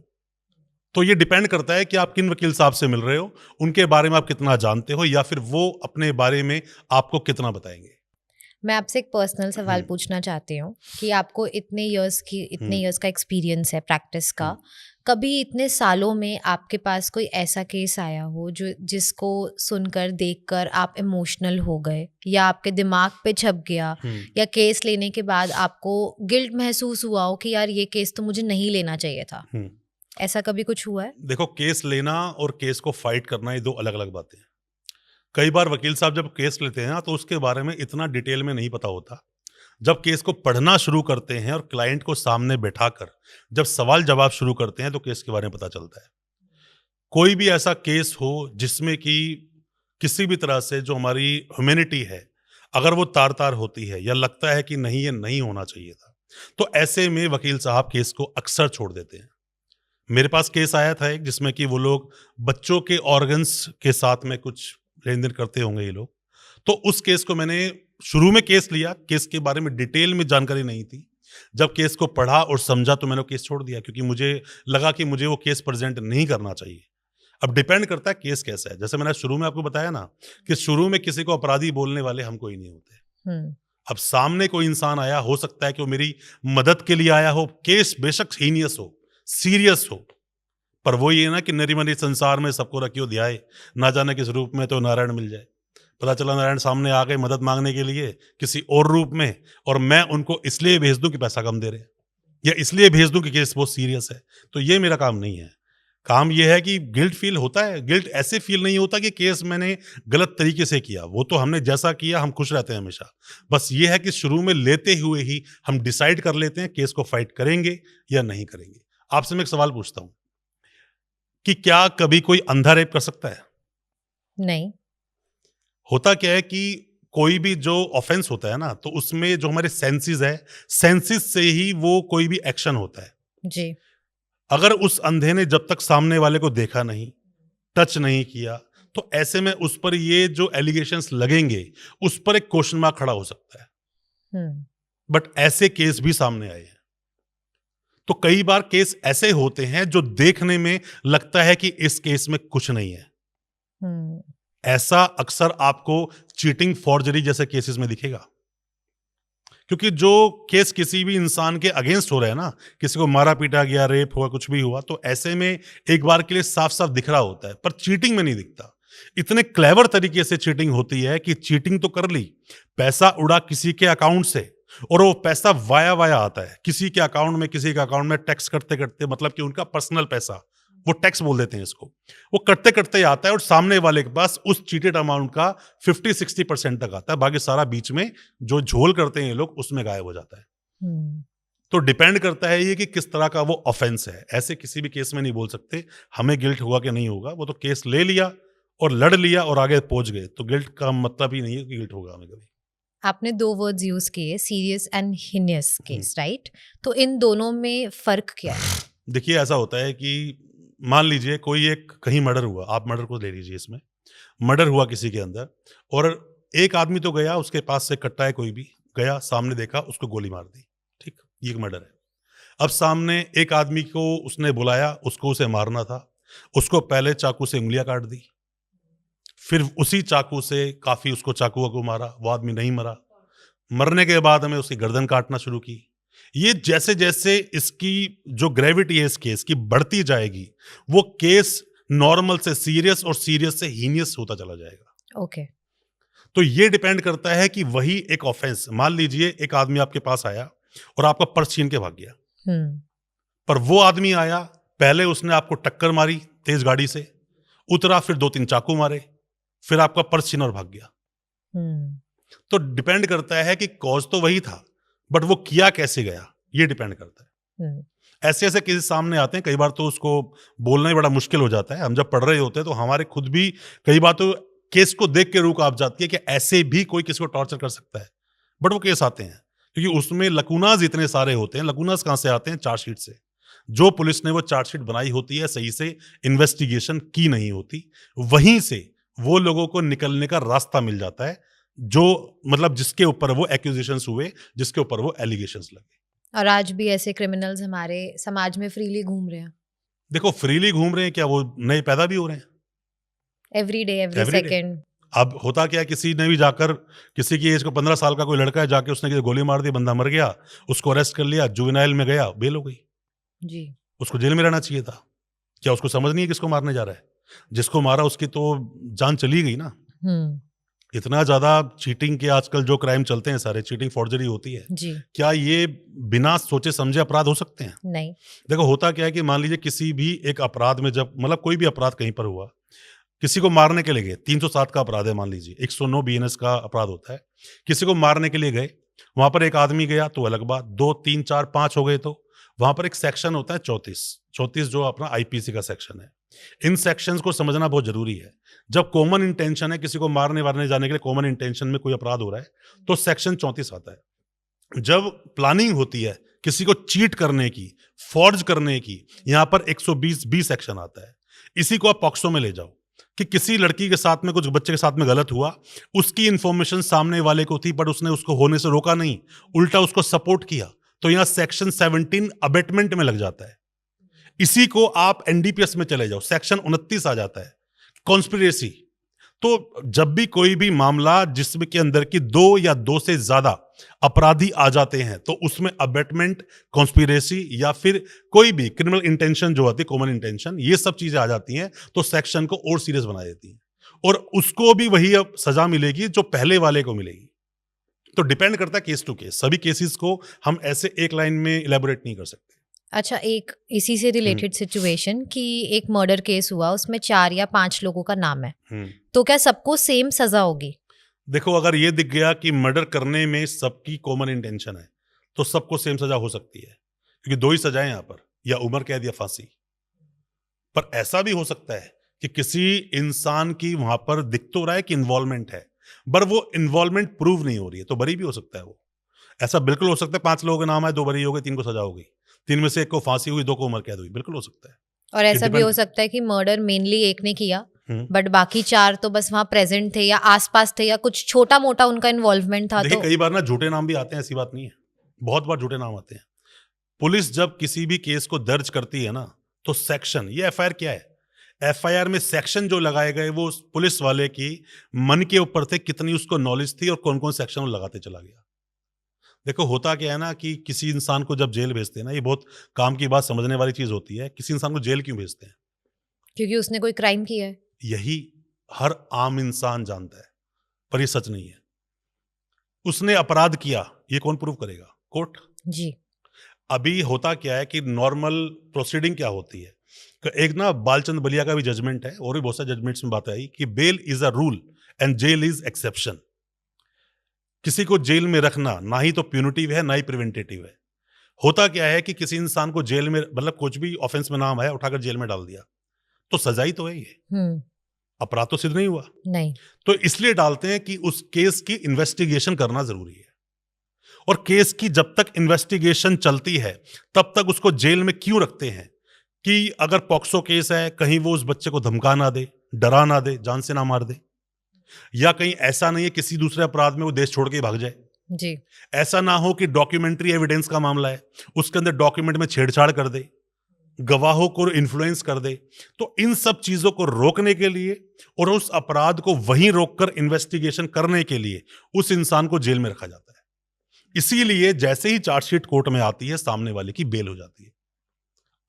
[SPEAKER 2] तो ये डिपेंड करता है कि आप किन वकील साहब से मिल रहे हो, उनके बारे में आप कितना जानते हो या फिर वो अपने बारे में आपको कितना बताएंगे।
[SPEAKER 1] मैं आपसे एक पर्सनल सवाल
[SPEAKER 2] हम्म,
[SPEAKER 1] पूछना चाहती हूँ कि आपको इतने
[SPEAKER 2] हम्म,
[SPEAKER 1] इयर्स का एक्सपीरियंस है प्रैक्टिस का।
[SPEAKER 2] हम्म,
[SPEAKER 1] कभी इतने सालों में आपके पास कोई ऐसा केस आया हो जो जिसको सुनकर देखकर आप इमोशनल हो गए या आपके दिमाग पे छप गया,
[SPEAKER 2] हम्म,
[SPEAKER 1] या केस लेने के बाद आपको गिल्ट महसूस हुआ हो कि यार ये केस तो मुझे नहीं लेना चाहिए था?
[SPEAKER 2] हम्म।
[SPEAKER 1] ऐसा कभी कुछ हुआ है?
[SPEAKER 2] देखो केस लेना और केस को फाइट करना ये दो अलग अलग बातें हैं। कई बार वकील साहब जब केस लेते हैं ना तो उसके बारे में इतना डिटेल में नहीं पता होता। जब केस को पढ़ना शुरू करते हैं और क्लाइंट को सामने बैठाकर जब सवाल जवाब शुरू करते हैं तो केस के बारे में पता चलता है। कोई भी ऐसा केस हो जिसमें कि किसी भी तरह से जो हमारी ह्यूमैनिटी है, अगर वो तार-तार होती है या लगता है कि नहीं ये नहीं होना चाहिए था, तो ऐसे में वकील साहब केस को अक्सर छोड़ देते हैं। मेरे पास केस आया था एक जिसमें कि वो लोग बच्चों के ऑर्गन्स के साथ में कुछ लेन-देन करते होंगे ये लोग। तो उस केस को मैंने शुरू में केस लिया, केस के बारे में डिटेल में जानकारी नहीं थी। जब केस को पढ़ा और समझा तो मैंने वो केस छोड़ दिया क्योंकि मुझे लगा कि मुझे वो केस प्रेज़ेंट नहीं करना चाहिए। अब डिपेंड करता है केस कैसा है। जैसे मैंने शुरू में आपको बताया ना कि शुरू में किसी को अपराधी बोलने वाले हम कोई नहीं होते।
[SPEAKER 1] हम्म।
[SPEAKER 2] अब सामने कोई इंसान आया, हो सकता है कि वो मेरी मदद के लिए आया हो, केस बेशक हीनियस हो, सीरियस हो, पर वो ये ना कि नरी-मरी संसार में सबको रखियो ध्याए, ना जाने किस रूप में तो नारायण मिल जाए। पता चला नारायण सामने आ गए मदद माँगने के लिए किसी और रूप में और मैं उनको इसलिए भेज दूँ कि पैसा कम दे रहे हैं या इसलिए भेज दूँ कि केस बहुत सीरियस है। तो ये मेरा काम नहीं है। काम ये है कि गिल्ट फ़ील होता है, गिल्ट ऐसे फ़ील नहीं होता कि केस मैंने गलत तरीके से किया, वो तो हमने जैसा किया हम खुश रहते हैं हमेशा। बस ये है कि शुरू में लेते हुए ही हम डिसाइड कर लेते हैं केस को फाइट करेंगे या नहीं करेंगे। आपसे मैं एक सवाल पूछता हूँ कि क्या कभी कोई अंधा रेप कर सकता है?
[SPEAKER 1] नहीं।
[SPEAKER 2] होता क्या है कि कोई भी जो ऑफेंस होता है ना, तो उसमें जो हमारे सेंसेस है, सेंसेस से ही वो कोई भी एक्शन होता है।
[SPEAKER 1] जी।
[SPEAKER 2] अगर उस अंधे ने जब तक सामने वाले को देखा नहीं, टच नहीं किया, तो ऐसे में उस पर ये जो एलिगेशंस लगेंगे, उस पर एक क्वेश्चन मार्क खड़ा हो सकता है।
[SPEAKER 1] हम्म।
[SPEAKER 2] बट ऐसे केस भी सामने आए हैं। तो कई बार केस ऐसे होते हैं जो देखने में लगता है कि इस केस में कुछ नहीं है।
[SPEAKER 1] हम्म।
[SPEAKER 2] ऐसा अक्सर आपको चीटिंग, फॉर्जरी जैसे केसेस में दिखेगा। क्योंकि जो केस किसी भी इंसान के अगेंस्ट हो रहा है ना, किसी को मारा पीटा गया, रेप हुआ, कुछ भी हुआ, तो ऐसे में एक बार के लिए साफ-साफ दिख रहा होता है, पर चीटिंग में नहीं दिखता। इतने क्लेवर तरीके से चीटिंग होती है कि चीटिंग तो कर ली, पैसा उड़ा किसी के अकाउंट से और वो पैसा वाया-वाया आता है। किसी के अकाउंट में, किसी के अकाउंट में टैक्स करते-करते मतलब कि उनका पर्सनल पैसा, वो टैक्स बोल देते हैं इसको। वो करते-करते आता है और सामने वाले के पास उस चीटेड अमाउंट का 50-60% तक आता है, बाकी सारा बीच में जो झोल करते हैं ये लोग उसमें गायब हो जाता है।
[SPEAKER 1] हम्म।
[SPEAKER 2] तो डिपेंड करता है ये कि किस तरह का वो ऑफेंस है। ऐसे किसी भी केस में नहीं बोल सकते, हमें गिल्ट होगा कि नहीं होगा, वो तो केस ले लिया और लड़ लिया और आगे पहुँच गए, तो गिल्ट का मतलब ही नहीं है कि गिल्ट होगा हमें कभी।
[SPEAKER 1] आपने दो वर्ड्स यूज किए, serious and heinous
[SPEAKER 2] hmm.
[SPEAKER 1] Case, right? तो इन दोनों में फर्क क्या है?
[SPEAKER 2] देखिए ऐसा होता है कि मान लीजिए कोई एक कहीं मर्डर हुआ, आप मर्डर को ले लीजिए इसमें। मर्डर हुआ किसी के अंदर और एक आदमी तो गया, उसके पास से कट्टा है कोई भी, गया सामने देखा, उसको गोली मार दी, ठीक? ये एक मर्डर है। अब सामने एक आदमी को उसने बुलाया, उसको उसे मारना था, उसको पहले चाकू से उँगलियाँ काट दी, फिर उसी चाकू से काफ़ी उसको चाकू वाकू मारा, वो आदमी नहीं मरा। मरने के बाद हमें उसकी गर्दन काटना शुरू की। ये जैसे-जैसे इसकी जो ग्रेविटी है इस केस की बढ़ती जाएगी, वो केस नॉर्मल से सीरियस और सीरियस से हीनियस होता चला जाएगा।
[SPEAKER 1] ओके।
[SPEAKER 2] तो ये डिपेंड करता है कि वही एक ऑफेंस, मान लीजिए एक आदमी आपके पास आया और आपका पर्स छीन के भाग गया।
[SPEAKER 1] हम्म।
[SPEAKER 2] पर वो आदमी आया, पहले उसने आपको टक्कर मारी तेज गाड़ी से, उतरा फिर 2-3 चाकू मारे, फिर आपका पर्स छीना और भाग गया।
[SPEAKER 1] हम्म।
[SPEAKER 2] तो डिपेंड करता है कि कॉज तो वही था, बट वो किया कैसे गया, ये डिपेंड करता है।
[SPEAKER 1] हम्म।
[SPEAKER 2] ऐसे ऐसे केसेस सामने आते हैं, कई बार तो उसको बोलना ही बड़ा मुश्किल हो जाता है। हम जब पढ़ रहे होते हैं तो हमारे खुद भी कई बार तो केस को देख के रूह कांप जाती है कि ऐसे भी कोई किसी को टॉर्चर कर सकता है। बट वो केस आते हैं क्योंकि उसमें लकूनाज इतने सारे होते हैं। लकूनाज कहाँ से आते हैं? चार्जशीट से। जो पुलिस ने वो चार्जशीट बनाई होती है, सही से इन्वेस्टिगेशन की नहीं होती, वहीं से वो लोगों को निकलने का रास्ता मिल जाता है, जो मतलब जिसके ऊपर वो एक्यूजेशंस हुए, जिसके ऊपर वो एलिगेशंस लगे।
[SPEAKER 1] और आज भी ऐसे क्रिमिनल्स हमारे समाज में फ्रीली घूम रहे हैं,
[SPEAKER 2] देखो, फ्रीली घूम रहे हैं क्या? वो नए पैदा भी हो रहे हैं
[SPEAKER 1] every day every
[SPEAKER 2] every day.
[SPEAKER 1] Second.
[SPEAKER 2] अब होता क्या है, किसी ने भी जाकर, किसी की एज को 15 साल का कोई लड़का है, जाके उसने किसी गोली मार दी, बंदा मर गया, उसको अरेस्ट कर लिया, जुवेनाइल में गया, बेल हो गई।
[SPEAKER 1] जी।
[SPEAKER 2] उसको जेल में रहना चाहिए था। क्या उसको समझ नहीं है किसको मारने जा रहा है? जिसको मारा उसकी तो जान चली गई ना।
[SPEAKER 1] हम्म।
[SPEAKER 2] इतना ज्यादा चीटिंग के आजकल जो क्राइम चलते हैं, सारे चीटिंग फॉर्जरी होती है।
[SPEAKER 1] जी।
[SPEAKER 2] क्या ये बिना सोचे समझे अपराध हो सकते हैं?
[SPEAKER 1] नहीं।
[SPEAKER 2] देखो, होता क्या है कि मान लीजिए किसी भी एक अपराध में, जब मतलब कोई भी अपराध कहीं पर हुआ, किसी को मारने के लिए गए, 307 का अपराध है मान लीजिए, 109 बीएनएस का अपराध होता है, किसी को मारने के लिए गए, वहां पर एक आदमी गया तो अलग बात, 2 3 4 5 हो गए तो वहां पर एक सेक्शन होता है 34 जो अपना आईपीसी का सेक्शन है। इन सेक्शंस को समझना बहुत जरूरी है। जब कॉमन इंटेंशन है, किसी को मारने वारने जाने के लिए कॉमन इंटेंशन में कोई अपराध हो रहा है, तो सेक्शन 34 आता है। जब प्लानिंग होती है किसी को चीट करने की, फॉर्ज करने की, यहां पर 120 बी सेक्शन आता है। इसी को आप पॉक्सो में ले जाओ कि किसी लड़की के साथ में, कुछ बच्चे के साथ में गलत हुआ, उसकी इंफॉर्मेशन सामने वाले को थी, बट उसने उसको होने से रोका नहीं, उल्टा उसको सपोर्ट किया, तो यहां सेक्शन 17 अबेटमेंट में लग जाता है। इसी को आप एनडीपीएस में चले जाओ, सेक्शन 29 आ जाता है, कॉन्स्पिरेसी। तो जब भी कोई भी मामला जिसमें के अंदर की 2 या 2 से ज्यादा अपराधी आ जाते हैं, तो उसमें अबेटमेंट, कॉन्स्पिरेसी या फिर कोई भी क्रिमिनल इंटेंशन जो होती है, कॉमन इंटेंशन, ये सब चीजें आ जाती हैं, तो सेक्शन को और सीरियस बना देती हैं, और उसको भी वही अब सजा मिलेगी जो पहले वाले को मिलेगी। तो डिपेंड करता है केस टू केस। सभी केसेस को हम ऐसे एक लाइन में इलेबोरेट नहीं कर सकते।
[SPEAKER 1] अच्छा, एक इसी से रिलेटेड सिचुएशन कि एक मर्डर केस हुआ, उसमें 4 या 5 लोगों का नाम है, तो क्या सबको सेम सजा होगी?
[SPEAKER 2] देखो, अगर ये दिख गया कि मर्डर करने में सबकी कॉमन इंटेंशन है, तो सबको सेम सजा हो सकती है, क्योंकि 2 ही सजाएं यहां पर, या उम्र कैद या फांसी। पर ऐसा भी हो सकता है कि किसी इंसान की वहां पर दिख तो रहा है कि इन्वॉल्वमेंट है, पर वो इन्वॉल्वमेंट प्रूव नहीं हो रही है, तो बरी भी हो सकता है वो। ऐसा बिल्कुल हो सकता है, 5 लोगों के नाम है, 2 बरी हो गए, 3 को सजा हो गई, 3 में से 1 को फांसी हुई, 2 को उम्र कैद हुई, बिल्कुल हो सकता है।
[SPEAKER 1] और ऐसा भी हो
[SPEAKER 2] डिपेंड।
[SPEAKER 1] सकता है कि मर्डर मेनली एक ने किया, बट बाकी 4 तो बस वहां प्रेजेंट थे या आसपास थे, या कुछ छोटा मोटा उनका इन्वॉल्वमेंट था।
[SPEAKER 2] देखिए,
[SPEAKER 1] तो
[SPEAKER 2] कई बार ना झूठे नाम भी आते हैं, ऐसी बात नहीं है, बहुत बार झूठे नाम आते हैं। पुलिस जब किसी भी केस को दर्ज करती है ना, तो सेक्शन, ये एफआईआर क्या है, एफआईआर में सेक्शन जो लगाए गए वो उस पुलिस वाले की मन के ऊपर थे, कितनी उसको नॉलेज थी और कौन कौन सेक्शन वो लगाते चला गया। देखो, होता क्या है ना कि किसी इंसान को जब जेल भेजते हैं ना, ये बहुत काम की बात समझने वाली चीज होती है, किसी इंसान को जेल क्यों भेजते हैं?
[SPEAKER 1] क्योंकि उसने कोई क्राइम किया है।
[SPEAKER 2] यही हर आम इंसान जानता है, पर ये सच नहीं है। उसने अपराध किया, ये कौन प्रूव करेगा? कोर्ट।
[SPEAKER 1] जी।
[SPEAKER 2] अभी होता क्या है कि नॉर्मल प्रोसीडिंग क्या होती है, कि एक ना बालचंद बलिया का भी जजमेंट है, और भी बहुत सारे जजमेंट्स में बात आई कि bail is a rule and jail is exception. किसी को जेल में रखना ना ही तो प्यूनिटिव है, ना ही प्रिवेंटेटिव है। होता क्या है कि किसी इंसान को जेल में, मतलब कुछ भी ऑफेंस में नाम आया, उठाकर जेल में डाल दिया, तो सजा ही तो है ये, अपराध तो सिद्ध नहीं हुआ।
[SPEAKER 1] नहीं।
[SPEAKER 2] तो इसलिए डालते हैं कि उस केस की इन्वेस्टिगेशन करना जरूरी है, और केस की जब तक इन्वेस्टिगेशन चलती है तब तक उसको जेल में क्यों रखते हैं? कि अगर पॉक्सो केस है, कहीं वो उस बच्चे को धमका ना दे, डरा ना दे, जान से ना मार दे, या कहीं ऐसा नहीं है किसी दूसरे अपराध में वो देश छोड़ के भाग जाए।
[SPEAKER 1] जी।
[SPEAKER 2] ऐसा ना हो कि डॉक्यूमेंट्री एविडेंस का मामला है, उसके अंदर डॉक्यूमेंट में छेड़छाड़ कर दे, गवाहों को इन्फ्लुएंस कर दे। तो इन सब चीजों को रोकने के लिए और उस अपराध को वहीं रोककर इन्वेस्टिगेशन करने के लिए उस इंसान को जेल में रखा जाता है। इसीलिए जैसे ही चार्जशीट कोर्ट में आती है, सामने वाले की बेल हो जाती है।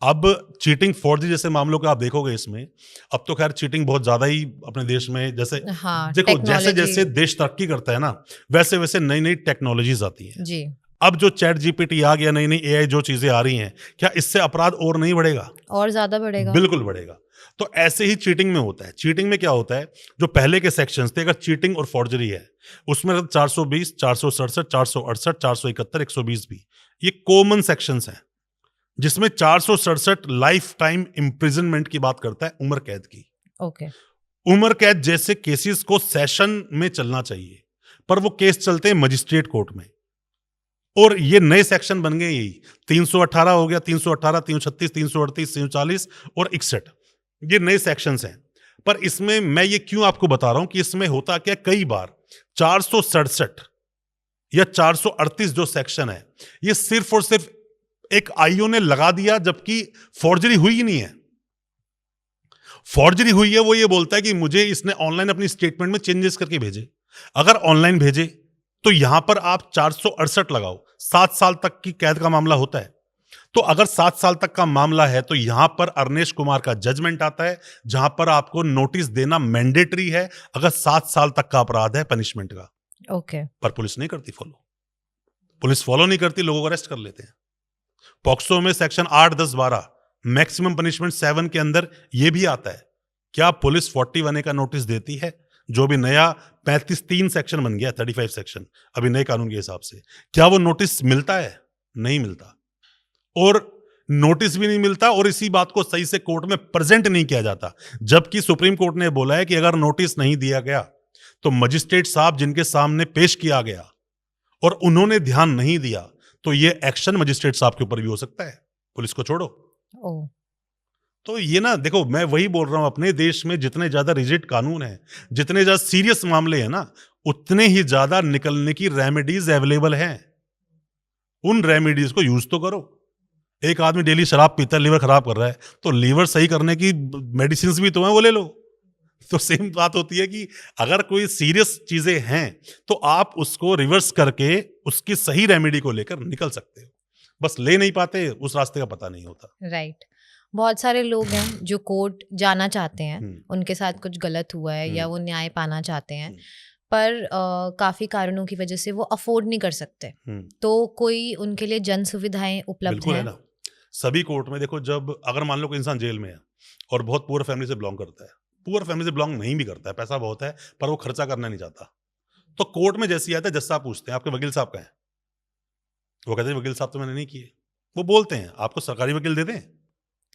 [SPEAKER 2] अब चीटिंग फॉर्जरी जैसे मामलों को आप देखोगे इसमें, अब तो खैर चीटिंग बहुत ज्यादा ही अपने देश में, जैसे
[SPEAKER 1] हाँ,
[SPEAKER 2] देखो जैसे
[SPEAKER 1] technology।
[SPEAKER 2] जैसे देश तरक्की करता है ना, वैसे वैसे नई नई टेक्नोलॉजीज आती हैं।
[SPEAKER 1] जी।
[SPEAKER 2] अब जो चैट जीपीटी आ गया, नई नई एआई जो चीजें आ रही हैं, क्या इससे अपराध और नहीं बढ़ेगा?
[SPEAKER 1] और ज्यादा बढ़ेगा।
[SPEAKER 2] बिल्कुल बढ़ेगा। तो ऐसे ही चीटिंग में होता है। चीटिंग में क्या होता है, जो पहले के सेक्शंस थे, अगर चीटिंग और फॉर्जरी है, उसमें 420, 467, 468, 471, 120 भी, ये कॉमन सेक्शंस हैं जिसमें 467 लाइफ टाइम इम्प्रिजनमेंट की बात करता है, उम्र कैद की।
[SPEAKER 1] ओके।
[SPEAKER 2] उम्र कैद जैसे केसेस को सेशन में चलना चाहिए, पर वो केस चलते हैं मजिस्ट्रेट कोर्ट में। और ये नए सेक्शन बन गए, यही 318 हो गया, 318, 336, 338, 340 और 61, ये नए सेक्शंस हैं। पर इसमें मैं ये क्यों आपको बता रहा हूं कि इसमें होता क्या, कई बार 467 या 438 जो सेक्शन है, ये सिर्फ और सिर्फ एक आईओ ने लगा दिया, जबकि फॉर्जरी हुई ही नहीं है। फॉर्जरी हुई है, वो ये बोलता है कि मुझे इसने ऑनलाइन अपनी स्टेटमेंट में चेंजेस करके भेजे। अगर ऑनलाइन भेजे तो यहां पर आप 468 लगाओ, 7 साल तक की कैद का मामला होता है। तो अगर 7 साल तक का मामला है तो यहां पर अरनेश कुमार का जजमेंट आता है, जहां पर आपको नोटिस देना मैंडेटरी है अगर 7 साल तक का अपराध है पनिशमेंट का।
[SPEAKER 1] ओके।
[SPEAKER 2] पर पुलिस नहीं करती फॉलो, पुलिस फॉलो नहीं करती, लोगों को अरेस्ट कर लेते हैं। पॉक्सो में सेक्शन 8, 10, 12 मैक्सिमम पनिशमेंट 7 के अंदर यह भी आता है। क्या पुलिस 41A का नोटिस देती है, जो भी नया 35(3) सेक्शन बन गया, 35 सेक्शन अभी नए कानून के हिसाब से, क्या वो नोटिस मिलता है? नहीं मिलता। और नोटिस भी नहीं मिलता और इसी बात को सही से कोर्ट में प्रेजेंट नहीं किया जाता। जबकि सुप्रीम कोर्ट ने बोला है कि अगर नोटिस नहीं दिया गया तो मजिस्ट्रेट साहब जिनके सामने पेश किया गया और उन्होंने ध्यान नहीं दिया तो ये एक्शन मजिस्ट्रेट साहब के ऊपर भी हो सकता है, पुलिस को छोड़ो। तो ये ना देखो, मैं वही बोल रहा हूं, अपने देश में जितने ज्यादा रिजिड कानून है, जितने ज्यादा सीरियस मामले हैं ना, उतने ही ज्यादा निकलने की रेमेडीज अवेलेबल हैं। उन रेमेडीज को यूज तो करो। एक आदमी डेली शराब पीता है, लीवर खराब कर रहा है, तो लीवर सही करने की मेडिसिन भी तो है, वो ले लो। तो सेम बात होती है कि अगर कोई सीरियस चीजें हैं तो आप उसको रिवर्स करके उसकी सही रेमेडी को लेकर निकल सकते हो, बस ले नहीं पाते, उस रास्ते का पता नहीं होता।
[SPEAKER 1] राइट। बहुत सारे लोग हैं जो कोर्ट जाना चाहते हैं, उनके साथ कुछ गलत हुआ है या वो न्याय पाना चाहते हैं, पर काफी कारणों की वजह से वो अफोर्ड नहीं कर सकते। तो कोई उनके लिए जन सुविधाएं उपलब्ध
[SPEAKER 2] बिल्कुल
[SPEAKER 1] है
[SPEAKER 2] ना। सभी कोर्ट में देखो, जब अगर मान लो कोई इंसान जेल में है और बहुत पुअर फैमिली से बिलोंग करता है, पुअर फैमिली से बिलोंग नहीं भी करता है, पैसा बहुत है पर वो खर्चा करना नहीं चाहता, तो कोर्ट में जैसे आता है जज साहब पूछते हैं आपके वकील साहब का है, वो कहते हैं वकील साहब तो मैंने नहीं किए। वो बोलते हैं आपको सरकारी वकील दे दें,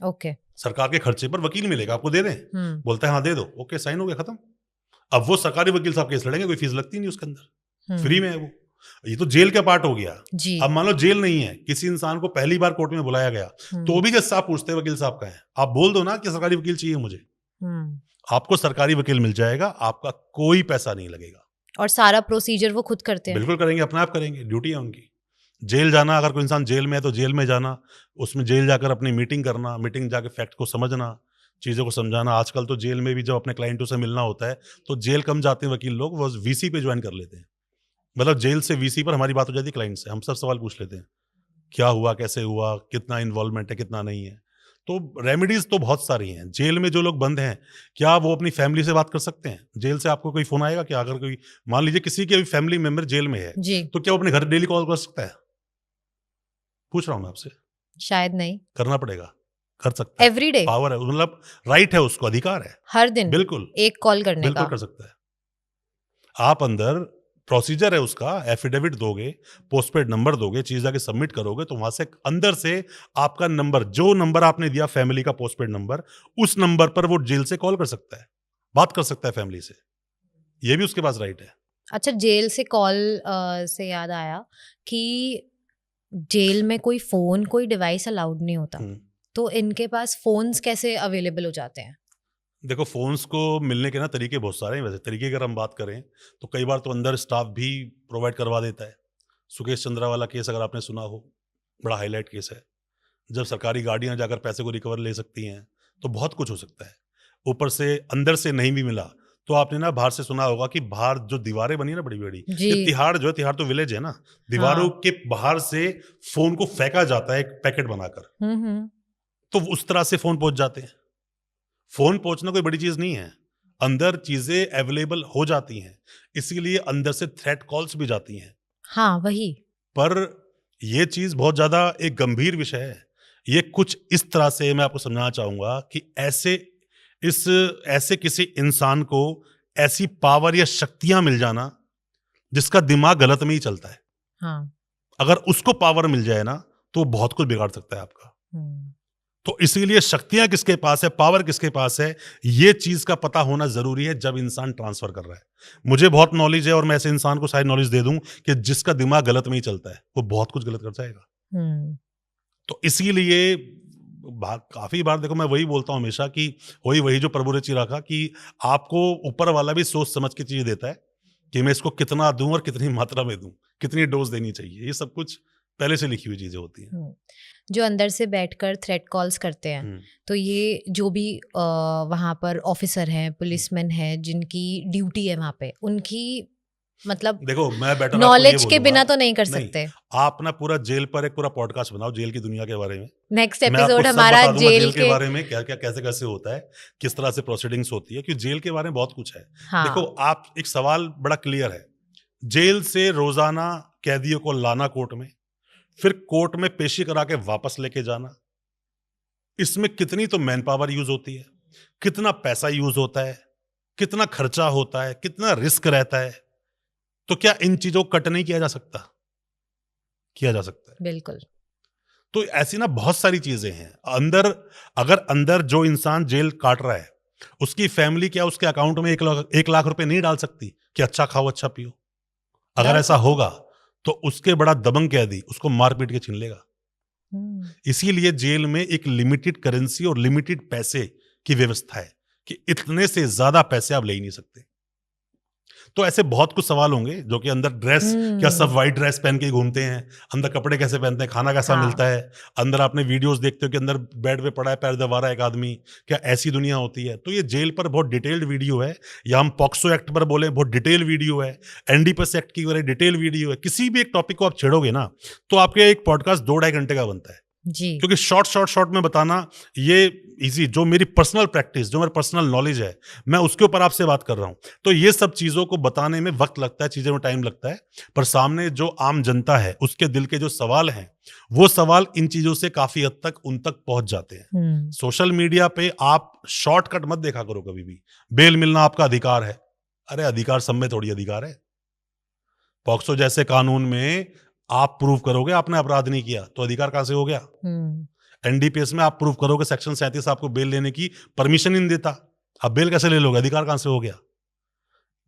[SPEAKER 1] ओके,
[SPEAKER 2] सरकार के खर्चे पर वकील मिलेगा, आपको दे दें? बोलता है हाँ दे दो, ओके साइन हो गया, खत्म। अब वो सरकारी वकील साहब केस लड़ेंगे, कोई फीस लगती नहीं उसके अंदर, फ्री में है वो। ये तो जेल का पार्ट हो गया।
[SPEAKER 1] जी।
[SPEAKER 2] अब मान लो जेल नहीं है, किसी इंसान को पहली बार कोर्ट में बुलाया गया, तो भी जज साहब पूछते हैं वकील साहब का है, आप बोल दो ना कि सरकारी वकील चाहिए मुझे, आपको सरकारी वकील मिल जाएगा, आपका कोई पैसा नहीं लगेगा।
[SPEAKER 1] और सारा प्रोसीजर वो खुद करते हैं?
[SPEAKER 2] बिल्कुल करेंगे, अपने आप करेंगे, ड्यूटी है उनकी। जेल जाना, अगर कोई इंसान जेल में है तो जेल में जाना, उसमें जेल जाकर अपनी मीटिंग करना, मीटिंग जाकर फैक्ट को समझना, चीज़ों को समझाना। आजकल तो जेल में भी जब अपने क्लाइंटों से मिलना होता है तो जेल कम जाते हैं वकील लोग, वो वीसी पे ज्वाइन कर लेते हैं। मतलब जेल से वीसी पर हमारी बात हो जाती है क्लाइंट से, हम सब सवाल पूछ लेते हैं, क्या हुआ, कैसे हुआ, कितना इन्वॉल्वमेंट है, कितना नहीं है। तो रेमेडीज तो बहुत सारी हैं। जेल में जो लोग बंद हैं, क्या वो अपनी फैमिली से बात कर सकते हैं? जेल से आपको कोई फोन आएगा क्या? अगर कोई मान लीजिए किसी के भी फैमिली मेंबर जेल में है
[SPEAKER 1] जी,
[SPEAKER 2] तो क्या वो अपने घर डेली कॉल कर सकता है? पूछ रहा हूं मैं आपसे।
[SPEAKER 1] शायद नहीं।
[SPEAKER 2] करना पड़ेगा, कर सकता है,
[SPEAKER 1] एवरीडे
[SPEAKER 2] पावर है, मतलब राइट है, उसको अधिकार है,
[SPEAKER 1] हर दिन
[SPEAKER 2] बिल्कुल
[SPEAKER 1] एक कॉल करने
[SPEAKER 2] बिल्कुल
[SPEAKER 1] का।
[SPEAKER 2] कर सकता है। आप अंदर प्रोसीजर है उसका, एफिडेविट दोगे, पोस्टपेड नंबर दोगे, चीज जाके सबमिट करोगे, तो वहां से अंदर से आपका नंबर, जो नंबर आपने दिया फैमिली का पोस्टपेड नंबर, उस नंबर पर वो जेल से कॉल कर सकता है, बात कर सकता है फैमिली से, ये भी उसके पास राइट है।
[SPEAKER 1] अच्छा, जेल से कॉल से याद आया कि जेल में कोई फोन, कोई डिवाइस अलाउड नहीं होता, तो इनके पास फोन्स कैसे अवेलेबल हो जाते हैं?
[SPEAKER 2] देखो, फोन्स को मिलने के ना तरीके बहुत सारे हैं। वैसे तरीके अगर हम बात करें तो कई बार तो अंदर स्टाफ भी प्रोवाइड करवा देता है। सुकेश चंद्रा वाला केस अगर आपने सुना हो, बड़ा हाईलाइट केस है, जब सरकारी गाड़ियां जाकर पैसे को रिकवर ले सकती हैं, तो बहुत कुछ हो सकता है। ऊपर से अंदर से नहीं भी मिला तो आपने ना बाहर से सुना होगा कि बाहर जो दीवारें बनी ना बड़ी बड़ी, ये तिहाड़ जो है, तिहाड़ तो विलेज है ना, दीवारों के बाहर से फोन को फेंका जाता है एक पैकेट बनाकर, तो उस तरह से फोन पहुंच जाते हैं। फोन पहुंचना कोई बड़ी चीज नहीं है, अंदर चीजें अवेलेबल हो जाती हैं, इसीलिए अंदर से थ्रेट कॉल्स भी जाती हैं।
[SPEAKER 1] हाँ, वही।
[SPEAKER 2] पर यह चीज बहुत ज्यादा एक गंभीर विषय है। ये कुछ इस तरह से मैं आपको समझाना चाहूंगा कि ऐसे किसी इंसान को ऐसी पावर या शक्तियां मिल जाना जिसका दिमाग गलत में ही चलता है,
[SPEAKER 1] हाँ।
[SPEAKER 2] अगर उसको पावर मिल जाए ना तो बहुत कुछ बिगाड़ सकता है आपका।
[SPEAKER 1] हम्म,
[SPEAKER 2] तो इसीलिए शक्तियां किसके पास है, पावर किसके पास है, ये चीज का पता होना जरूरी है जब इंसान ट्रांसफर कर रहा है। मुझे बहुत नॉलेज है और मैं ऐसे इंसान को शायद नॉलेज दे दूं कि जिसका दिमाग गलत में ही चलता है वो बहुत कुछ गलत कर जाएगा।
[SPEAKER 1] हम्म,
[SPEAKER 2] तो इसीलिए काफी बार देखो मैं वही बोलता हूं हमेशा कि वही वही जो प्रभु रचि रखा कि आपको ऊपर वाला भी सोच समझ के चीज देता है कि मैं इसको कितना दूं और कितनी मात्रा में दूं, कितनी डोज देनी चाहिए, ये सब कुछ पहले से लिखी हुई चीजें होती हैं।
[SPEAKER 1] हम्म। जो अंदर से बैठकर थ्रेट कॉल्स करते हैं,
[SPEAKER 2] हम्म,
[SPEAKER 1] तो ये जो भी वहाँ पर ऑफिसर हैं, पुलिसमैन हैं, जिनकी ड्यूटी है वहाँ पे, उनकी मतलब
[SPEAKER 2] देखो मैं बेटर आपको ये
[SPEAKER 1] नॉलेज के
[SPEAKER 2] बोलूंगा,
[SPEAKER 1] बिना तो नहीं कर
[SPEAKER 2] नहीं,
[SPEAKER 1] सकते।
[SPEAKER 2] आप ना पूरा जेल पर एक पूरा पॉडकास्ट बनाओ जेल की दुनिया के बारे में।
[SPEAKER 1] नेक्स्ट
[SPEAKER 2] मैं आपको
[SPEAKER 1] एपिसोड
[SPEAKER 2] सब
[SPEAKER 1] हमारा
[SPEAKER 2] बता दूंगा
[SPEAKER 1] जेल
[SPEAKER 2] जेल के
[SPEAKER 1] के।
[SPEAKER 2] बारे में, क्या क्या कैसे कैसे होता है, किस तरह से प्रोसीडिंग्स होती है, क्योंकि जेल के बारे में बहुत कुछ है। देखो
[SPEAKER 1] हाँ।
[SPEAKER 2] आप, एक सवाल बड़ा क्लियर है, जेल से रोजाना कैदियों को लाना कोर्ट में, फिर कोर्ट में पेशी करा के वापस लेके जाना, इसमें कितनी तो मैन पावर यूज होती है, कितना पैसा यूज होता है, कितना खर्चा होता है, कितना रिस्क रहता है। तो क्या इन चीजों को कट नहीं किया जा सकता? किया जा सकता है।
[SPEAKER 1] बिल्कुल।
[SPEAKER 2] तो ऐसी ना बहुत सारी चीजें हैं अंदर। अगर अंदर जो इंसान जेल काट रहा है उसकी फैमिली क्या उसके अकाउंट में 1 लाख रुपए नहीं डाल सकती कि अच्छा खाओ अच्छा पियो? अगर
[SPEAKER 1] डाल
[SPEAKER 2] ऐसा
[SPEAKER 1] सकते।
[SPEAKER 2] होगा तो उसके बड़ा दबंग कैदी उसको मार पीट के छीन लेगा।
[SPEAKER 1] हम्म,
[SPEAKER 2] इसीलिए जेल में एक लिमिटेड करेंसी और लिमिटेड पैसे की व्यवस्था है कि इतने से ज्यादा पैसे आप ले ही नहीं सकते। तो ऐसे बहुत कुछ सवाल होंगे जो कि अंदर ड्रेस, क्या सब
[SPEAKER 1] हम्म,
[SPEAKER 2] व्हाइट ड्रेस पहन के घूमते हैं, अंदर कपड़े कैसे पहनते हैं, खाना कैसा
[SPEAKER 1] हाँ।
[SPEAKER 2] मिलता है, अंदर आपने वीडियोस देखते हो कि अंदर बेड पे पड़ा है पैर दबा रहा है एक आदमी, क्या ऐसी दुनिया होती है? तो ये जेल पर बहुत डिटेल्ड वीडियो है, या हम पॉक्सो एक्ट पर बोले बहुत डिटेल वीडियो है, एनडीपीएस एक्ट की डिटेल वीडियो है। किसी भी एक टॉपिक को आप छेड़ोगे ना तो आपके एक पॉडकास्ट 2-2.5 घंटे का बनता है,
[SPEAKER 1] जी।
[SPEAKER 2] क्योंकि शॉर्ट में बताना ये इजी, जो मेरी पर्सनल प्रैक्टिस, जो मेरा पर्सनल नॉलेज है, मैं उसके ऊपर आपसे बात कर रहा हूं। तो ये सब चीजों को बताने में वक्त लगता है, चीजें में टाइम लगता है, पर सामने जो आम जनता है उसके दिल के जो सवाल हैं वो सवाल इन चीजों से काफी हद तक उन तक पहुंच जाते हैं।
[SPEAKER 1] हम्म,
[SPEAKER 2] सोशल मीडिया पे आप शॉर्टकट मत देखा करो कभी भी। बेल मिलना आपका अधिकार है, अरे अधिकार सब में थोड़ी अधिकार है। पॉक्सो जैसे कानून में आप प्रूव करोगे आपने अपराध नहीं किया तो अधिकार कहां से हो गया?
[SPEAKER 1] हम्म,
[SPEAKER 2] एनडीपीएस में आप प्रूव करोगे सेक्शन 37 आपको बेल लेने की परमिशन ही नहीं देता, आप बेल कैसे ले लोगे? अधिकार कहां से हो गया?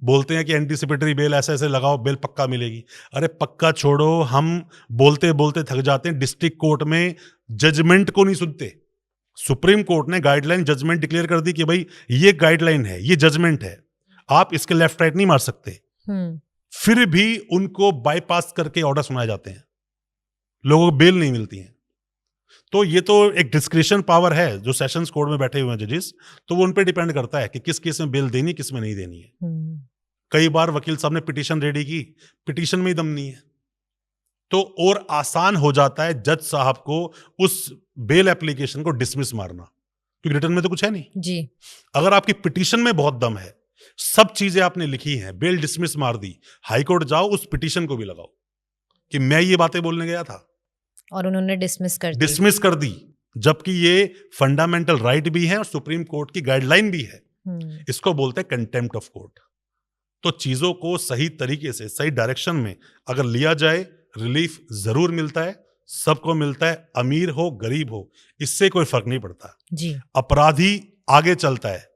[SPEAKER 2] बोलते हैं कि एंटीसिपेटरी बेल ऐसे ऐसे लगाओ बेल पक्का मिलेगी। अरे पक्का छोड़ो, हम बोलते बोलते थक जाते हैं, डिस्ट्रिक्ट कोर्ट में जजमेंट को नहीं सुनते। सुप्रीम कोर्ट ने गाइडलाइन जजमेंट डिक्लेयर कर दी कि भाई ये गाइडलाइन है, ये जजमेंट है, आप इसके लेफ्ट राइट नहीं मार सकते।
[SPEAKER 1] हम्म,
[SPEAKER 2] फिर भी उनको बाईपास करके ऑर्डर सुनाए जाते हैं, लोगों को बेल नहीं मिलती है। तो ये तो एक डिस्क्रिशन पावर है जो सेशंस कोर्ट में बैठे हुए हैं जजेस, तो वो उन पे डिपेंड करता है कि किस केस में बेल देनी किस में नहीं देनी है।
[SPEAKER 1] हम्म,
[SPEAKER 2] कई बार वकील साहब ने पिटीशन रेडी की, पिटीशन में ही दम नहीं है, तो और आसान हो जाता है जज साहब को उस बेल एप्लीकेशन को डिसमिस मारना, क्योंकि रिटर्न में तो कुछ है नहीं।
[SPEAKER 1] जी।
[SPEAKER 2] अगर आपकी पिटीशन में बहुत दम है, सब चीजें आपने लिखी हैं, बेल डिसमिस मार दी, हाईकोर्ट जाओ उस पिटीशन को भी लगाओ कि मैं ये बातें बोलने गया था,
[SPEAKER 1] और उन्होंने डिसमिस कर दी।
[SPEAKER 2] डिसमिस कर दी, जबकि ये फंडामेंटल राइट भी है और सुप्रीम कोर्ट की गाइडलाइन भी है।
[SPEAKER 1] हम्म,
[SPEAKER 2] इसको बोलते हैं कंटेम्प्ट ऑफ कोर्ट। तो चीजों को सही तरीके से सही डायरेक्शन में अगर लिया जाए, रिलीफ जरूर मिलता है, सबको मिलता है, अमीर हो गरीब हो, इससे कोई फर्क नहीं पड़ता।
[SPEAKER 1] जी।
[SPEAKER 2] अपराधी आगे चलता है,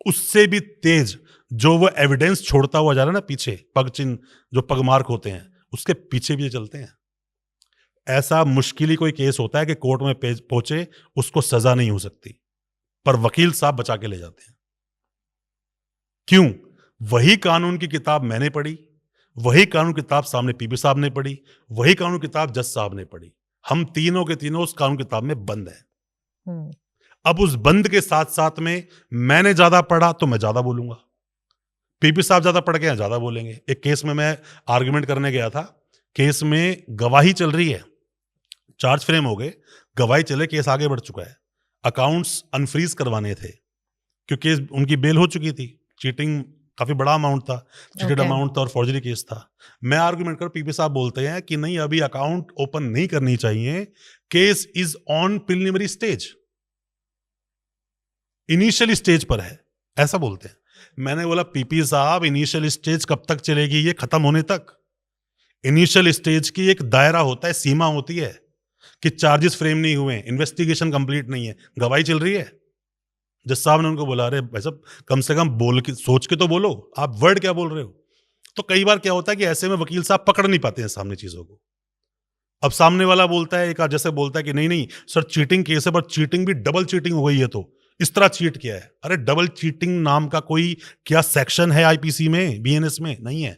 [SPEAKER 2] उससे भी तेज जो वो एविडेंस छोड़ता हुआ जा रहा है ना पीछे, पग चिन्ह जो पगमार्क होते हैं उसके पीछे भी चलते हैं। ऐसा मुश्किल ही कोई केस होता है कि कोर्ट में पहुंचे उसको सजा नहीं हो सकती, पर वकील साहब बचा के ले जाते हैं। क्यों? वही कानून की किताब मैंने पढ़ी, वही कानून किताब सामने पीपी साहब ने पढ़ी, वही कानून किताब जज साहब ने पढ़ी, हम तीनों के तीनों उस कानून किताब में बंद हैं।
[SPEAKER 1] हम्म,
[SPEAKER 2] अब उस बंद के साथ साथ में मैंने ज्यादा पढ़ा तो मैं ज्यादा बोलूंगा, पीपी साहब ज्यादा पढ़ के हैं ज्यादा बोलेंगे। एक केस में मैं आर्गुमेंट करने गया था, केस में गवाही चल रही है, चार्ज फ्रेम हो गए, गवाही चले, केस आगे बढ़ चुका है, अकाउंट्स अनफ्रीज करवाने थे क्योंकि उनकी बेल हो चुकी थी, चीटिंग काफी बड़ा अमाउंट था, चीटेड
[SPEAKER 1] ओके।
[SPEAKER 2] अमाउंट था और फॉर्जरी केस था। मैं आर्गुमेंट कर, पीपी साहब बोलते हैं कि नहीं अभी अकाउंट ओपन नहीं करनी चाहिए, case is on preliminary stage, initial stage पर है, ऐसा बोलते हैं। मैंने बोला पीपी साहब इनिशियल स्टेज कब तक चलेगी? ये खत्म होने तक। इनिशियल स्टेज की एक दायरा होता है, सीमा होती है, कि चार्जेस फ्रेम नहीं हुए, इन्वेस्टिगेशन कंप्लीट नहीं है, गवाही चल रही है। जज साहब ने उनको बोला, अरे भाई साहब कम से कम बोल के सोच के तो बोलो, आप वर्ड क्या बोल रहे हो। तो कई बार क्या होता है कि ऐसे में वकील साहब पकड़ नहीं पाते हैं सामने चीजों को। अब सामने वाला बोलता है, एक आध जैसे बोलता है कि नहीं नहीं सर चीटिंग केस है, पर चीटिंग भी डबल चीटिंग हो गई है, तो इस तरह चीट किया है। अरे डबल चीटिंग नाम का कोई क्या सेक्शन है आईपीसी में, बीएनएस में? नहीं है।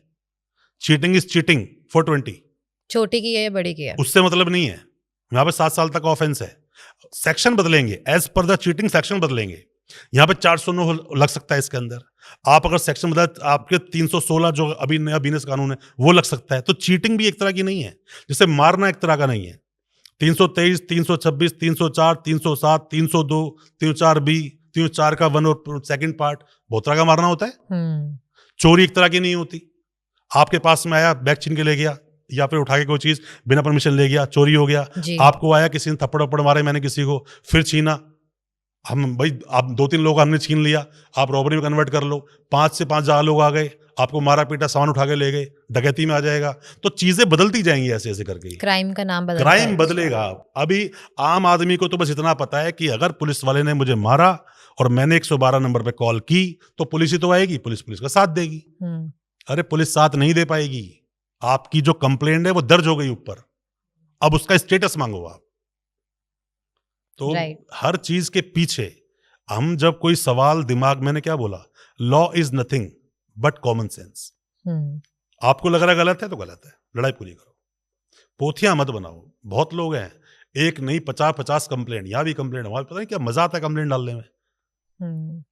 [SPEAKER 2] चीटिंग इज चीटिंग 420,
[SPEAKER 1] छोटी की है या बड़ी की है,
[SPEAKER 2] उससे मतलब नहीं है। यहाँ पे 7 साल तक ऑफेंस है। सेक्शन बदलेंगे, as per the cheating section बदलेंगे। यहाँ पे 409 लग सकता है इसके अंदर। आप अगर सेक्शन बदले, आपके 316 जो अभी नया बीएनएस कानून है वो लग सकता है। तो चीटिंग भी एक तरह की नहीं है, जैसे मारना एक तरह का नहीं है। 323, 326, 304, 307, 302, 304 बी, 304 का 1 और सेकंड पार्ट, बहुत तरह का मारना होता है। चोरी एक तरह की नहीं होती। आपके पास में आया, बैग छीन के ले गया, या फिर उठा के कोई चीज बिना परमिशन ले गया, चोरी हो गया। आपको आया, किसी ने थप्पड़ वप्पड़ मारे, मैंने किसी को, फिर छीना, हम भाई आप 2-3 लोग हमने छीन लिया, आप रॉबरी में कन्वर्ट कर लो। 5 से 5 ज्यादा लोग आ गए, आपको मारा पीटा, सामान उठा के ले गए, डकैती में आ जाएगा। तो चीजें बदलती जाएंगी ऐसे ऐसे करके,
[SPEAKER 1] क्राइम का नाम
[SPEAKER 2] क्राइम बदलेगा। अभी आम आदमी को तो बस इतना पता है कि अगर पुलिस वाले ने मुझे मारा और मैंने 112 नंबर पे कॉल की तो पुलिस ही तो आएगी, पुलिस का साथ देगी। अरे पुलिस साथ नहीं दे पाएगी। आपकी जो कंप्लेंट है वो दर्ज हो गई ऊपर, अब उसका स्टेटस मांगो आप। तो हर चीज के पीछे हम जब कोई सवाल दिमाग, मैंने क्या बोला, law is nothing but common sense. आपको लग रहा है गलत है तो गलत है, लड़ाई पूरी करो, पोथियां मत बनाओ। बहुत लोग हैं, एक नहीं 50-50 कंप्लेंट, यहां भी कंप्लेंट, वहां पता नहीं क्या मजा आता है कंप्लेंट डालने में।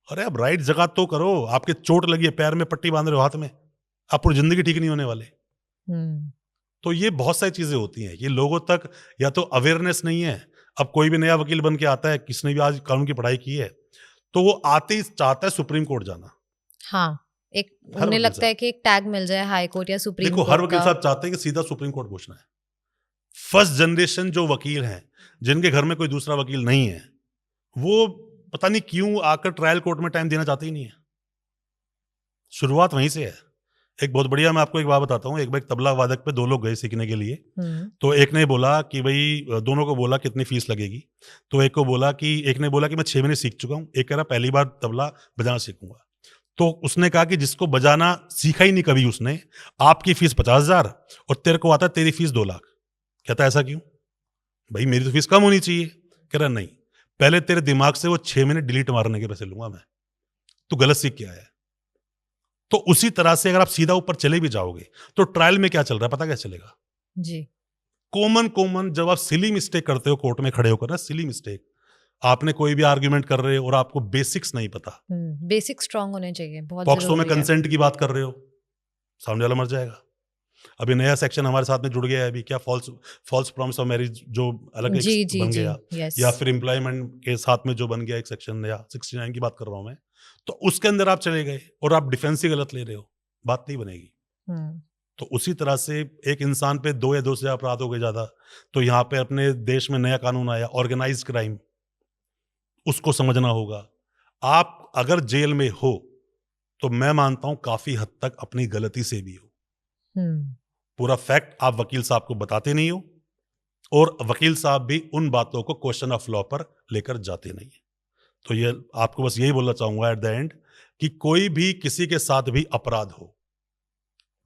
[SPEAKER 2] अरे अब राइट जगह तो करो। आपके चोट लगी है, पैर में पट्टी बांध रहे हो, हाथ में, आप पूरी जिंदगी ठीक नहीं होने वाले। तो ये बहुत सारी चीजें होती हैं, ये लोगों तक या तो अवेयरनेस नहीं है। अब कोई भी नया वकील बन के आता है, किसने भी आज कानून की पढ़ाई की है, तो वो आते ही चाहता है सुप्रीम कोर्ट जाना।
[SPEAKER 1] हाँ, एक उन्हें लगता है कि एक टैग मिल जाए हाई कोर्ट या सुप्रीम कोर्ट।
[SPEAKER 2] देखो हर वकील साहब चाहते हैं कि सीधा सुप्रीम कोर्ट पहुंचना है। फर्स्ट जनरेशन जो वकील हैं, जिनके घर में कोई दूसरा वकील नहीं है, वो पता नहीं क्यों आकर ट्रायल कोर्ट में टाइम देना चाहते ही नहीं है। शुरुआत वहीं से है। एक बहुत बढ़िया, मैं आपको एक बात बताता हूँ। एक बार तबला वादक पे 2 लोग गए सीखने के लिए। तो एक ने बोला कि भाई, दोनों को बोला कितनी फीस लगेगी। तो एक ने बोला कि मैं 6 महीने सीख चुका हूँ, एक कह रहा पहली बार तबला बजाना सीखूंगा। तो उसने कहा कि जिसको बजाना सीखा ही नहीं कभी उसने, आपकी फीस 50,000 और तेरे को आता तेरी फीस 2 लाख। कहता ऐसा क्यों भाई, मेरी तो फीस कम होनी चाहिए। कह रहा नहीं, पहले तेरे दिमाग से वो 6 महीने डिलीट मारने के पैसे लूंगा मैं, तू गलत सीख के आया है। तो उसी तरह से अगर आप सीधा ऊपर चले भी जाओगे तो ट्रायल में क्या चल रहा है पता क्या चलेगा
[SPEAKER 1] जी।
[SPEAKER 2] कॉमन जब आप सिली मिस्टेक करते हो कोर्ट में खड़े होकर ना, सिली मिस्टेक, आपने कोई भी आर्ग्यूमेंट कर रहे हो और आपको बेसिक्स नहीं पता,
[SPEAKER 1] बेसिक स्ट्रांग होने चाहिए, बहुत
[SPEAKER 2] पॉक्सो में कंसेंट की बात कर रहे हो, सामने वाला मर जाएगा। अभी नया सेक्शन हमारे साथ में जुड़ गया है अभी, क्या फॉल्स प्रॉमिस ऑफ मैरिज जो अलग बन गया, या फिर एम्प्लॉयमेंट के साथ में जो बन गया एक सेक्शन, या 69 की बात कर रहा हूं मैं। तो उसके अंदर आप चले गए और आप डिफेंस ही गलत ले रहे हो, बात नहीं बनेगी। तो उसी तरह से एक इंसान पे 2 या 2 से अपराध हो गए ज्यादा, तो यहाँ पे अपने देश में नया कानून आया ऑर्गेनाइज्ड क्राइम, उसको समझना होगा। आप अगर जेल में हो तो मैं मानता हूं काफी हद तक अपनी गलती से भी हो। पूरा फैक्ट आप वकील साहब को बताते नहीं हो, और वकील साहब भी उन बातों को क्वेश्चन ऑफ लॉ पर लेकर जाते नहीं है। तो ये आपको बस यही बोलना चाहूंगा एट द एंड, कि कोई भी किसी के साथ भी अपराध हो,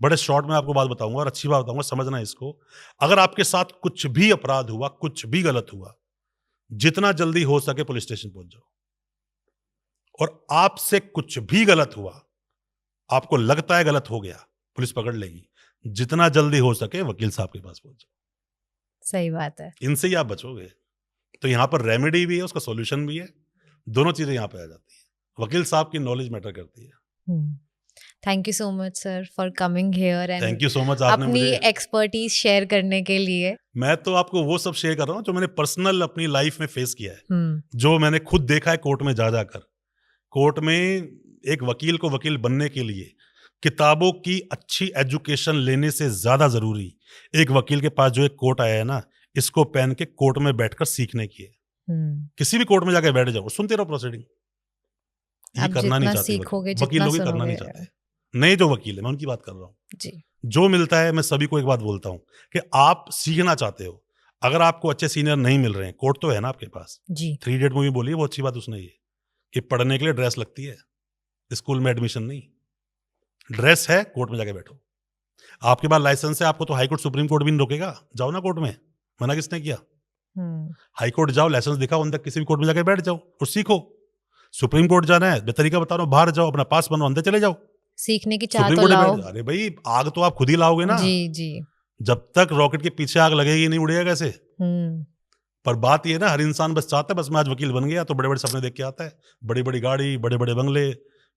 [SPEAKER 2] बड़े शॉर्ट में आपको बात बताऊंगा और अच्छी बात बताऊंगा, समझना इसको। अगर आपके साथ कुछ भी अपराध हुआ, कुछ भी गलत हुआ, जितना जल्दी हो सके पुलिस स्टेशन पहुंच जाओ। और आपसे कुछ भी गलत हुआ, आपको लगता है गलत हो गया, पुलिस पकड़ लेगी, जितना जल्दी हो सके वकील साहब के पास पहुंच जाओ।
[SPEAKER 1] सही बात है,
[SPEAKER 2] इनसे ही आप बचोगे। तो यहां पर रेमेडी भी है, उसका सॉल्यूशन भी है, दोनों चीजें यहां पे आ जाती है। वकील साहब की नॉलेज मैटर करती है।
[SPEAKER 1] Thank you so much sir for coming here and
[SPEAKER 2] thank you so much आपने
[SPEAKER 1] अपनी एक्सपर्टीज शेयर करने के लिए।
[SPEAKER 2] मैं तो आपको वो सब शेयर कर रहा हूँ जो मैंने पर्सनल अपनी लाइफ में फेस किया है, जो मैंने खुद देखा है कोर्ट में जा जाकर। कोर्ट में एक वकील को वकील बनने के लिए किताबों की अच्छी एजुकेशन लेने से ज्यादा जरूरी एक वकील के पास जो एक कोर्ट आया है ना, इसको पहन के कोर्ट में बैठकर सीखने की है। किसी भी कोर्ट में जाकर बैठ जाओ, सुनते रहो प्रोसीडिंग, ये करना नहीं चाहते वकील लोग, करना नहीं चाहते। नए जो वकील है, मैं उनकी बात कर रहा हूँ जी। जो मिलता है, मैं सभी को एक बात बोलता हूँ कि आप सीखना चाहते हो, अगर आपको अच्छे सीनियर नहीं मिल रहे हैं, कोर्ट तो है ना आपके पास।
[SPEAKER 1] जी।
[SPEAKER 2] 3 इडियट मूवी बोली है, वो अच्छी बात उसने ये कि पढ़ने के लिए ड्रेस लगती है, स्कूल में एडमिशन नहीं। ड्रेस है, कोर्ट में जाके बैठो। आपके पास लाइसेंस है, आपको तो हाई कोर्ट सुप्रीम कोर्ट भी नहीं रोकेगा, जाओ ना कोर्ट में। मना किसने किया? हाई कोर्ट जाओ, लाइसेंस दिखाओ, अंदर किसी भी कोर्ट में जाके बैठ जाओ और सीखो। सुप्रीम कोर्ट जाना है, तरीका बता रहा हूं, बाहर जाओ, अपना पास बनो, अंदर चले जाओ,
[SPEAKER 1] सीखने की चाह
[SPEAKER 2] सुप्रीम
[SPEAKER 1] तो
[SPEAKER 2] कोर्ट में
[SPEAKER 1] लाओ।
[SPEAKER 2] बैठ। अरे भाई, आग तो आप खुद ही लाओगे ना।
[SPEAKER 1] जी जी।
[SPEAKER 2] जब तक रॉकेट के पीछे आग लगेगी नहीं, उड़ेगा कैसे?
[SPEAKER 1] हम्म।
[SPEAKER 2] पर बात ये है ना, हर इंसान बस चाहता है, बस मैं आज वकील बन गया तो बड़े बड़े सपने देख के आता है, बड़ी बड़ी गाड़ी, बड़े बड़े बंगले,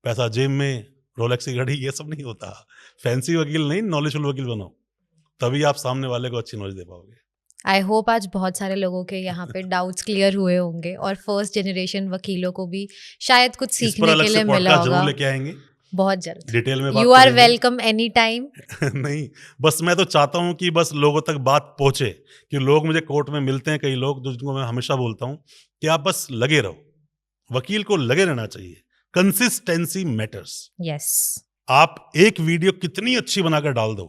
[SPEAKER 2] पैसा जेब में, रोलेक्स की घड़ी, ये सब नहीं होता। फैंसी वकील नहीं, नॉलेजफुल वकील बनो, तभी आप सामने वाले को अच्छी नॉलेज दे पाओगे।
[SPEAKER 1] आई होप आज बहुत सारे लोगों के यहाँ पे डाउट्स क्लियर हुए होंगे और फर्स्ट जनरेशन वकीलों को भी शायद कुछ
[SPEAKER 2] इस पर
[SPEAKER 1] सीखने
[SPEAKER 2] अलग
[SPEAKER 1] के
[SPEAKER 2] से
[SPEAKER 1] लिए मिला
[SPEAKER 2] पॉडकास्ट
[SPEAKER 1] होगा।
[SPEAKER 2] जरूर लेके आएंगे,
[SPEAKER 1] बहुत जल्द।
[SPEAKER 2] डिटेल में बात
[SPEAKER 1] यू आर
[SPEAKER 2] करेंगे।
[SPEAKER 1] Welcome any time.
[SPEAKER 2] नहीं, बस मैं तो चाहता हूं कि बस लोगों तक बात पहुंचे, कि लोग मुझे कोर्ट में मिलते हैं, कई लोग जिनको मैं हमेशा बोलता हूं कि आप बस लगे रहो, वकील को लगे रहना चाहिए, कंसिस्टेंसी मैटर्स।
[SPEAKER 1] यस।
[SPEAKER 2] आप एक वीडियो कितनी अच्छी बनाकर डाल दो,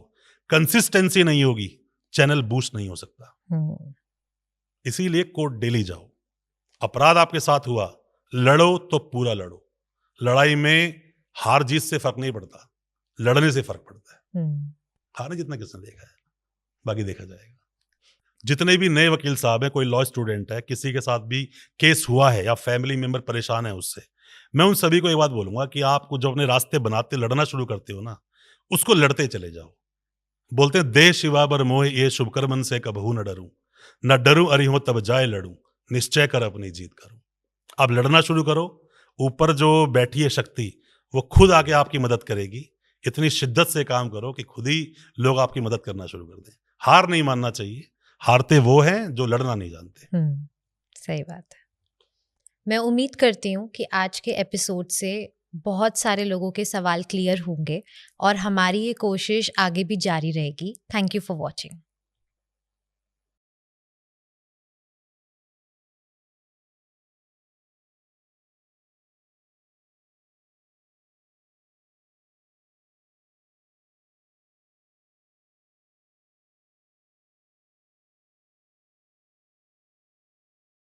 [SPEAKER 2] कंसिस्टेंसी नहीं होगी, चैनल बूस्ट नहीं हो सकता। इसीलिए कोर्ट डेली जाओ। अपराध आपके साथ हुआ, लड़ो तो पूरा लड़ो। लड़ाई में हार जीत से फर्क नहीं पड़ता, लड़ने से फर्क पड़ता है। हार जितना किसने देखा है, बाकी देखा जाएगा। जितने भी नए वकील साहब हैं, कोई लॉ स्टूडेंट है, किसी के साथ भी केस हुआ है या फैमिली मेंबर परेशान है उससे, मैं उन सभी को एक बात बोलूंगा कि आपको जो अपने रास्ते बनाते लड़ना शुरू करते हो ना, उसको लड़ते चले जाओ। बोलते हैं, देह शिवा बर मोह ये शुभकर्मन से कबहू न डरूं, न डरूं अरि हो तब जाए लड़ूं, निश्चय कर अपनी जीत करूं। आप लड़ना शुरू करो, ऊपर जो बैठी है शक्ति, वो खुद आके आपकी मदद करेगी। इतनी शिद्दत से काम करो कि खुद ही लोग आपकी मदद करना शुरू कर दें। हार नहीं मानना चाहिए, हारते वो हैं जो लड़ना नहीं जानते।
[SPEAKER 1] सही बात है। मैं उम्मीद करती हूँ कि आज के एपिसोड से बहुत सारे लोगों के सवाल क्लियर होंगे और हमारी ये कोशिश आगे भी जारी रहेगी। Thank you for watching.